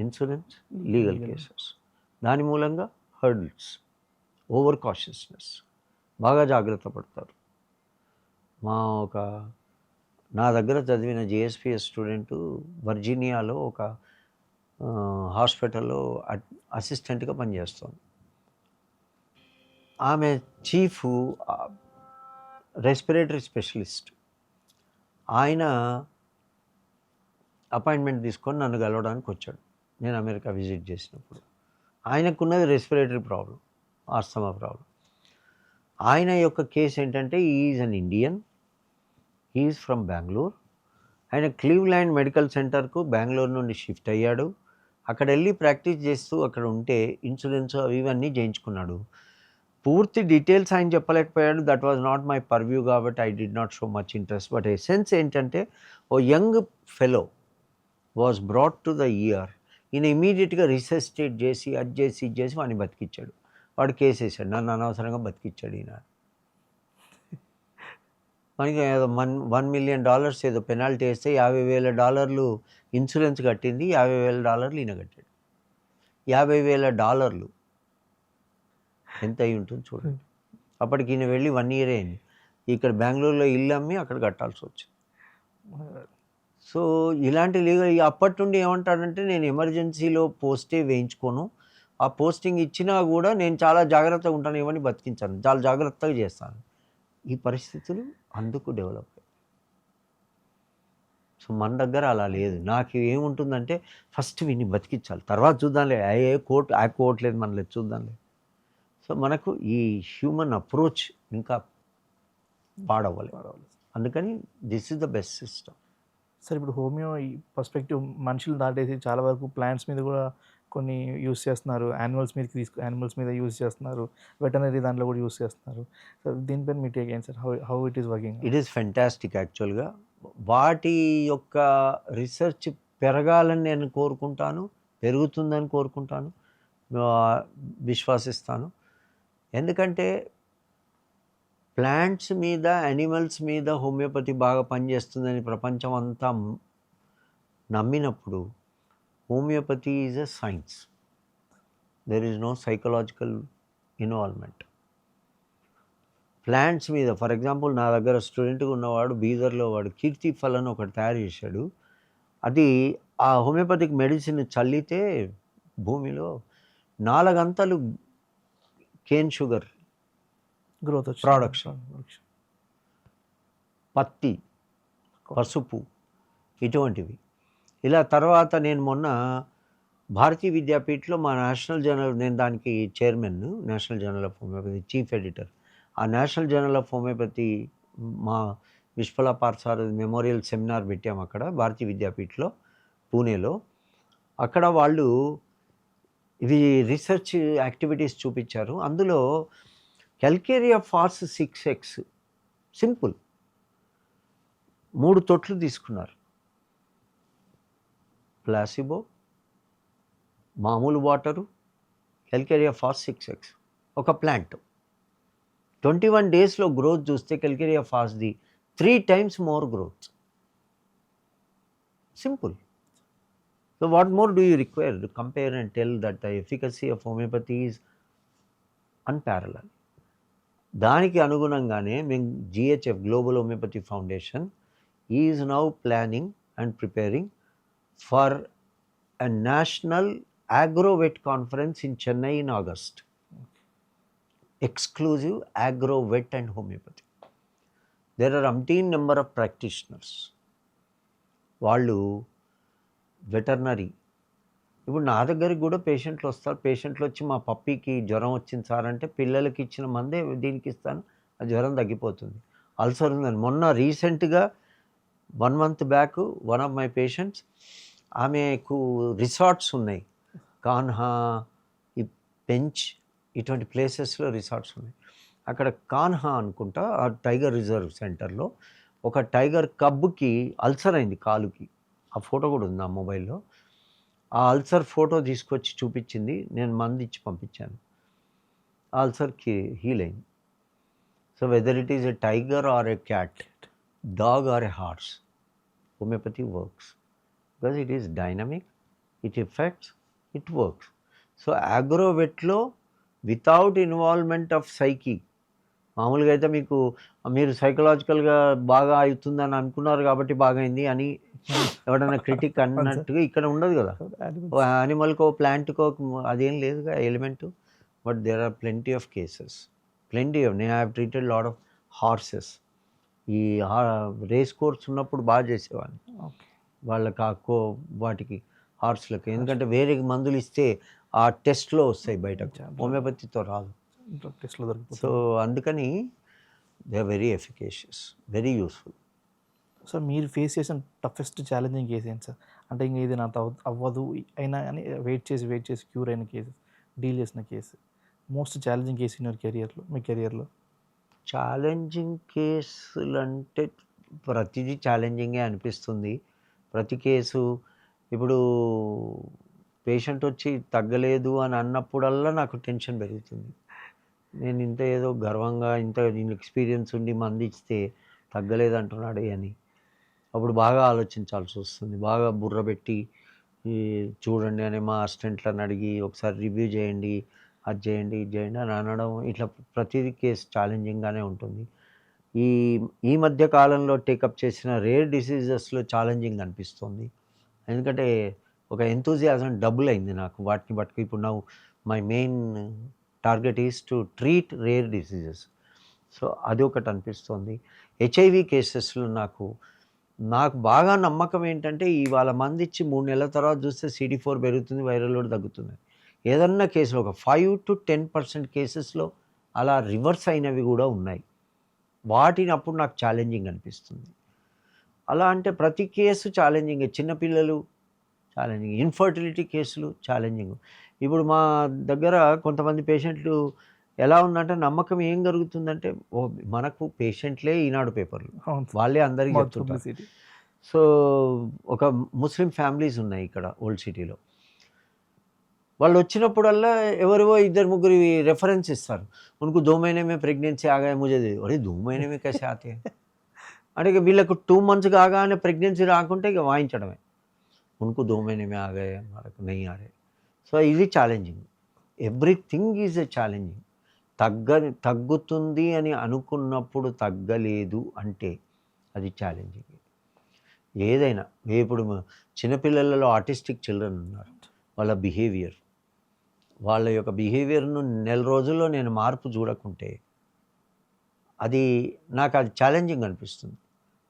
insurance, legal cases. దాని మూలంగా హర్డిల్స్, ఓవర్ కాషియస్నెస్, బాగా జాగ్రత్త పడతారు. నా దగ్గర చదివిన జేఎస్పిఎస్ స్టూడెంటు వర్జీనియాలో ఒక హాస్పిటల్లో అసిస్టెంట్గా పనిచేస్తుంది. ఆమె చీఫ్ రెస్పిరేటరీ స్పెషలిస్ట్. ఆయన అపాయింట్మెంట్ తీసుకొని నన్ను కలవడానికి వచ్చాడు నేను అమెరికా విజిట్ చేసినప్పుడు. ఆయనకున్నది రెస్పిరేటరీ ప్రాబ్లం, ఆస్తమా ప్రాబ్లం. ఆయన యొక్క కేసు ఏంటంటే, is an Indian, is from Bengaluru. ఆయన క్లీవ్లాండ్ మెడికల్ సెంటర్కు బెంగళూరు నుండి షిఫ్ట్ అయ్యాడు. అక్కడ వెళ్ళి ప్రాక్టీస్ చేస్తూ అక్కడ ఉంటే ఇన్సూరెన్స్ అవి ఇవన్నీ చేయించుకున్నాడు. పూర్తి డీటెయిల్స్ ఆయన చెప్పలేకపోయాడు. That was not my purview కాబట్టి I did not show much interest. But essence ఏంటంటే, ఓ young fellow was brought to the ER. ఈయన ఇమీడియట్గా రిసెసిటేట్ చేసి అది చేసి ఇది చేసి వాడిని బతికిచ్చాడు. వాడు కేసు వేసాడు, నన్ను అనవసరంగా బతికిచ్చాడు ఈయన. మనకి ఏదో $1 million ఏదో పెనాల్టీ వేస్తే $50,000 ఇన్సూరెన్స్ కట్టింది, $50,000 ఈయన కట్టాడు. $50,000 ఎంత అయి ఉంటుంది చూడండి. అప్పటికి ఈయన వెళ్ళి 1 year అయింది. ఇక్కడ బెంగళూరులో ఇల్లు అమ్మి అక్కడ కట్టాల్సి వచ్చింది. సో ఇలాంటి లీగల్ అప్పటి నుండి ఏమంటాడంటే, నేను ఎమర్జెన్సీలో పోస్టే వేయించుకోను, ఆ పోస్టింగ్ ఇచ్చినా కూడా నేను చాలా జాగ్రత్తగా ఉంటాను, ఏమని బతికించాను, చాలా జాగ్రత్తగా చేస్తాను. ఈ పరిస్థితులు అందుకు డెవలప్ అయ్యాయి. సో మన దగ్గర అలా లేదు. నాకు ఏముంటుందంటే, ఫస్ట్ వీడిని బతికించాలి, తర్వాత చూద్దాంలే, ఆ కోర్టు లేదు మన లేదు, చూద్దాంలే. సో మనకు ఈ హ్యూమన్ అప్రోచ్ ఇంకా పాడవ్వాలి. అందుకని this is the best system. Sir, ఇప్పుడు హోమియో ఈ పర్స్పెక్టివ్ మనుషులు దాటేసి చాలా వరకు ప్లాంట్స్ మీద కూడా కొన్ని యూస్ చేస్తున్నారు, యానిమల్స్ మీద యూస్ చేస్తున్నారు, వెటనరీ దాంట్లో కూడా యూస్ చేస్తున్నారు. సో దీనిపైన మీ టేక్ ఏంటి sir? How it is working? It is fantastic. యాక్చువల్గా వాటి యొక్క రీసెర్చ్ పెరగాలని నేను కోరుకుంటాను, పెరుగుతుందని కోరుకుంటాను, విశ్వసిస్తాను. ఎందుకంటే ప్లాంట్స్ మీద, యానిమల్స్ మీద హోమియోపతి బాగా పనిచేస్తుందని ప్రపంచం అంతా నమ్మినప్పుడు, homeopathy is a science. There is no psychological involvement. Plants మీద, ఫర్ ఎగ్జాంపుల్ నా దగ్గర స్టూడెంట్గా ఉన్నవాడు బీదర్లో వాడు కీర్తి ఫల్ అని ఒకటి తయారు చేశాడు. అది ఆ హోమియోపతిక్ మెడిసిన్ చల్లితే భూమిలో 4 అంతలు కేన్ షుగర్ గ్రోత్ ప్రొడక్షన్, పత్తి, పసుపు, ఇటువంటివి. ఇలా తర్వాత నేను మొన్న భారతీయ విద్యాపీఠలో మా నేషనల్ జర్నల్, నేను దానికి chairman, national journal of homeopathy chief editor. ఆ నేషనల్ జర్నల్ ఆఫ్ హోమియోపతి మా విశ్వలా పార్సార్ మెమోరియల్ సెమినార్ పెట్టాము అక్కడ భారతీయ విద్యాపీఠలో, పూణేలో. అక్కడ వాళ్ళు ఇవి రీసెర్చ్ యాక్టివిటీస్ చూపించారు. అందులో క్యాల్కేరియా ఫాస్ 6X సింపుల్ 3 తొట్లు తీసుకున్నారు. ప్లాసిబో, మామూలు వాటరు, క్యాల్కేరియా ఫాస్ 6X ఒక ప్లాంట్. 21 డేస్లో గ్రోత్ చూస్తే క్యాల్కేరియా ఫాస్ది 3 times more growth. Simple. So what more do you require to compare and tell that the efficacy of homeopathy is unparalleled? దానికి అనుగుణంగానే మేము GHF global homeopathy foundation is now planning and preparing for a national agro-vet conference in Chennai in August. Exclusive agro-vet and homeopathy. There are umpteen number of practitioners. వాళ్ళు veterinary, ఇప్పుడు నా దగ్గరికి కూడా పేషెంట్లు వస్తారు. పేషెంట్లు వచ్చి మా పప్పీకి జ్వరం వచ్చింది సార్ అంటే పిల్లలకి ఇచ్చిన మందే దీనికి ఇస్తాను, ఆ జ్వరం తగ్గిపోతుంది. అల్సర్ ఉందని మొన్న రీసెంట్గా 1 month back one of my patients, ఆమెకు రిసార్ట్స్ ఉన్నాయి, కాన్హా, ఈ పెంచ్, ఇటువంటి ప్లేసెస్లో రిసార్ట్స్ ఉన్నాయి. అక్కడ కాన్హా అనుకుంటా ఆ టైగర్ రిజర్వ్ సెంటర్లో ఒక టైగర్ కబ్బుకి అల్సర్ అయింది కాలుకి. ఆ ఫోటో కూడా ఉంది నా మొబైల్లో. ఆ అల్సర్ ఫోటో తీసుకొచ్చి చూపించింది, నేను మందు ఇచ్చి పంపించాను. ఆ అల్సర్కి హీల్ అయింది. So whether it is a tiger or a cat, dog or a horse, homeopathy works because it is dynamic, it affects, it works. So agrovetలో వితౌట్ ఇన్వాల్వ్మెంట్ ఆఫ్ సైకి, మామూలుగా అయితే మీకు మీరు సైకలాజికల్గా బాగా అవుతుందని అనుకున్నారు కాబట్టి బాగా అయింది అని ఎవడన్నా క్రిటిక్ అన్నట్టుగా ఇక్కడ ఉండదు కదా. ఓ యానిమల్కో ప్లాంట్కో అదేం లేదుగా element. But there are plenty of cases, plenty of. నేను have treated lot of horses. ఈ రేస్ కోర్స్ ఉన్నప్పుడు బాగా చేసేవాడిని వాళ్ళకి వాటికి హార్స్లకి, ఎందుకంటే వేరే మందులు ఇస్తే ఆ టెస్ట్లో వస్తాయి బయటకు, హోమియోపతితో రాదు. సో అందుకని they are very efficacious, very useful. Sir మీరు ఫేస్ చేసిన టఫెస్ట్ ఛాలెంజింగ్ కేసు ఏంటి సార్? అంటే ఇంక ఇది నాతో అవ్వదు అయినా కానీ వెయిట్ చేసి క్యూర్ అయిన కేసు, డీల్ చేసిన case, most challenging case in your కెరియర్లో, మీ కెరియర్లో? ఛాలెంజింగ్ కేసులు అంటే ప్రతిదీ ఛాలెంజింగే అనిపిస్తుంది. ప్రతి కేసు ఇప్పుడు పేషెంట్ వచ్చి తగ్గలేదు అని అన్నప్పుడల్లా నాకు టెన్షన్ పెరుగుతుంది. నేను ఇంత ఏదో గర్వంగా ఇంత ఎక్స్పీరియన్స్ ఉండి మంది ఇస్తే తగ్గలేదు అంటున్నాడే అని అప్పుడు బాగా ఆలోచించాల్సి వస్తుంది. బాగా బుర్ర పెట్టి చూడండి అని మా అసిస్టెంట్లను అడిగి ఒకసారి రివ్యూ చేయండి, అది చేయండి, ఇది చేయండి అని అనడం, ఇట్లా ప్రతిదీ కేసు ఛాలెంజింగ్గానే ఉంటుంది. ఈ మధ్య కాలంలో టేకప్ చేసిన రేర్ డిసీజెస్లో ఛాలెంజింగ్ అనిపిస్తుంది. ఎందుకంటే ఒక ఎంతూజియాజం డబుల్ అయింది నాకు వాటిని బట్టి. ఇప్పుడు నా my main target is to treat rare diseases. So అది ఒకటి అనిపిస్తుంది. హెచ్ఐవి కేసెస్లో నాకు బాగా నమ్మకం ఏంటంటే ఇవాళ మంది ఇచ్చి 3 నెలల తర్వాత చూస్తే CD4 పెరుగుతుంది, వైరల్ లోడ్ తగ్గుతుంది. ఏదన్నా కేసులో ఒక 5 to 10% కేసెస్లో అలా రివర్స్ అయినవి కూడా ఉన్నాయి. వాటిని అప్పుడు నాకు ఛాలెంజింగ్ అనిపిస్తుంది. అలా అంటే ప్రతి కేసు ఛాలెంజింగ్. చిన్నపిల్లలు ఛాలెంజింగ్, ఇన్ఫర్టిలిటీ కేసులు ఛాలెంజింగ్. ఇప్పుడు మా దగ్గర కొంతమంది పేషెంట్లు ఎలా ఉందంటే నమ్మకం ఏం జరుగుతుందంటే, మనకు పేషెంట్లే ఈనాడు పేపర్లు, వాళ్ళే అందరికీ చెప్తుంటారు. సో ఒక ముస్లిం ఫ్యామిలీస్ ఉన్నాయి ఇక్కడ ఓల్డ్ సిటీలో. వాళ్ళు వచ్చినప్పుడల్లా ఎవరివో 2-3 రెఫరెన్స్ ఇస్తారు. ఉनको 2 महीने में ప్రెగ్నెన్సీ आ गया मुझे दे. अरे 2 महीने में कैसे आते हैं అంటే ఇక వీళ్ళకు 2 months కాగానే ప్రెగ్నెన్సీ రాకుంటే ఇక వాయించడమే. उनको 2 महीने में आ गए, మనకు नहीं आ रहे. సో ఇది challenging. Everything is a challenging. తగ్గుతుంది అని అనుకున్నప్పుడు తగ్గలేదు అంటే అది ఛాలెంజింగ్. ఏదైనా ఇప్పుడు చిన్నపిల్లలలో ఆటిస్టిక్ చిల్డ్రన్ ఉన్నారు, వాళ్ళ యొక్క బిహేవియర్ను నెల రోజుల్లో నేను మార్పు చూడకుంటే అది నాకు ఛాలెంజింగ్ అనిపిస్తుంది.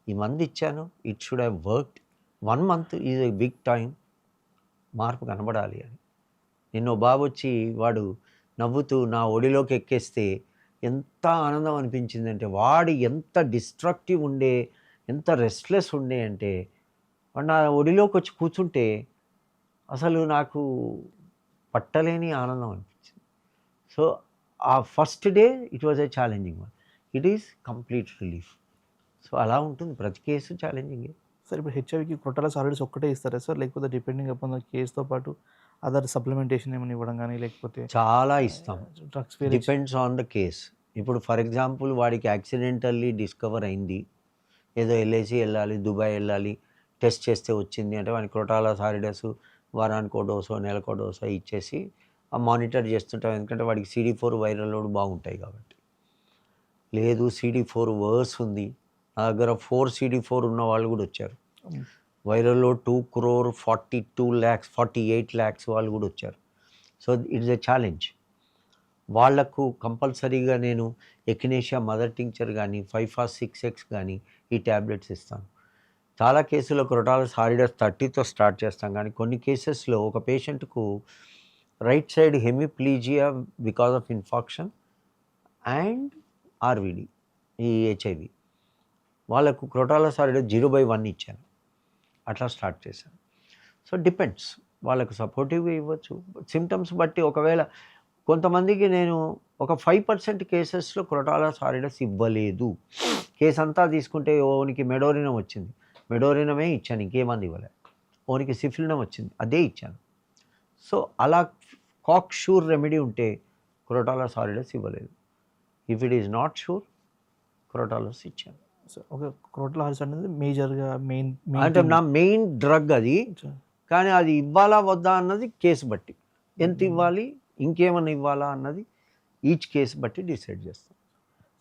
ఈ మందు ఇచ్చాను, it should have worked. 1 month is a big time, మార్పు కనబడాలి అని. నిన్న బాబు వచ్చి వాడు నవ్వుతూ నా ఒడిలోకి ఎక్కేస్తే ఎంత ఆనందం అనిపించిందంటే, వాడు ఎంత డిస్ట్రక్టివ్ ఉండే, ఎంత రెస్ట్లెస్ ఉండే అంటే, వాడు నా ఒడిలోకి వచ్చి కూర్చుంటే అసలు నాకు పట్టలేని ఆనందం అనిపించింది. సో ఆ first day it was a challenging one. It is complete relief. So అలా ఉంటుంది, ప్రతి కేసు ఛాలెంజింగే. సార్ ఇప్పుడు హెచ్ఐవికి క్రోటాలా సాలిడ్స్ ఒక్కటే ఇస్తారా సార్? లేకపోతే డిపెండింగ్ అపాన్ ద కేస్‌తో పాటు అదర్ సప్లిమెంటేషన్ ఏమైనా ఇవ్వడం గానీ, లేకపోతే చాలా ఇస్తాం, డ్రగ్స్ వేరే డిపెండ్స్ ఆన్ ద కేస్. ఇప్పుడు ఫర్ ఎగ్జాంపుల్ వాడికి యాక్సిడెంటల్లీ డిస్కవర్ అయింది, ఏదో ఎల్ఐసి వెళ్ళాలి, దుబాయ్ వెళ్ళాలి, టెస్ట్ చేస్తే వచ్చింది అంటే వాడికి క్రోటాలా సాలిడస్ వారానికో డోసో నెలకో డోసో ఇచ్చేసి మానిటర్ చేస్తుంటాం. ఎందుకంటే వాడికి CD4 వైరల్ లోడ్ బాగుంటాయి కాబట్టి. లేదు CD4 వర్స్ ఉంది, నా దగ్గర 4 CD4 ఉన్న వాళ్ళు కూడా వచ్చారు. వైరల్ లోడ్ 2,42,48 lakhs వాళ్ళు కూడా వచ్చారు. So it's a challenge. వాళ్లకు కంపల్సరీగా నేను ఎకినేషియా మదర్ టింక్చర్ కానీ 5-6X కానీ ఈ ట్యాబ్లెట్స్ ఇస్తాను. చాలా కేసుల్లో క్రోటాలా సాలిడస్ 30తో స్టార్ట్ చేస్తాం, కానీ కొన్ని కేసెస్లో ఒక పేషెంట్కు right side hemiplegia because of infarction and RVD, ఈ హెచ్ఐవి, వాళ్ళకు క్రోటాలా సాలిడస్ 0/1 ఇచ్చాను, అట్లా స్టార్ట్ చేశాను. సో డిపెండ్స్, వాళ్ళకు సపోర్టివ్గా ఇవ్వచ్చు సిమ్టమ్స్ బట్టి. ఒకవేళ కొంతమందికి నేను ఒక 5% కేసెస్లో క్రోటాలా సాలిడస్ ఇవ్వలేదు, కేసు అంతా తీసుకుంటే ఓనికి మెడోరినం వచ్చింది, మెడోరినమే ఇచ్చాను, ఇంకేమంది ఇవ్వలే. ఓనికి సిఫిలినం వచ్చింది, అదే ఇచ్చాను. సో అలా కాక్ షూర్ రెమెడీ ఉంటే క్రోటాలా సాలిడస్ ఇవ్వలేదు. If it is not sure crotalus ఇచ్చాను. సో ఒక క్రోటాలా సాలిడ్స్ అనేది మేజర్‌గా మెయిన్ అంటే నా మెయిన్ డ్రగ్ అది, కానీ అది ఇవ్వాలా వద్దా అన్నది కేసు బట్టి, ఎంత ఇవ్వాలి ఇంకేమైనా ఇవ్వాలా అన్నది ఈచ్ కేసు బట్టి డిసైడ్ చేస్తాం.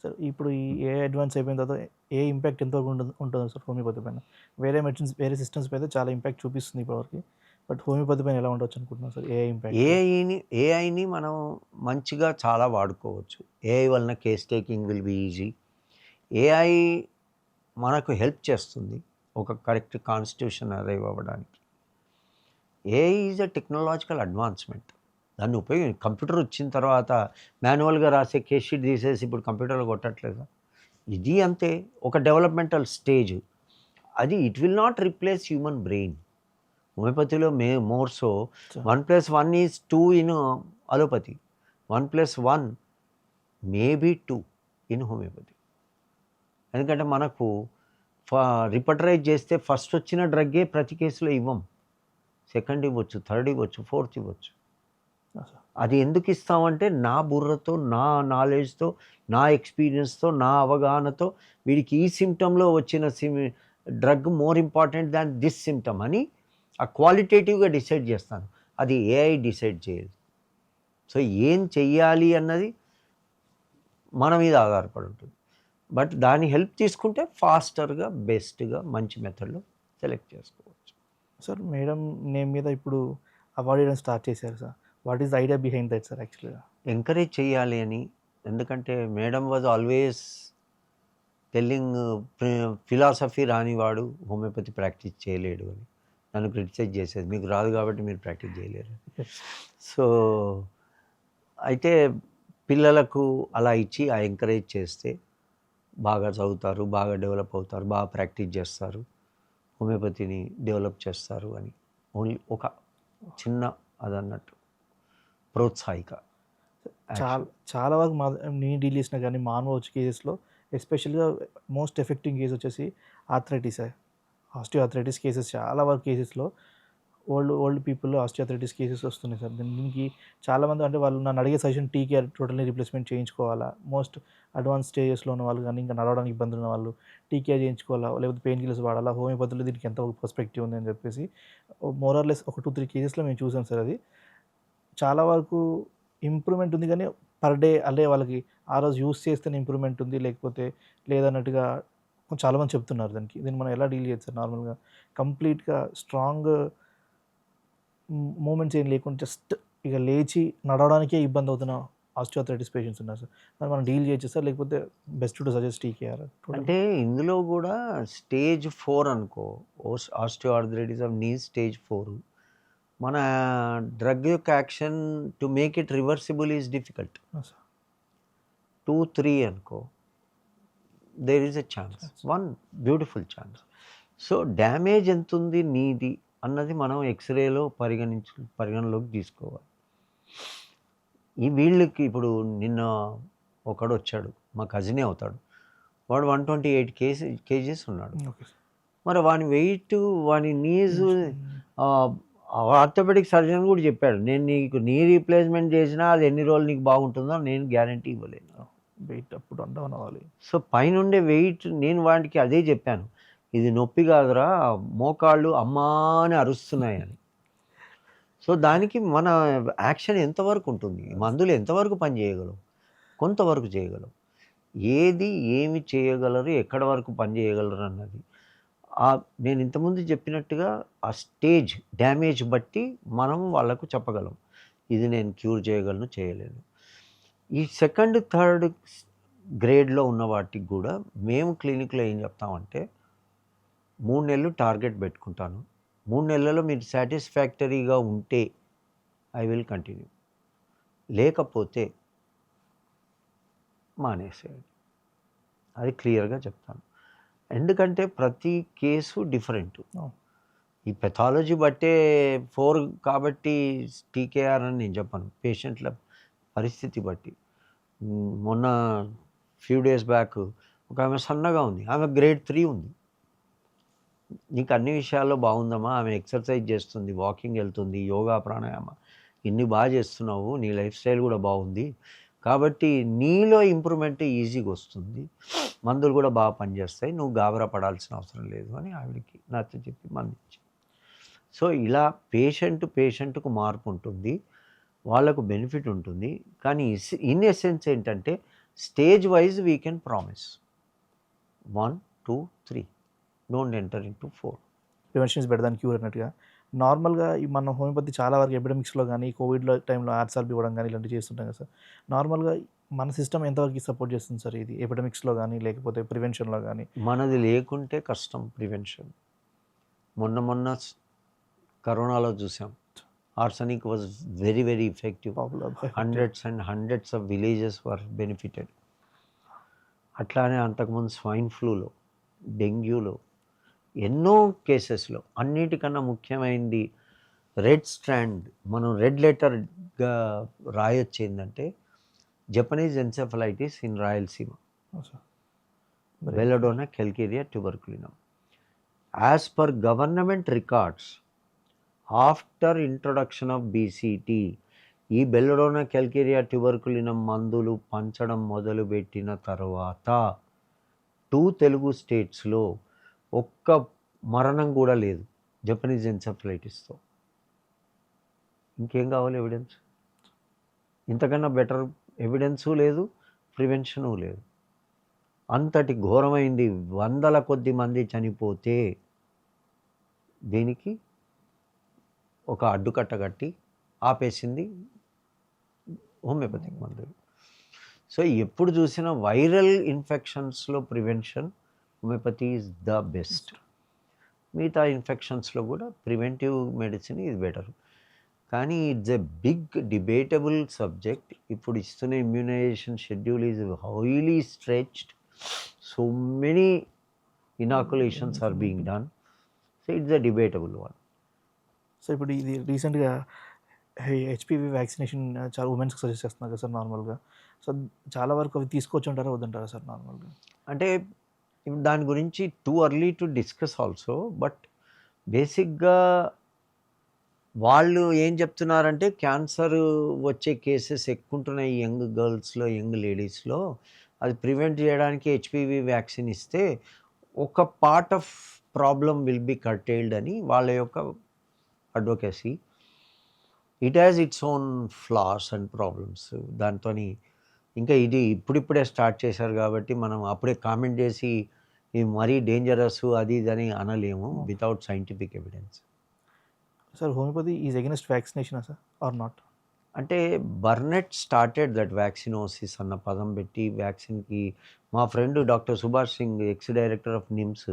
సార్ ఇప్పుడు ఈ అడ్వాన్స్ అయిపోయిన తర్వాత ఏ ఇంపాక్ట్ ఎంతవరకు ఉంటుందో సార్ హోమియోపతి పైన? వేరే మెడిసిన్స్ వేరే సిస్టమ్స్ పైన చాలా ఇంపాక్ట్ చూపిస్తుంది ఇప్పటివరకు, బట్ హోమియోపతి పైన ఎలా ఉండొచ్చు అనుకుంటున్నాను సార్ ఏ ఇంపాక్ట్? ఏఐని మనం మంచిగా చాలా వాడుకోవచ్చు. ఏఐ వలన case taking will be easy. AI మనకు హెల్ప్ చేస్తుంది ఒక కరెక్ట్ కాన్స్టిట్యూషన్ అరైవ్ అవ్వడానికి. AI is a technological advancement. దాన్ని కంప్యూటర్ వచ్చిన తర్వాత మాన్యువల్గా రాసే కేస్ షీట్ తీసేసి ఇప్పుడు కంప్యూటర్లో కొట్టట్లేదు. ఇది అంతే, ఒక డెవలప్మెంటల్ స్టేజ్ అది. It will not replace human brain. హోమియోపతిలో more so 1+1 is 2 in allopathy, 1+1 maybe 2 in homeopathy. ఎందుకంటే మనకు రిపటరైజ్ చేస్తే ఫస్ట్ వచ్చిన డ్రగ్గే ప్రతి కేసులో ఇవ్వం, సెకండ్ ఇవ్వచ్చు, థర్డ్ ఇవ్వచ్చు, ఫోర్త్ ఇవ్వచ్చు. అది ఎందుకు ఇస్తామంటే నా బుర్రతో, నా నాలెడ్జ్తో, నా ఎక్స్పీరియన్స్తో, నా అవగాహనతో వీడికి ఈ సిమ్టంలో వచ్చిన drug more important than this symptom అని ఆ క్వాలిటేటివ్గా డిసైడ్ చేస్తాను. అది ఏఐ డిసైడ్ చేయదు. సో ఏం చెయ్యాలి అన్నది మన మీద ఆధారపడి ఉంటుంది. బట్ దాని హెల్ప్ తీసుకుంటే ఫాస్టర్గా, బెస్ట్గా, మంచి మెథడ్లో సెలెక్ట్ చేసుకోవచ్చు. సార్ మేడం నేమ్ మీద ఇప్పుడు అవార్డు ఇవ్వడం స్టార్ట్ చేశారు sir. What is the idea behind that sir? యాక్చువల్గా ఎంకరేజ్ చేయాలి అని, ఎందుకంటే madam was always telling philosophy రానివాడు హోమియోపతి ప్రాక్టీస్ చేయలేడు అని నన్ను క్రిటిసైజ్ చేసేది. మీకు రాదు కాబట్టి మీరు ప్రాక్టీస్ చేయలేరు. సో అయితే పిల్లలకు అలా ఇచ్చి ఆ ఎంకరేజ్ చేస్తే బాగా చదువుతారు, బాగా డెవలప్ అవుతారు, బాగా ప్రాక్టీస్ చేస్తారు, హోమియోపతిని డెవలప్ చేస్తారు అని ఓన్లీ ఒక చిన్న అదన్నట్టు ప్రోత్సాహిక. చాలా వరకు నేను డీల్ చేసిన కానీ మానవ వచ్చే కేసెస్లో ఎస్పెషల్గా మోస్ట్ ఎఫెక్టింగ్ కేసు వచ్చేసి ఆర్థరైటిస్, ఆస్టియోఆర్థరైటిస్ కేసెస్. చాలా వరకు కేసెస్లో ఓల్డ్ పీపుల్లో ఆస్టియోఆర్థరైటిస్ కేసెస్ వస్తున్నాయి సార్. దీనికి చాలామంది అంటే వాళ్ళు నన్ను అడిగే సజెషన్ టీకేఆర్ టోటల్లీ రీప్లేస్మెంట్ చేయించుకోవాలా, మోస్ట్ అడ్వాన్స్ స్టేజెస్లో ఉన్న వాళ్ళు కానీ ఇంకా నడవడానికి ఇబ్బందులు ఉన్న వాళ్ళు టీకేఆర్ చేయించుకోవాలా, లేకపోతే పెయిన్ కిల్లర్స్ వాడాలా, హోమియోపతిలో దీనికి ఎంత పర్స్పెక్టివ్ ఉంది అని చెప్పేసి మోరార్లెస్ ఒక 2-3 కేసెస్లో మేము చూసాం సార్. అది చాలా వరకు ఇంప్రూవ్మెంట్ ఉంది, కానీ పర్ డే అదే వాళ్ళకి ఆ రోజు యూస్ చేస్తేనే ఇంప్రూవ్మెంట్ ఉంది, లేకపోతే లేదన్నట్టుగా చాలామంది చెప్తున్నారు. దీన్ని మనం ఎలా డీల్ చేయొచ్చు సార్? నార్మల్గా కంప్లీట్గా స్ట్రాంగ్ మూమెంట్స్ ఏం లేకుండా జస్ట్ ఇక లేచి నడవడానికే ఇబ్బంది అవుతున్న ఆస్టియోఆర్థరైటిస్ పేషెంట్స్ ఉన్నారు సార్. దాన్ని మనం డీల్ చేయొచ్చు సార్, లేకపోతే బెస్ట్ టు సజెస్ట్ టీకేఆర్? అంటే ఇందులో కూడా స్టేజ్ 4 అనుకో, ఆస్టియోఆర్థరైటిస్ ఆఫ్ నీ స్టేజ్ 4, మన డ్రగ్ యొక్క action to make it reversible is difficult. 2-3 అనుకో, there is a chance, one beautiful chance. So damage ఎంత ఉంది నీది అన్నది మనం ఎక్స్రేలో పరిగణలోకి తీసుకోవాలి. ఈ వీళ్ళకి ఇప్పుడు నిన్న ఒకడు వచ్చాడు, మా కజినే అవుతాడు. వాడు 128 కేజీస్ ఉన్నాడు. Okay sir. మరి వాని వెయిట్, వాని నీస్ ఆర్థోపెడిక్ సర్జన్ కూడా చెప్పాడు, నేను నీకు నీ రీప్లేస్మెంట్ చేసినా అది ఎన్ని రోజులు నీకు బాగుంటుందో నేను గ్యారంటీ ఇవ్వలేను. వెయిట్ అప్పుడు డౌన్ అవ్వాలి. సో పైనుండే వెయిట్, నేను వాడికి అదే చెప్పాను, ఇది నొప్పి కాదురా, మోకాళ్ళు అమ్మా అని అరుస్తున్నాయని. సో దానికి మన యాక్షన్ ఎంతవరకు ఉంటుంది, మందులు ఎంతవరకు పని చేయగలవు, కొంతవరకు చేయగలవు. ఏది ఏమి చేయగలరు, ఎక్కడ వరకు పని చేయగలరు అన్నది నేను ఇంతకుముందు చెప్పినట్టుగా ఆ స్టేజ్ డ్యామేజ్ బట్టి మనం వాళ్ళకు చెప్పగలం, ఇది నేను క్యూర్ చేయగలను, చేయలేను. ఈ సెకండ్ థర్డ్ గ్రేడ్లో ఉన్న వాటికి కూడా మేము క్లినిక్లో ఏం చెప్తామంటే 3 నెలలు టార్గెట్ పెట్టుకుంటాను, 3 నెలల్లో మీరు సాటిస్ఫాక్టరీగా ఉంటే ఐ విల్ కంటిన్యూ, లేకపోతే మానేసేయండి. అది క్లియర్గా చెప్తాను. ఎందుకంటే ప్రతి కేసు డిఫరెంట్. ఈ పెథాలజీ బట్టే 4 కాబట్టి టీకేఆర్ అని నేను చెప్పను, పేషెంట్ల పరిస్థితి బట్టి. మొన్న ఫ్యూ డేస్ బ్యాక్ ఒక ఆమె సన్నగా ఉంది, ఆమె గ్రేడ్ 3 ఉంది. నీకు అన్ని విషయాల్లో బాగుందమ్మా, ఆమె ఎక్సర్సైజ్ చేస్తుంది, వాకింగ్ వెళ్తుంది, యోగా ప్రాణాయామ ఇన్ని బాగా చేస్తున్నావు, నీ లైఫ్ స్టైల్ కూడా బాగుంది, కాబట్టి నీలో ఇంప్రూవ్మెంట్ ఈజీగా వస్తుంది, మందులు కూడా బాగా పనిచేస్తాయి, నువ్వు గాబరా పడాల్సిన అవసరం లేదు అని ఆవిడకి నాతో చెప్పి మందించి. సో ఇలా పేషెంట్కు మార్పు ఉంటుంది, వాళ్ళకు బెనిఫిట్ ఉంటుంది. కానీ ఇన్ ఎసెన్స్ ఏంటంటే stage wise we can promise 1, 2, 3, don't enter into 4. Prevention is better than cure అన్నట్టుగా. నార్మల్గా మన హోమియోపతి చాలా వరకు ఎపిడమిక్స్లో కానీ కోవిడ్లో టైంలో ఆర్సార్బి ఇవ్వడం కానీ ఇలాంటివి చేస్తుంటాం కదా సార్. నార్మల్గా మన సిస్టమ్ ఎంతవరకు సపోర్ట్ చేస్తుంది సార్ ఇది ఎపిడమిక్స్లో కానీ లేకపోతే ప్రివెన్షన్లో కానీ? మనది లేకుంటే కష్టం ప్రివెన్షన్. మొన్న కరోనాలో చూసాం, arsenic was very very effective. Hundreds of villages were benefited. అట్లానే అంతకుముందు స్వైన్ ఫ్లూలో, డెంగ్యూలో, ఎన్నో కేసెస్లో, అన్నిటికన్నా ముఖ్యమైనది రెడ్ స్ట్రాండ్, మనం రెడ్ లెటర్గా రాయొచ్చు ఏంటంటే Japanese encephalitis in Rayalaseema, belladonna calcarea tuberculinum. As per government records, after introduction of BCT ఈ బెల్లడోనా కెల్కేరియా ట్యూబర్కులినం మందులు పంచడం మొదలుపెట్టిన తర్వాత 2 తెలుగు స్టేట్స్లో ఒక్క మరణం కూడా లేదు జపనీస్ ఎన్సెఫలైటిస్తో. ఇంకేం కావాలి ఎవిడెన్స్? ఇంతకన్నా బెటర్ ఎవిడెన్సు లేదు, ప్రివెన్షను లేదు. అంతటి ఘోరమైంది, వందల కొద్ది మంది చనిపోతే దీనికి ఒక అడ్డుకట్ట కట్టి ఆపేసింది హోమియోపతిక్ మందులు. సో ఎప్పుడు చూసినా వైరల్ ఇన్ఫెక్షన్స్లో prevention homeopathy is the best. మిగతా ఇన్ఫెక్షన్స్లో కూడా ప్రివెంటివ్ మెడిసిన్ ఈజ్ బెటర్. కానీ it's a big debatable subject. ఇప్పుడు ఇస్తున్న immunisation schedule is highly stretched. So many inoculations are being done. So it's a debatable one. So ఇప్పుడు ఇది రీసెంట్గా HPV vaccination చాలా ఉమెన్స్కి సజెస్ట్ చేస్తున్నారు కదా సార్ నార్మల్గా. సో చాలా వరకు అవి తీసుకోవచ్చు అంటారా వద్దంటారా సార్ నార్మల్గా? అంటే దాని గురించి too early to discuss also. But బేసిక్గా వాళ్ళు ఏం చెప్తున్నారంటే క్యాన్సర్ వచ్చే కేసెస్ ఎక్కువ ఉంటున్నాయి యంగ్ గర్ల్స్లో, యంగ్ లేడీస్లో. అది ప్రివెంట్ చేయడానికి హెచ్పివి వ్యాక్సిన్ ఇస్తే ఒక part of problem will be curtailed అని వాళ్ళ యొక్క advocacy. It has its own flaws and problems. దాంతో ఇంకా ఇది ఇప్పుడిప్పుడే స్టార్ట్ చేశారు కాబట్టి మనం అప్పుడే కామెంట్ చేసి ఇది మరీ డేంజరస్ అది ఇది అని అనలేము without scientific evidence. Sir homeopathy is against vaccination sir or not? అంటే బర్నెట్ స్టార్టెడ్ దట్ వ్యాక్సినోసిస్ అన్న పదం పెట్టి వ్యాక్సిన్కి. మా friend doctor Subhash Singh, ex director of NIMS,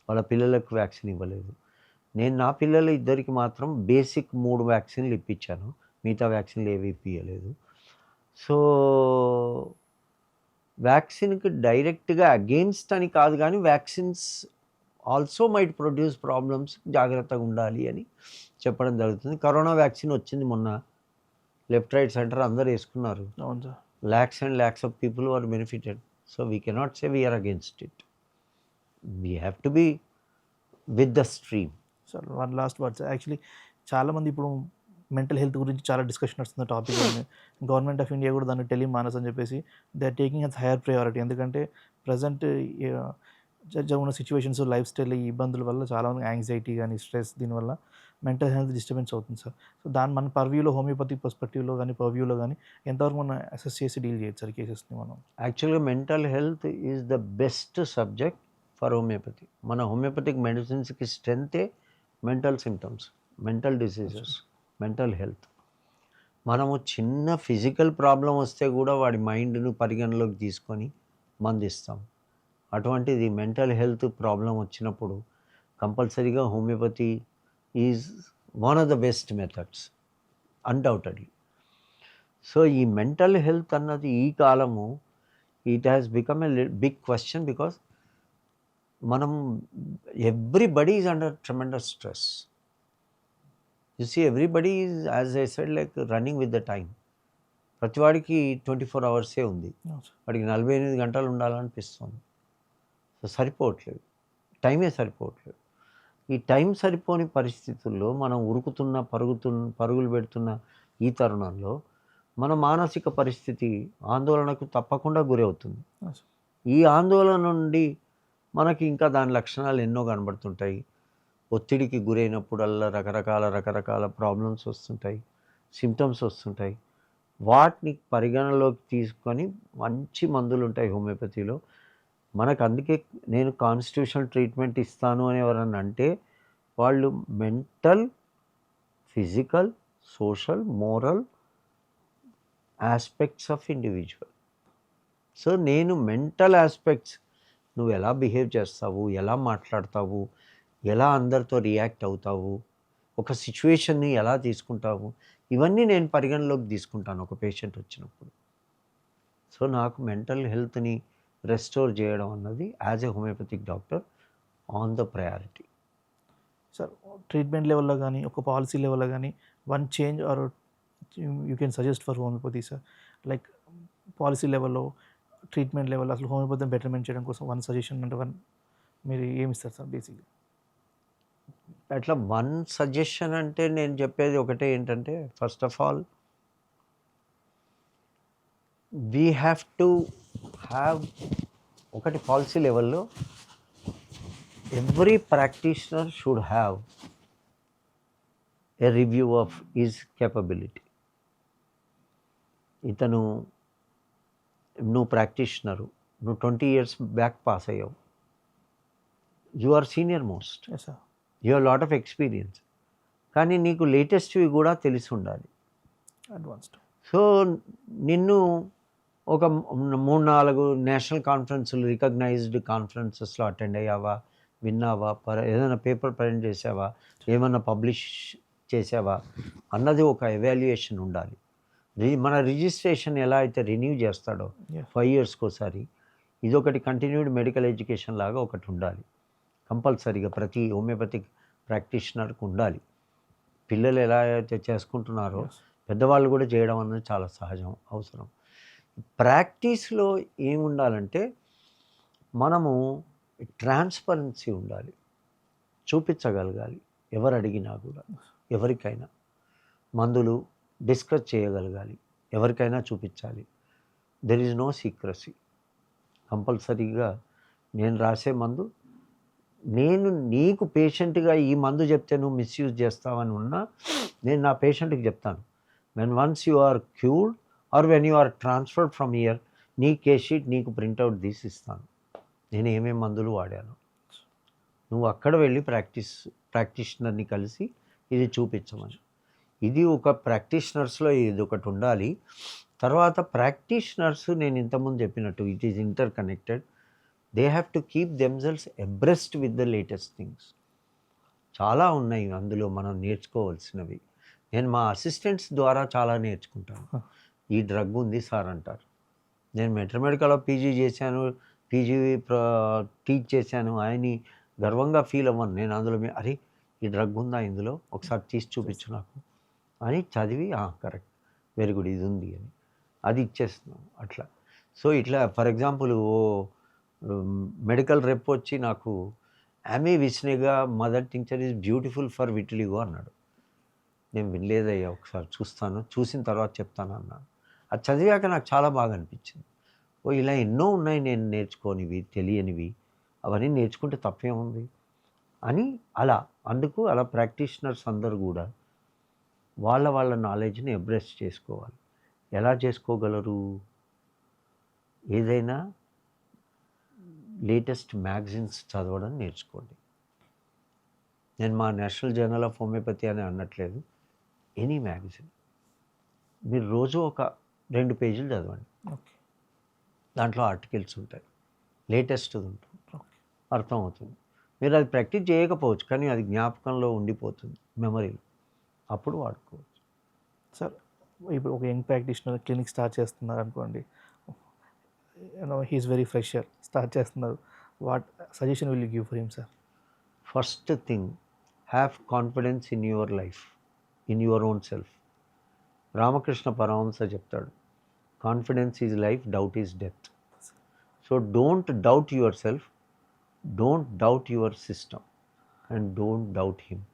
వాళ్ళ పిల్లలకు వ్యాక్సిన్ ఇవ్వలేదు. నేను నా పిల్లలు ఇద్దరికి మాత్రం బేసిక్ 3 వ్యాక్సిన్లు ఇప్పించాను, మిగతా వ్యాక్సిన్లు ఏవి ఇప్పించలేదు. సో వ్యాక్సిన్కి డైరెక్ట్గా అగెయిన్స్ట్ అని కాదు, కానీ vaccines also might produce problems, జాగ్రత్తగా ఉండాలి అని చెప్పడం జరుగుతుంది. కరోనా వ్యాక్సిన్ వచ్చింది మొన్న, లెఫ్ట్ రైట్ సెంటర్ అందరు వేసుకున్నారు. అవును sir. Lakhs and lakhs of people are benefited. So we cannot say we're against it. We have to be with the stream. Sir one last word sir. Actually చాలామంది ఇప్పుడు mental health గురించి చాలా discussion నడుస్తుంది topic. Government of India కూడా దాన్ని టెలిమానస్ అని చెప్పేసి they are taking us higher priority. ఎందుకంటే ప్రజెంట్ ఉన్న సిచ్యువేషన్స్, లైఫ్ స్టైల్ ఈ ఇబ్బందుల వల్ల చాలామంది యాంగ్జైటీ కానీ, స్ట్రెస్, దీనివల్ల మెంటల్ హెల్త్ డిస్టర్బెన్స్ అవుతుంది సార్. సో దాన్ని మన పర్వ్యూలో, హోమియోపతిక్ పర్స్పెక్టివ్లో కానీ, పర్వ్యూలో కానీ ఎంతవరకు మనం అసెస్ చేసి డీల్ చేయొచ్చు సార్ కేసెస్ని మనం? యాక్చువల్గా mental health is the best subject for homeopathy. మన హోమియోపతిక్ మెడిసిన్స్కి స్ట్రెంతే mental symptoms, mental diseases, mental health. మనము చిన్న ఫిజికల్ ప్రాబ్లం వస్తే కూడా వాడి మైండ్ను పరిగణలోకి తీసుకొని మందిస్తాం. అటువంటిది మెంటల్ హెల్త్ ప్రాబ్లం వచ్చినప్పుడు కంపల్సరీగా homeopathy is one of the best methods undoubtedly. So ఈ మెంటల్ హెల్త్ అన్నది ఈ కాలము it has become a big question because మనం everybody is under tremendous stress. You see everybody is, as I said, like running with the time. ప్రతివాడికి 24 అవర్సే ఉంది, వాడికి 48 గంటలు ఉండాలనిపిస్తుంది. సో సరిపోవట్లేదు, టైమే సరిపోవట్లేదు. ఈ టైం సరిపోని పరిస్థితుల్లో మనం ఉరుకుతున్న పరుగులు పెడుతున్న ఈ తరుణంలో మన మానసిక పరిస్థితి ఆందోళనకు తప్పకుండా గురవుతుంది. ఈ ఆందోళన నుండి మనకి ఇంకా దాని లక్షణాలు ఎన్నో కనబడుతుంటాయి. ఒత్తిడికి గురైనప్పుడల్లా రకరకాల ప్రాబ్లమ్స్ వస్తుంటాయి, సిమ్టమ్స్ వస్తుంటాయి. వాటిని పరిగణలోకి తీసుకొని మంచి మందులు ఉంటాయి హోమియోపతిలో మనకు. అందుకే నేను కాన్స్టిట్యూషనల్ ట్రీట్మెంట్ ఇస్తాను అని ఎవరన్నా అంటే వాళ్ళు mental, physical, social, moral aspects of individual. So నేను మెంటల్ ఆస్పెక్ట్స్, నువ్వు ఎలా బిహేవ్ చేస్తావు, ఎలా మాట్లాడతావు, ఎలా అందరితో రియాక్ట్ అవుతావు, ఒక సిచ్యువేషన్ని ఎలా తీసుకుంటావు, ఇవన్నీ నేను పరిగణలోకి తీసుకుంటాను ఒక పేషెంట్ వచ్చినప్పుడు. సో నాకు మెంటల్ హెల్త్ని రెస్టోర్ చేయడం అన్నది as a homeopathic doctor on the priority. Sir treatment లెవెల్లో కానీ, ఒక పాలసీ లెవెల్లో కానీ one change or you can suggest for homeopathy sir? Like policy లెవెల్లో, ట్రీట్మెంట్ లెవెల్లో అసలు హోమియోపతిని బెటర్మెంట్ చేయడం కోసం వన్ సజెషన్ అంటే మీరు ఏమి ఇస్తారు సార్ బేసిక్గా? అట్లా వన్ సజెషన్ అంటే నేను చెప్పేది ఒకటే ఏంటంటే, first of all we have to have ఒకటి పాలసీ లెవెల్లో every practitioner should have a review of his capability. ఇతను, నువ్వు ప్రాక్టీషనరు, నువ్వు 20 years బ్యాక్ పాస్ అయ్యావు, you are senior most, yes sir, you have lot of experience, కానీ నీకు లేటెస్ట్వి కూడా తెలిసి ఉండాలి. అడ్వాన్స్డ్. సో నిన్ను ఒక 3-4 నేషనల్ కాన్ఫరెన్సులు, రికగ్నైజ్డ్ కాన్ఫరెన్సెస్లో అటెండ్ అయ్యావా, విన్నావా, ఏదైనా పేపర్ ప్రజెంట్ చేసావా, ఏమన్నా పబ్లిష్ చేసావా అన్నది ఒక ఎవాల్యుయేషన్ ఉండాలి. మన రిజిస్ట్రేషన్ ఎలా అయితే రెన్యూ చేస్తాడో 5 yearsకి ఒకసారి, ఇదొకటి కంటిన్యూడ్ మెడికల్ ఎడ్యుకేషన్ లాగా ఒకటి ఉండాలి కంపల్సరీగా ప్రతి హోమియోపతిక్ ప్రాక్టీషనర్కి ఉండాలి. పిల్లలు ఎలా అయితే చేసుకుంటున్నారో పెద్దవాళ్ళు కూడా చేయడం అన్నది చాలా సహజం, అవసరం. ప్రాక్టీస్లో ఏముండాలంటే మనము ట్రాన్స్పరెన్సీ ఉండాలి, చూపించగలగాలి. ఎవరు అడిగినా కూడా, ఎవరికైనా మందులు డిస్కస్ చేయగలగాలి, ఎవరికైనా చూపించాలి. There is no secrecy. కంపల్సరీగా నేను రాసే మందు, నేను నీకు పేషెంట్గా ఈ మందు చెప్తే నువ్వు మిస్యూజ్ చేస్తావని ఉన్నా నేను నా పేషెంట్కి చెప్తాను, when once you are cured or when you are transferred from here, నీ కేస్ షీట్ నీకు ప్రింట్అవుట్ తీసి ఇస్తాను, నేను ఏమేమి మందులు వాడాను. నువ్వు అక్కడ వెళ్ళి ప్రాక్టీషనర్ని కలిసి ఇది చూపించమని. ఇది ఒక ప్రాక్టీషనర్స్లో ఇది ఒకటి ఉండాలి. తర్వాత ప్రాక్టీషనర్స్, నేను ఇంతకుముందు చెప్పినట్టు it is inter connected. They have to keep themselves abreast with the latest things. చాలా ఉన్నాయి అందులో మనం నేర్చుకోవాల్సినవి. నేను మా అసిస్టెంట్స్ ద్వారా చాలా నేర్చుకుంటాను. ఈ డ్రగ్ ఉంది సార్ అంటారు, నేను మెట్రోమెడికల్లో పీజీ చేశాను, టీచ్ చేశాను అని గర్వంగా ఫీల్ అవ్వను. నేను అందులో అరే ఈ డ్రగ్ ఉందా ఇందులో, ఒకసారి తీసి చూపించు నాకు అని చదివి కరెక్ట్ వెరీ గుడ్ ఇది ఉంది అని అది ఇచ్చేస్తున్నాం అట్లా. సో ఇట్లా ఫర్ ఎగ్జాంపుల్ మెడికల్ రెప్ వచ్చి నాకు ఆమె విస్నేగా mother tincture is beautiful for vitiligo అన్నాడు. నేను వినలేదయ్యా, ఒకసారి చూస్తాను, చూసిన తర్వాత చెప్తాను అన్నాను. అది చదివాక నాకు చాలా బాగా అనిపించింది. ఓ ఇలా ఎన్నో ఉన్నాయి నేను నేర్చుకోనివి, తెలియనివి, అవన్నీ నేర్చుకుంటే తప్పేముంది అని అలా ప్రాక్టీషనర్స్ అందరూ కూడా వాళ్ళ నాలెడ్జ్ని ఎంబ్రేస్ చేసుకోవాలి. ఎలా చేసుకోగలరు? ఏదైనా లేటెస్ట్ మ్యాగజైన్స్ చదవడం నేర్చుకోండి. నేను మా నేషనల్ జర్నల్ ఆఫ్ హోమియోపతి అని అనట్లేదు, ఎనీ మ్యాగజైన్ మీరు రోజు ఒక 2 పేజీలు చదవండి. ఓకే. దాంట్లో ఆర్టికల్స్ ఉంటాయి, లేటెస్ట్ ఉంటుంది, ఓకే. అర్థమవుతుంది. మీరు అది ప్రాక్టీస్ చేయకపోవచ్చు కానీ అది జ్ఞాపకంలో ఉండిపోతుంది, మెమరీలో, అప్పుడు వాడుకోవచ్చు. సార్ ఇప్పుడు ఒక యంగ్ ప్రాక్టీషనర్ క్లినిక్ స్టార్ట్ చేస్తున్నారు అనుకోండి, హీఈస్ వెరీ ఫ్రెషర్, స్టార్ట్ చేస్తున్నారు, what suggestion will you give for him sir? First thing, have confidence in your life, in your own self. Ramakrishna Paramahamsa చెప్తాడు, confidence is life, doubt is death. So don't doubt yourself, don't doubt your system, and don't doubt him.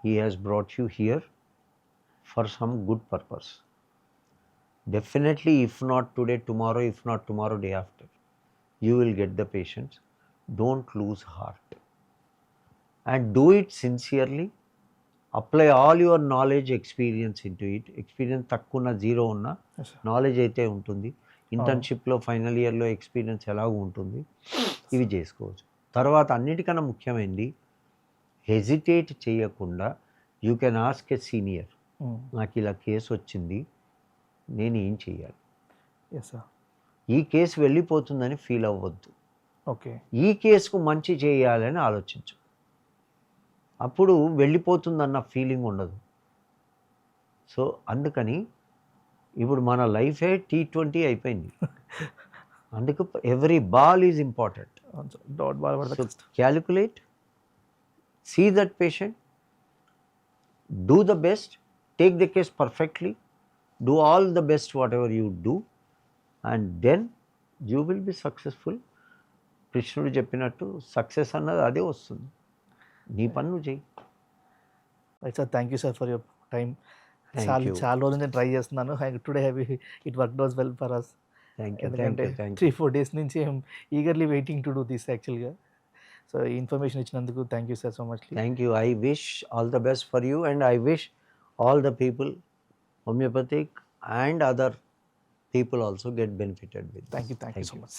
He has brought you here for some good purpose. Definitely, if not today, tomorrow, if not tomorrow, day after, you will get the patients. Don't lose heart. And do it sincerely. Apply all your knowledge, experience into it. Experience తక్కువ zero ఉన్న knowledge అయితే ఉంటుంది. ఇంటర్న్షిప్లో final ఇయర్లో experience ఎలాగో ఉంటుంది. ఇవి చేసుకోవచ్చు. తర్వాత అన్నిటికన్నా ముఖ్యమైనది, హెజిటేట్ చేయకుండా you can ask a senior, నాకు ఇలా కేసు వచ్చింది, నేను ఏం చేయాలి? ఈ కేసు వెళ్ళిపోతుందని ఫీల్ అవ్వద్దు. ఓకే. ఈ కేసుకు మంచి చేయాలని ఆలోచించు, అప్పుడు వెళ్ళిపోతుందన్న ఫీలింగ్ ఉండదు. సో అందుకని ఇప్పుడు మన లైఫే T20 అయిపోయింది. అందుకు every ball is important. So calculate, see that patient, do the best, take the case perfectly, do all the best whatever you do, and then you will be successful. కృష్ణుడు చెప్పినట్టు success అన్నది అదే వస్తుంది, నీ పని నువ్వు చెయ్యి. Right sir, thank you sir for your time. Thank you. చాలా రోజులు నేను ట్రై చేస్తున్నాను, today it work does well for us. Thank ఎందుకంటే యూ 3-4 days నుంచి eagerly waiting to do this యాక్చువల్గా. సో ఈ ఇన్ఫర్మేషన్ ఇచ్చినందుకు thank you sir so much. Thank you. I wish all the best for you, and I wish all the people, homeopathic and other people also get benefited with this. Thank you so much.